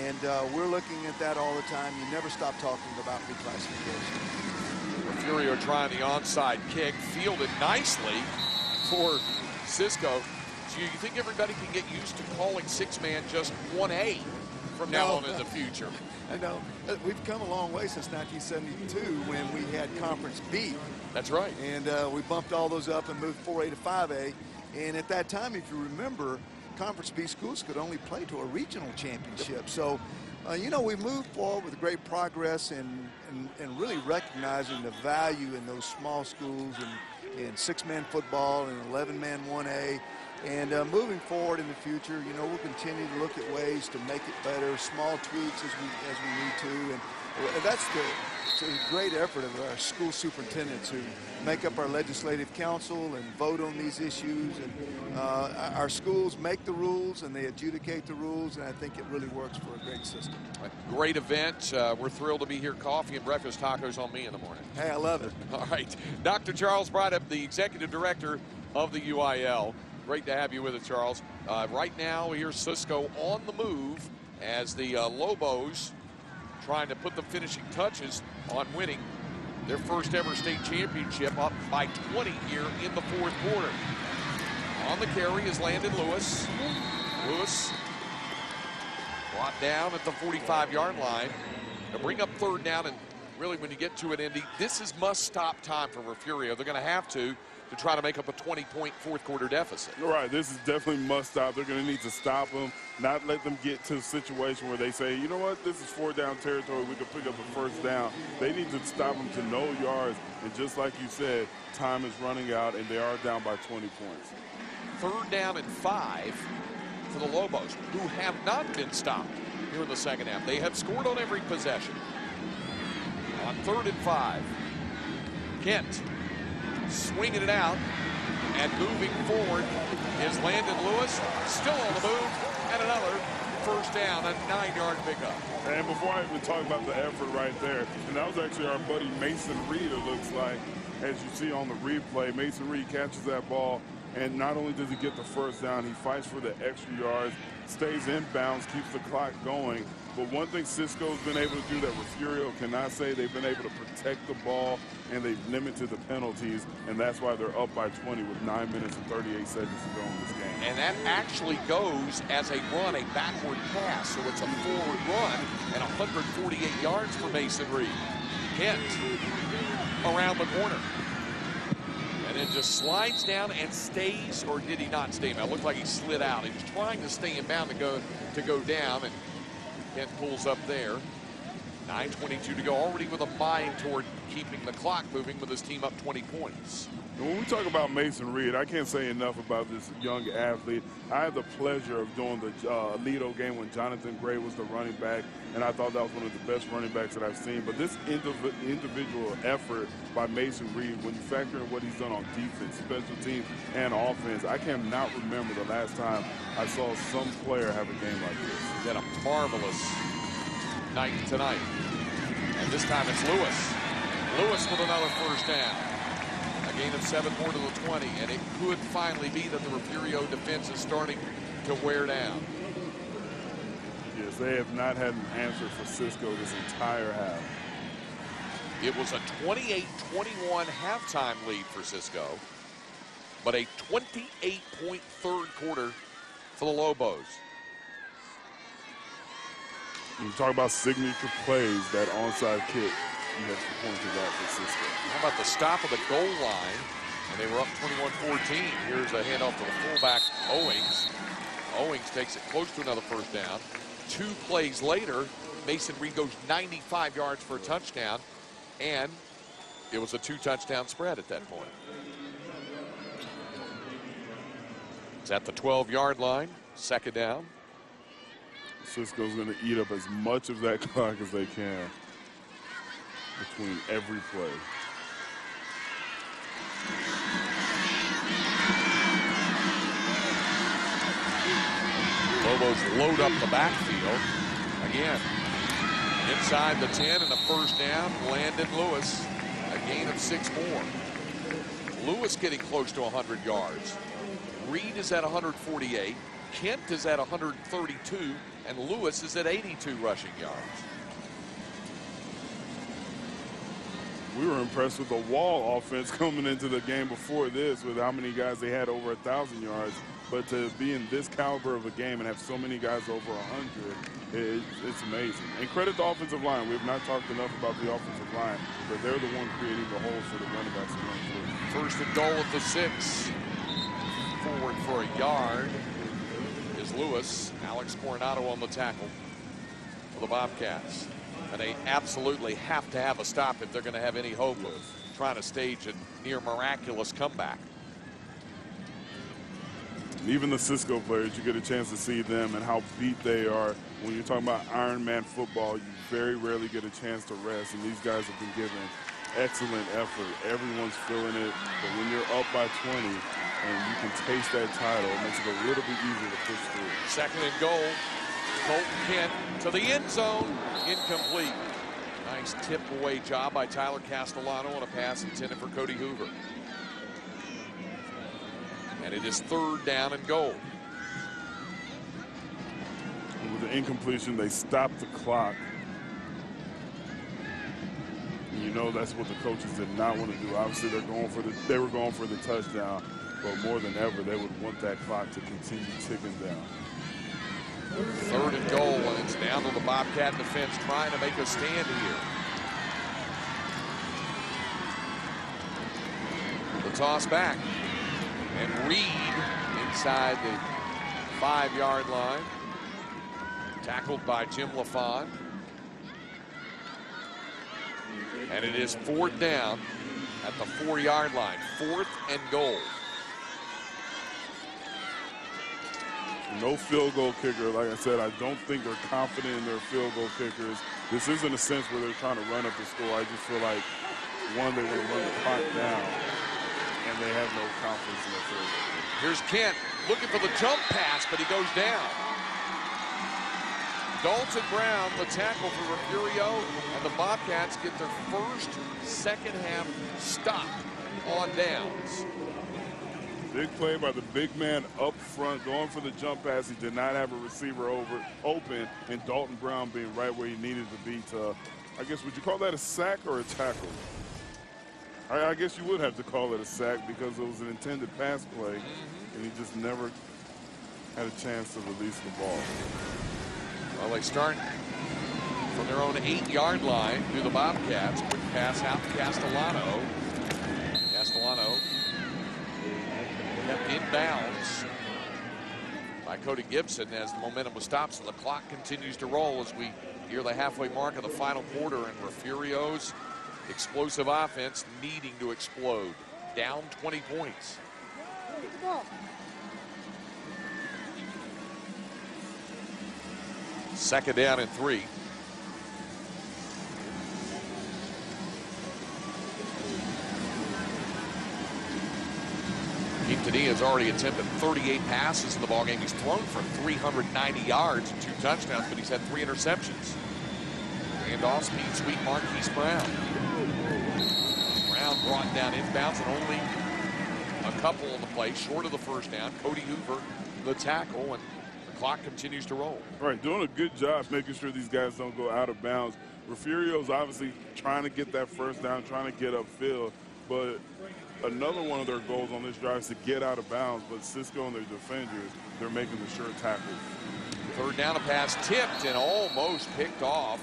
And we're looking at that all the time. You never stop talking about reclassification. Refugio trying the onside kick, fielded nicely for Cisco. Do you think everybody can get used to calling six-man just 1A from now on in the future? I know. We've come a long way since 1972 when we had Conference B. That's right. And we bumped all those up and moved 4A to 5A. And at that time, if you remember, Conference B schools could only play to a regional championship. So, you know, we moved forward with great progress and really recognizing the value in those small schools and in six-man football and 11-man 1A. And moving forward in the future, you know, we'll continue to look at ways to make it better, small tweaks as we need to. And that's the great effort of our school superintendents who make up our legislative council and vote on these issues. And our schools make the rules and they adjudicate the rules, and I think it really works for a great system. Great event. We're thrilled to be here. Coffee and breakfast tacos on me in the morning. Hey, I love it. All right. Dr. Charles Bradham, the executive director of the UIL. Great to have you with us, Charles. Right now, here's Cisco on the move as the Lobos trying to put the finishing touches on winning their first ever state championship, up by 20 here in the fourth quarter. On the carry is Landon Lewis. Lewis brought down at the 45-yard line to bring up third down. And really, when you get to it, Indy, this is must-stop time for Refugio. They're going to have to try to make up a 20-point fourth-quarter deficit. Right, this is definitely must-stop. They're going to need to stop them, not let them get to a situation where they say, you know what, this is fourth-down territory, we can pick up a first down. They need to stop them to no yards, and just like you said, time is running out, and they are down by 20 points. Third down and 5 for the Lobos, who have not been stopped here in the second half. They have scored on every possession. On 3rd and 5, Kent swinging it out and moving forward is Landon Lewis, still on the move, and another first down, a 9-yard pickup. And before I even talk about the effort right there, and that was actually our buddy Mason Reed, it looks like, as you see on the replay. Mason Reed catches that ball, and not only does he get the first down, he fights for the extra yards, stays in bounds, keeps the clock going. But one thing Cisco's been able to do that Refugio cannot say, they've been able to protect the ball and they've limited the penalties, and that's why they're up by 20 with 9 minutes and 38 seconds to go in this game. And that actually goes as a run, a backward pass, so it's a forward run and 148 yards for Mason Reed. Kent around the corner. And then just slides down and stays, or did he not stay in bounds? It looked like he slid out. He was trying to stay in bounds to go down, and Kent pulls up there. 9:22 to go, already with a mind toward keeping the clock moving with his team up 20 points. And when we talk about Mason Reed, I can't say enough about this young athlete. I had the pleasure of doing the Lido game when Jonathan Gray was the running back, and I thought that was one of the best running backs that I've seen. But this individual effort by Mason Reed, when you factor in what he's done on defense, special teams, and offense, I cannot remember the last time I saw some player have a game like this. He had a marvelous night tonight. And this time it's Lewis. Lewis with another first down. A gain of 7 more to the 20, and it could finally be that the Refugio defense is starting to wear down. Yes, they have not had an answer for Cisco this entire half. It was a 28-21 halftime lead for Cisco, but a 28-point third quarter for the Lobos. You talk about signature plays, that onside kick. You have to point to that for Cisco. How about the stop of the goal line? And they were up 21-14. Here's a handoff to the fullback, Owings. Owings takes it close to another first down. 2 plays later, Mason Reed goes 95 yards for a touchdown, and it was a 2-touchdown spread at that point. It's at the 12-yard line, second down. Cisco's going to eat up as much of that clock as they can between every play. Lobos load up the backfield. Again, inside the 10 and a first down, Landon Lewis. A gain of 6 more. Lewis getting close to 100 yards. Reed is at 148. Kent is at 132. And Lewis is at 82 rushing yards. We were impressed with the Wall offense coming into the game before this, with how many guys they had over 1,000 yards. but to be in this caliber of a game and have so many guys over 100, it's amazing. And credit the offensive line. We have not talked enough about the offensive line, but they're the one creating the holes for the running backs to run through. First and goal at the 6. Forward for a yard is Lewis. Alex Coronado on the tackle for the Bobcats. And they absolutely have to have a stop if they're going to have any hope of trying to stage a near miraculous comeback. Even the Cisco players, you get a chance to see them and how beat they are. When you're talking about Iron Man football, you very rarely get a chance to rest, and these guys have been given excellent effort. Everyone's feeling it, but when you're up by 20 and you can taste that title, it makes it a little bit easier to push through. Second and goal. Colton Kent to the end zone. Incomplete. Nice tip away job by Tyler Castellano on a pass intended for Cody Hoover. And it is third down and goal. And with the incompletion, they stopped the clock. And you know that's what the coaches did not want to do. Obviously, they were going for the touchdown, but more than ever, they would want that clock to continue ticking down. Third and goal, and it's down to the Bobcat defense trying to make a stand here. The toss back. And Reed inside the 5-yard line. Tackled by Jim LaFond. And it is fourth down at the 4-yard line. 4th and goal. No field goal kicker. Like I said, I don't think they're confident in their field goal kickers. This isn't a sense where they're trying to run up the score. I just feel like, one, they want to run the clock down, and they have no confidence in their field goal. Here's Kent looking for the jump pass, but he goes down. Dalton Brown, the tackle for Refugio, and the Bobcats get their first second-half stop on downs. Big play by the big man up front, going for the jump pass. He did not have a receiver open, and Dalton Brown being right where he needed to be to, I guess, would you call that a sack or a tackle? I guess you would have to call it a sack because it was an intended pass play, and he just never had a chance to release the ball. Well, they start from their own 8-yard line through the Bobcats. Quick pass out to Castellano. Castellano kept inbounds by Cody Gibson as the momentum was stopped, so the clock continues to roll as we near the halfway mark of the final quarter, and Refugio's explosive offense needing to explode. Down 20 points. Second down and 3. Quintanilla has already attempted 38 passes in the ballgame. He's thrown for 390 yards and 2 touchdowns, but he's had 3 interceptions. And off-speed sweep Marquise Brown. Brown brought down inbounds and only a couple on the play, short of the first down. Cody Hoover, the tackle, and the clock continues to roll. All right, doing a good job making sure these guys don't go out of bounds. Refugio's obviously trying to get that first down, trying to get upfield, but another one of their goals on this drive is to get out of bounds, but Cisco and their defenders, they're making the sure tackles. Third down, a pass tipped and almost picked off.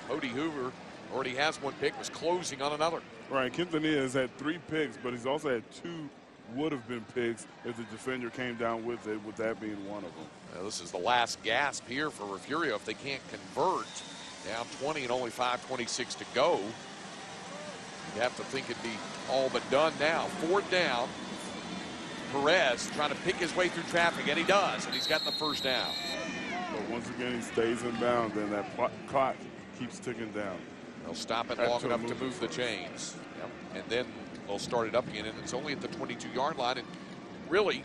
Cody Hoover already has 1 pick, was closing on another. Right, Quintanilla has had 3 picks, but he's also had 2 would-have-been picks if the defender came down with it, with that being one of them. Now, this is the last gasp here for Refugio. If they can't convert, down 20 and only 5:26 to go, you have to think it'd be all but done now. 4th down. Perez trying to pick his way through traffic, and he does, and he's got the first down. But once again, he stays in bounds, and that clock keeps ticking down. They'll stop it long enough to move the chains. Yep. And then they'll start it up again, and it's only at the 22-yard line. And really,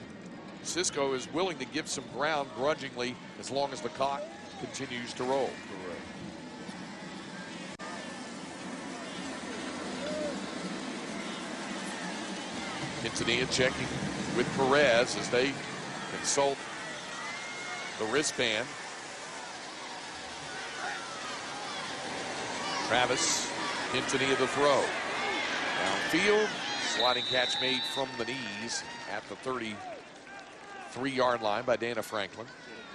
Cisco is willing to give some ground grudgingly as long as the clock continues to roll. Quintanilla checking with Perez as they consult the wristband. Travis Quintanilla the throw. Downfield, sliding catch made from the knees at the 3-yard line by Dana Franklin.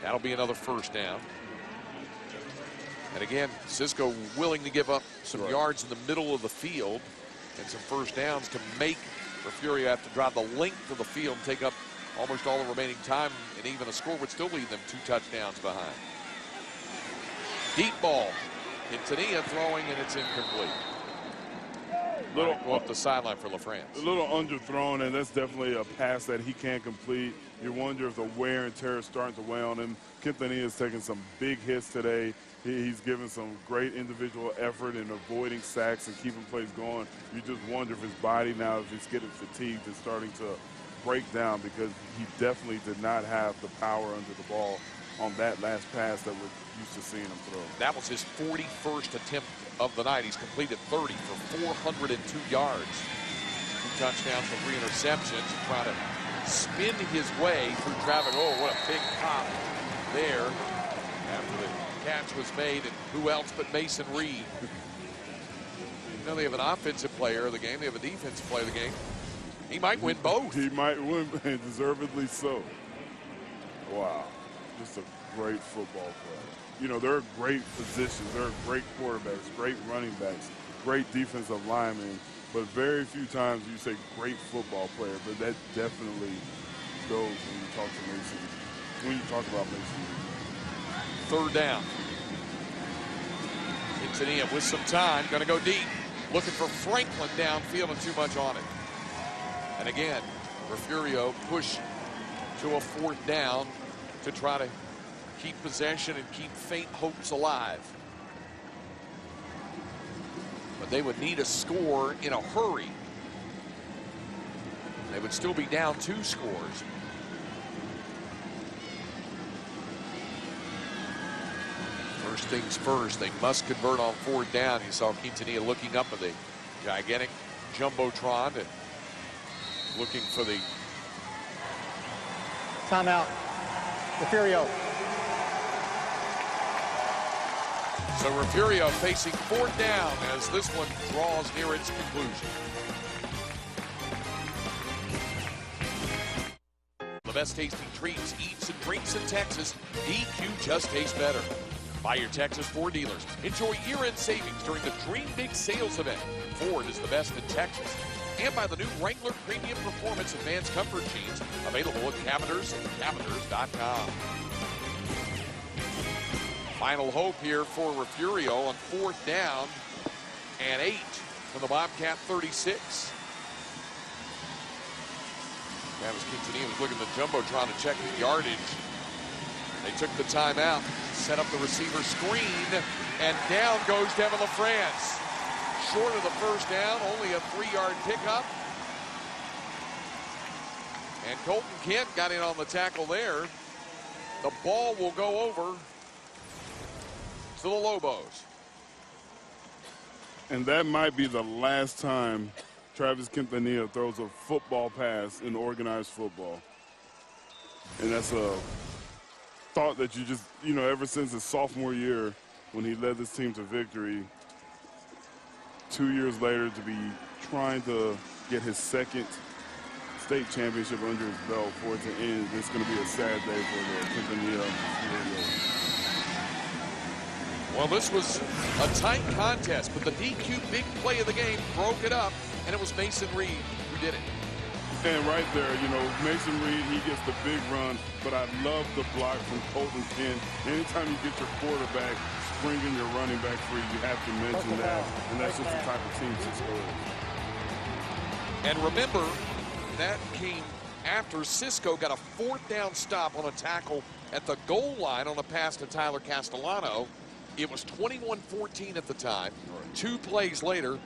That'll be another first down. And again, Cisco willing to give up some yards in the middle of the field and some first downs to make Refugio have to drive the length of the field and take up almost all the remaining time, and even a score would still leave them 2 touchdowns behind. Deep ball. Quintanilla throwing, and it's incomplete. Little off the sideline for LaFrance. A little underthrown, and that's definitely a pass that he can't complete. You wonder if the wear and tear is starting to weigh on him. Quintanilla is taking some big hits today. He's given some great individual effort in avoiding sacks and keeping plays going. You just wonder if his body now, if he's getting fatigued, is starting to break down, because he definitely did not have the power under the ball on that last pass that we're used to seeing him throw. That was his 41st attempt of the night. He's completed 30 for 402 yards. 2 touchdowns for 3 interceptions. Trying to spin his way through traffic. Oh, what a big pop there after the catch was made. And who else but Mason Reed? You know, they have an offensive player of the game. They have a defensive player of the game. He might win both. He might win, and deservedly so. Wow. Just a great football player. You know, there are great positions. There are great quarterbacks, great running backs, great defensive linemen, but very few times you say great football player, but that definitely goes when you talk to Mason, when you talk about Mason. 3rd down. Quintanilla with some time, going to go deep. Looking for Franklin downfield and too much on it. And again, Refugio push to a 4th down to try to keep possession and keep faint hopes alive. But they would need a score in a hurry. They would still be down 2 scores. First things first, they must convert on 4th down. You saw Quintanilla looking up at the gigantic jumbotron and looking for the timeout. Refugio. So Refugio facing 4th down as this one draws near its conclusion. The best tasting treats, eats, and drinks in Texas. DQ just tastes better. By your Texas Ford dealers. Enjoy year-end savings during the Dream Big Sales event. Ford is the best in Texas. And by the new Wrangler Premium Performance Advanced Comfort Jeans, available at Cavenders and Cavenders.com. Final hope here for Refugio on 4th down and 8 from the Bobcat 36. Travis Quintanilla was looking at the jumbotron to check the yardage. They took the timeout, set up the receiver screen, and down goes Devin LaFrance. Short of the first down, only a 3-yard pickup. And Colton Kent got in on the tackle there. The ball will go over to the Lobos. And that might be the last time Travis Quintanilla throws a football pass in organized football. And that's a thought that you just, you know, ever since his sophomore year when he led this team to victory, 2 years later to be trying to get his 2nd state championship under his belt for it to end. It's going to be a sad day for the Quintanilla. Well, this was a tight contest, but the DQ big play of the game broke it up, and it was Mason Reed who did it. And right there, you know, Mason Reed, he gets the big run, but I love the block from Colton Kent. Anytime you get your quarterback springing your running back free, you have to mention that, and that's just the type of team Cisco is. And remember, that came after Cisco got a 4th down stop on a tackle at the goal line on a pass to Tyler Castellano. It was 21-14 at the time. 2 plays later,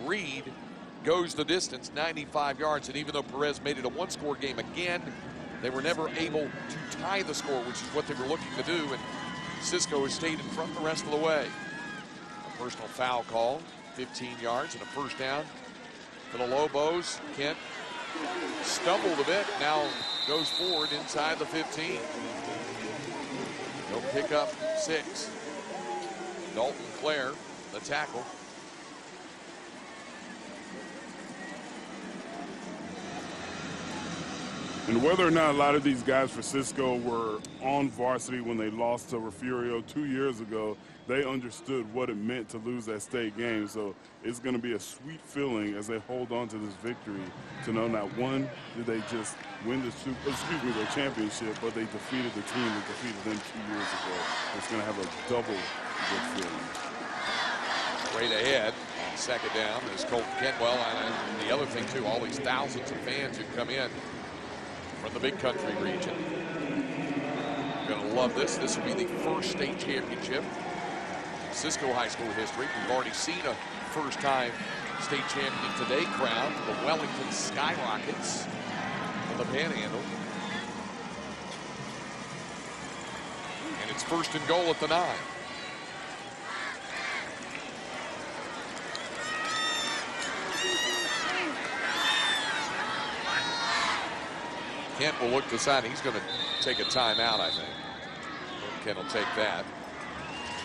Reed goes the distance, 95 yards, and even though Perez made it a 1-score game again, they were never able to tie the score, which is what they were looking to do, and Cisco has stayed in front the rest of the way. A personal foul call, 15 yards and a first down for the Lobos. Kent stumbled a bit, now goes forward inside the 15. He'll pick up 6. Dalton Clare, the tackle. And whether or not a lot of these guys for Cisco were on varsity when they lost to Refugio 2 years ago, they understood what it meant to lose that state game. So it's going to be a sweet feeling as they hold on to this victory to know not one did they just win their championship, but they defeated the team that defeated them 2 years ago. It's going to have a double good feeling. Straight ahead on second down is Colton Kentwell, and the other thing too, all these thousands of fans who come in from the big country region. Gonna love this. This will be the first state championship in Cisco High School history. We've already seen a first-time state champion today crowned, the Wellington Skyrockets from the Panhandle. And it's first and goal at the 9. Kent will look to the side. He's going to take a timeout, I think. Kent will take that.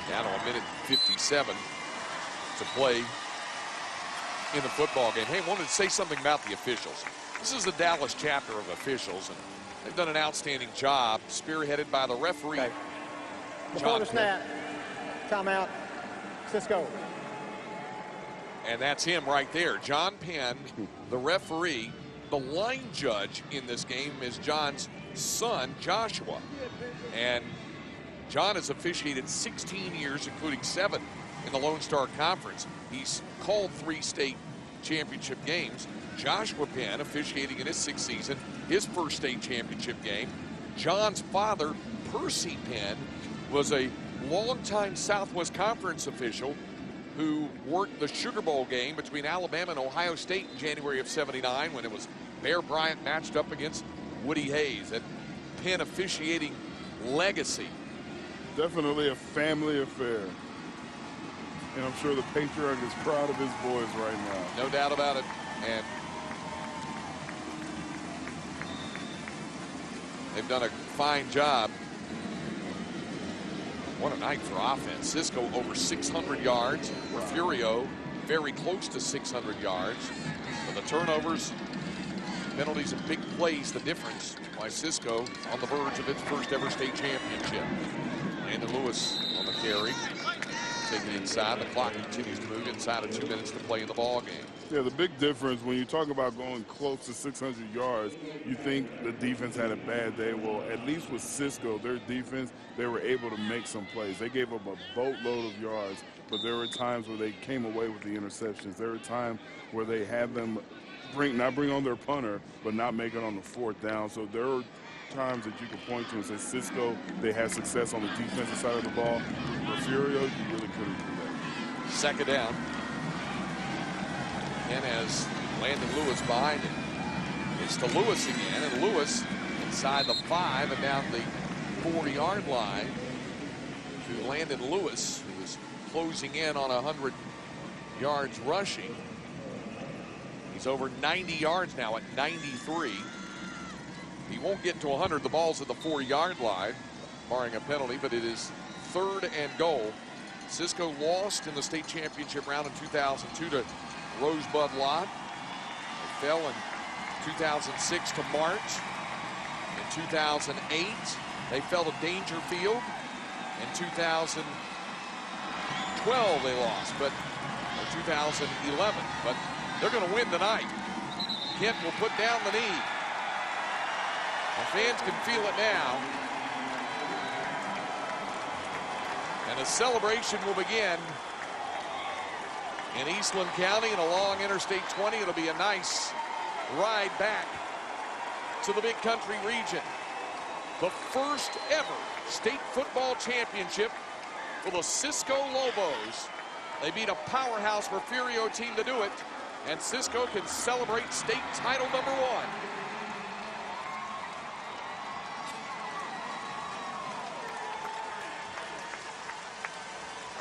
Down to 1:57 to play in the football game. Hey, I wanted to say something about the officials. This is the Dallas chapter of officials, and they've done an outstanding job, spearheaded by the referee. Okay. Before the snap, timeout, Cisco. And that's him right there. John Penn, the referee. The line judge in this game is John's son, Joshua. And John has officiated 16 years, including 7 in the Lone Star Conference. He's called 3 state championship games. Joshua Penn officiating in his 6th season, his first state championship game. John's father, Percy Penn, was a longtime Southwest Conference official who worked the Sugar Bowl game between Alabama and Ohio State in January of '79 when it was Bear Bryant matched up against Woody Hayes. That Penn officiating legacy. Definitely a family affair. And I'm sure the patriarch is proud of his boys right now. No doubt about it. And they've done a fine job. What a night for offense. Cisco over 600 yards. Refugio very close to 600 yards. But the turnovers, penalties, and big plays, the difference why Cisco on the verge of its first ever state championship. Landon Lewis on the carry. Taking inside. The clock continues to move inside of 2 minutes to play in the ball game. Yeah, the big difference when you talk about going close to 600 yards, you think the defense had a bad day. Well, at least with Cisco, their defense, they were able to make some plays. They gave up a boatload of yards, but there were times where they came away with the interceptions. There were times where they had them not bring on their punter, but not make it on the 4th down. So there were times that you could point to and say Cisco, they had success on the defensive side of the ball. Refugio, you really couldn't do that. Second down. Ken has Landon Lewis behind him. It's to Lewis again, and Lewis inside the 5 and down the 40-yard line to Landon Lewis, who is closing in on 100 yards rushing. He's over 90 yards now at 93. He won't get to 100. The ball's at the 40-yard line, barring a penalty, but it is 3rd and goal. Cisco lost in the state championship round in 2002 to Rosebud Lott. They fell in 2006 to March. In 2008, they fell to Dangerfield. In 2012, they lost, but or 2011. But they're going to win tonight. Kent will put down the knee. The fans can feel it now. And the celebration will begin in Eastland County and along Interstate 20. It'll be a nice ride back to the big country region. The first ever state football championship for the Cisco Lobos. They beat a powerhouse Refugio team to do it, and Cisco can celebrate state title number 1.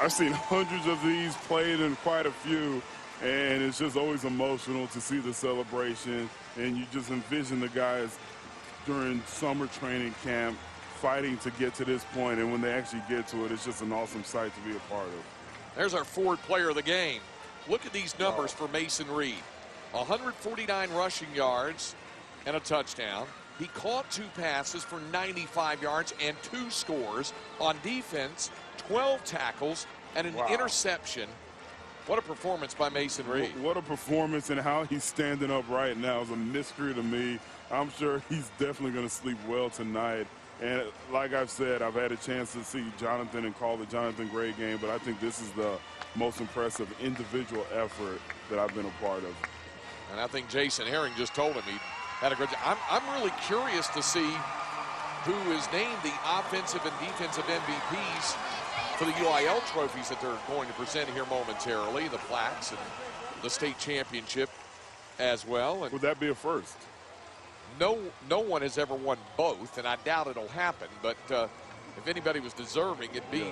I've seen hundreds of these played in quite a few, and it's just always emotional to see the celebration. And you just envision the guys during summer training camp fighting to get to this point, and when they actually get to it, it's just an awesome sight to be a part of. There's our forward player of the game. Look at these numbers for Mason Reed. 149 rushing yards and a touchdown. He caught 2 passes for 95 yards and 2 scores. On defense, 12 tackles and an interception. What a performance by Mason Reed. What a performance, and how he's standing up right now is a mystery to me. I'm sure he's definitely going to sleep well tonight. And like I've said, I've had a chance to see Jonathan and call the Jonathan Gray game, but I think this is the most impressive individual effort that I've been a part of. And I think Jason Herring just told him he had a good job. I'm really curious to see who is named the offensive and defensive MVPs for the UIL trophies that they're going to present here momentarily, the plaques and the state championship as well. And would that be a first? No one has ever won both, and I doubt it'll happen. But if anybody was deserving, it'd be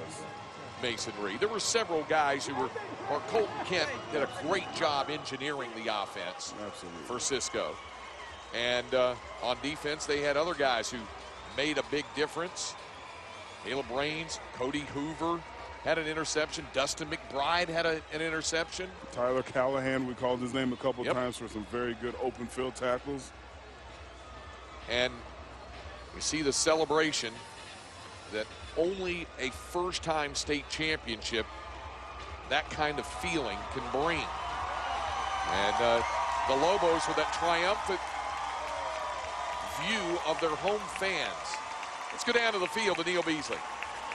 Mason Reed. There were several guys who were, or Colton Kent did a great job engineering the offense for Cisco. And on defense, they had other guys who made a big difference. Caleb Raines, Cody Hoover had an interception. Dustin McBride had an interception. Tyler Callahan, we called his name a couple times for some very good open field tackles. And we see the celebration that only a first-time state championship, that kind of feeling, can bring. And the Lobos with that triumphant view of their home fans. Let's go down to the field to Neil Beasley.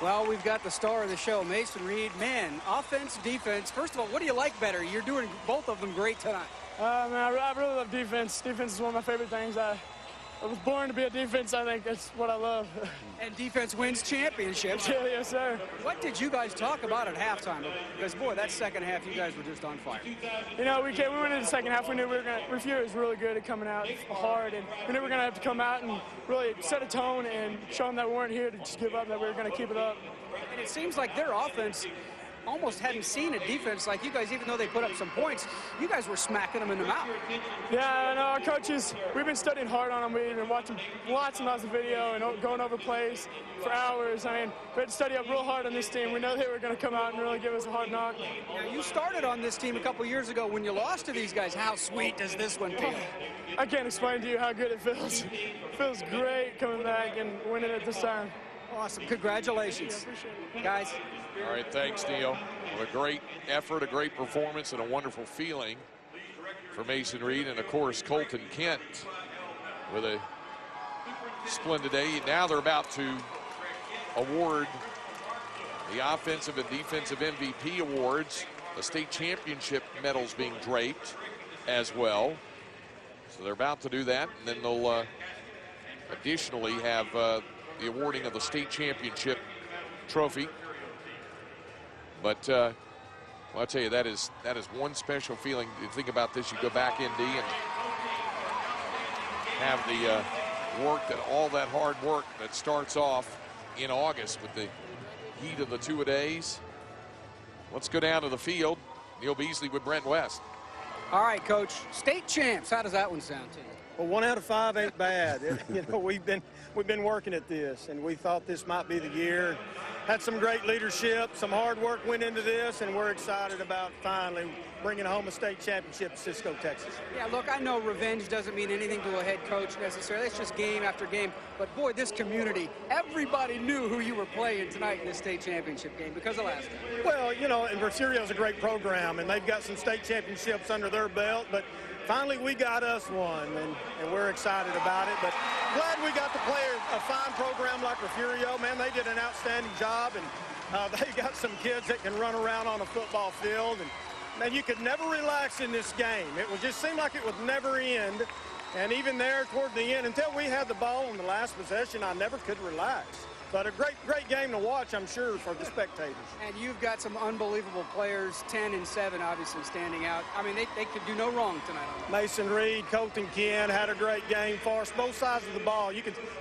Well, we've got the star of the show, Mason Reed. Man, offense, defense. First of all, what do you like better? You're doing both of them great tonight. Man, I really love defense. Defense is one of my favorite things. I was born to be a defense. I think that's what I love. And defense wins championships. Yeah, yes, sir. What did you guys talk about at halftime? Because, boy, that second half, you guys were just on fire. You know, we went into the second half. We knew we were going to – Refugio was really good at coming out hard, and we knew we were going to have to come out and really set a tone and show them that we weren't here to just give up, that we were going to keep it up. And it seems like their offense almost hadn't seen a defense like you guys, even though they put up some points. You guys were smacking them in the mouth. Yeah, no, our coaches, we've been studying hard on them. We've been watching lots and lots of video and going over plays for hours. I mean, we had to study up real hard on this team. We know they were going to come out and really give us a hard knock. Now, you started on this team a couple years ago when you lost to these guys. How sweet does this one feel? I can't explain to you how good it feels. It feels great coming back and winning it this time. Awesome. Congratulations. Guys. All right, thanks, Neil. Well, a great effort, a great performance, and a wonderful feeling for Mason Reed. And, of course, Colton Kent with a splendid day. Now they're about to award the offensive and defensive MVP awards. The state championship medals being draped as well. So they're about to do that, and then they'll additionally have the awarding of the state championship trophy. But well, I'll tell you, that is one special feeling. You think about this, you go back in D and have the work, that all that hard work that starts off in August with the heat of the two-a-days. Let's go down to the field. Neil Beasley with Brent West. All right, Coach. State champs. How does that one sound to you? Well, 1 out of 5 ain't bad. You know, we've been working at this, and we thought this might be the year. Had some great leadership, some hard work went into this, and we're excited about finally bringing home a state championship to Cisco, Texas. Yeah, look, I know revenge doesn't mean anything to a head coach necessarily. It's just game after game. But, boy, this community, everybody knew who you were playing tonight in this state championship game because of last time. Well, you know, and Refugio's a great program, and they've got some state championships under their belt, but finally we got us one, and we're excited about it. But glad we got to play a fine program like Refugio. Man, they did an outstanding job, and they got some kids that can run around on a football field. And man, you could never relax in this game. It would just seem like it would never end. And even there toward the end, until we had the ball in the last possession, I never could relax. But a great game to watch, I'm sure, for the spectators. And you've got some unbelievable players, 10 and 7, obviously, standing out. I mean, they could do no wrong tonight. Mason Reed, Colton Kent had a great game for us, both sides of the ball.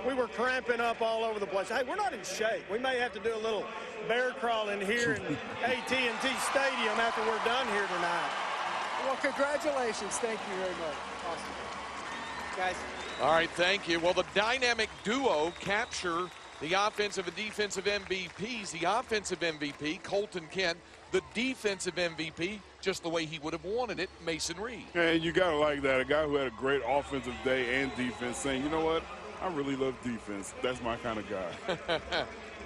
We were cramping up all over the place. Hey, we're not in shape. We may have to do a little bear crawling here in AT&T Stadium after we're done here tonight. Well, congratulations. Thank you very much. Awesome. Guys. All right, thank you. Well, the dynamic duo capture the offensive and defensive MVPs. The offensive MVP, Colton Kent. The defensive MVP, just the way he would have wanted it, Mason Reed. And you got to like that. A guy who had a great offensive day and defense saying, you know what, I really love defense. That's my kind of guy.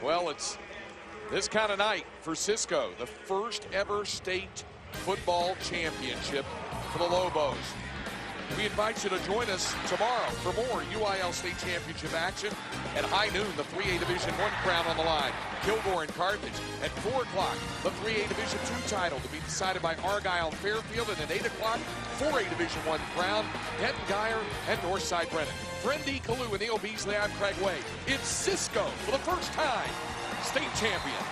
Well, it's this kind of night for Cisco, the first ever state football championship for the Lobos. We invite you to join us tomorrow for more UIL State Championship action. At high noon, the 3A Division I crown on the line. Kilgore and Carthage. At 4 o'clock, the 3A Division II title to be decided by Argyle and Fairfield. And at 8 o'clock, 4A Division I crown, Denton Geyer and Northside Brennan. For ND Kalu and Neil Beasley, I'm Craig Way. It's Cisco for the first time, state champions.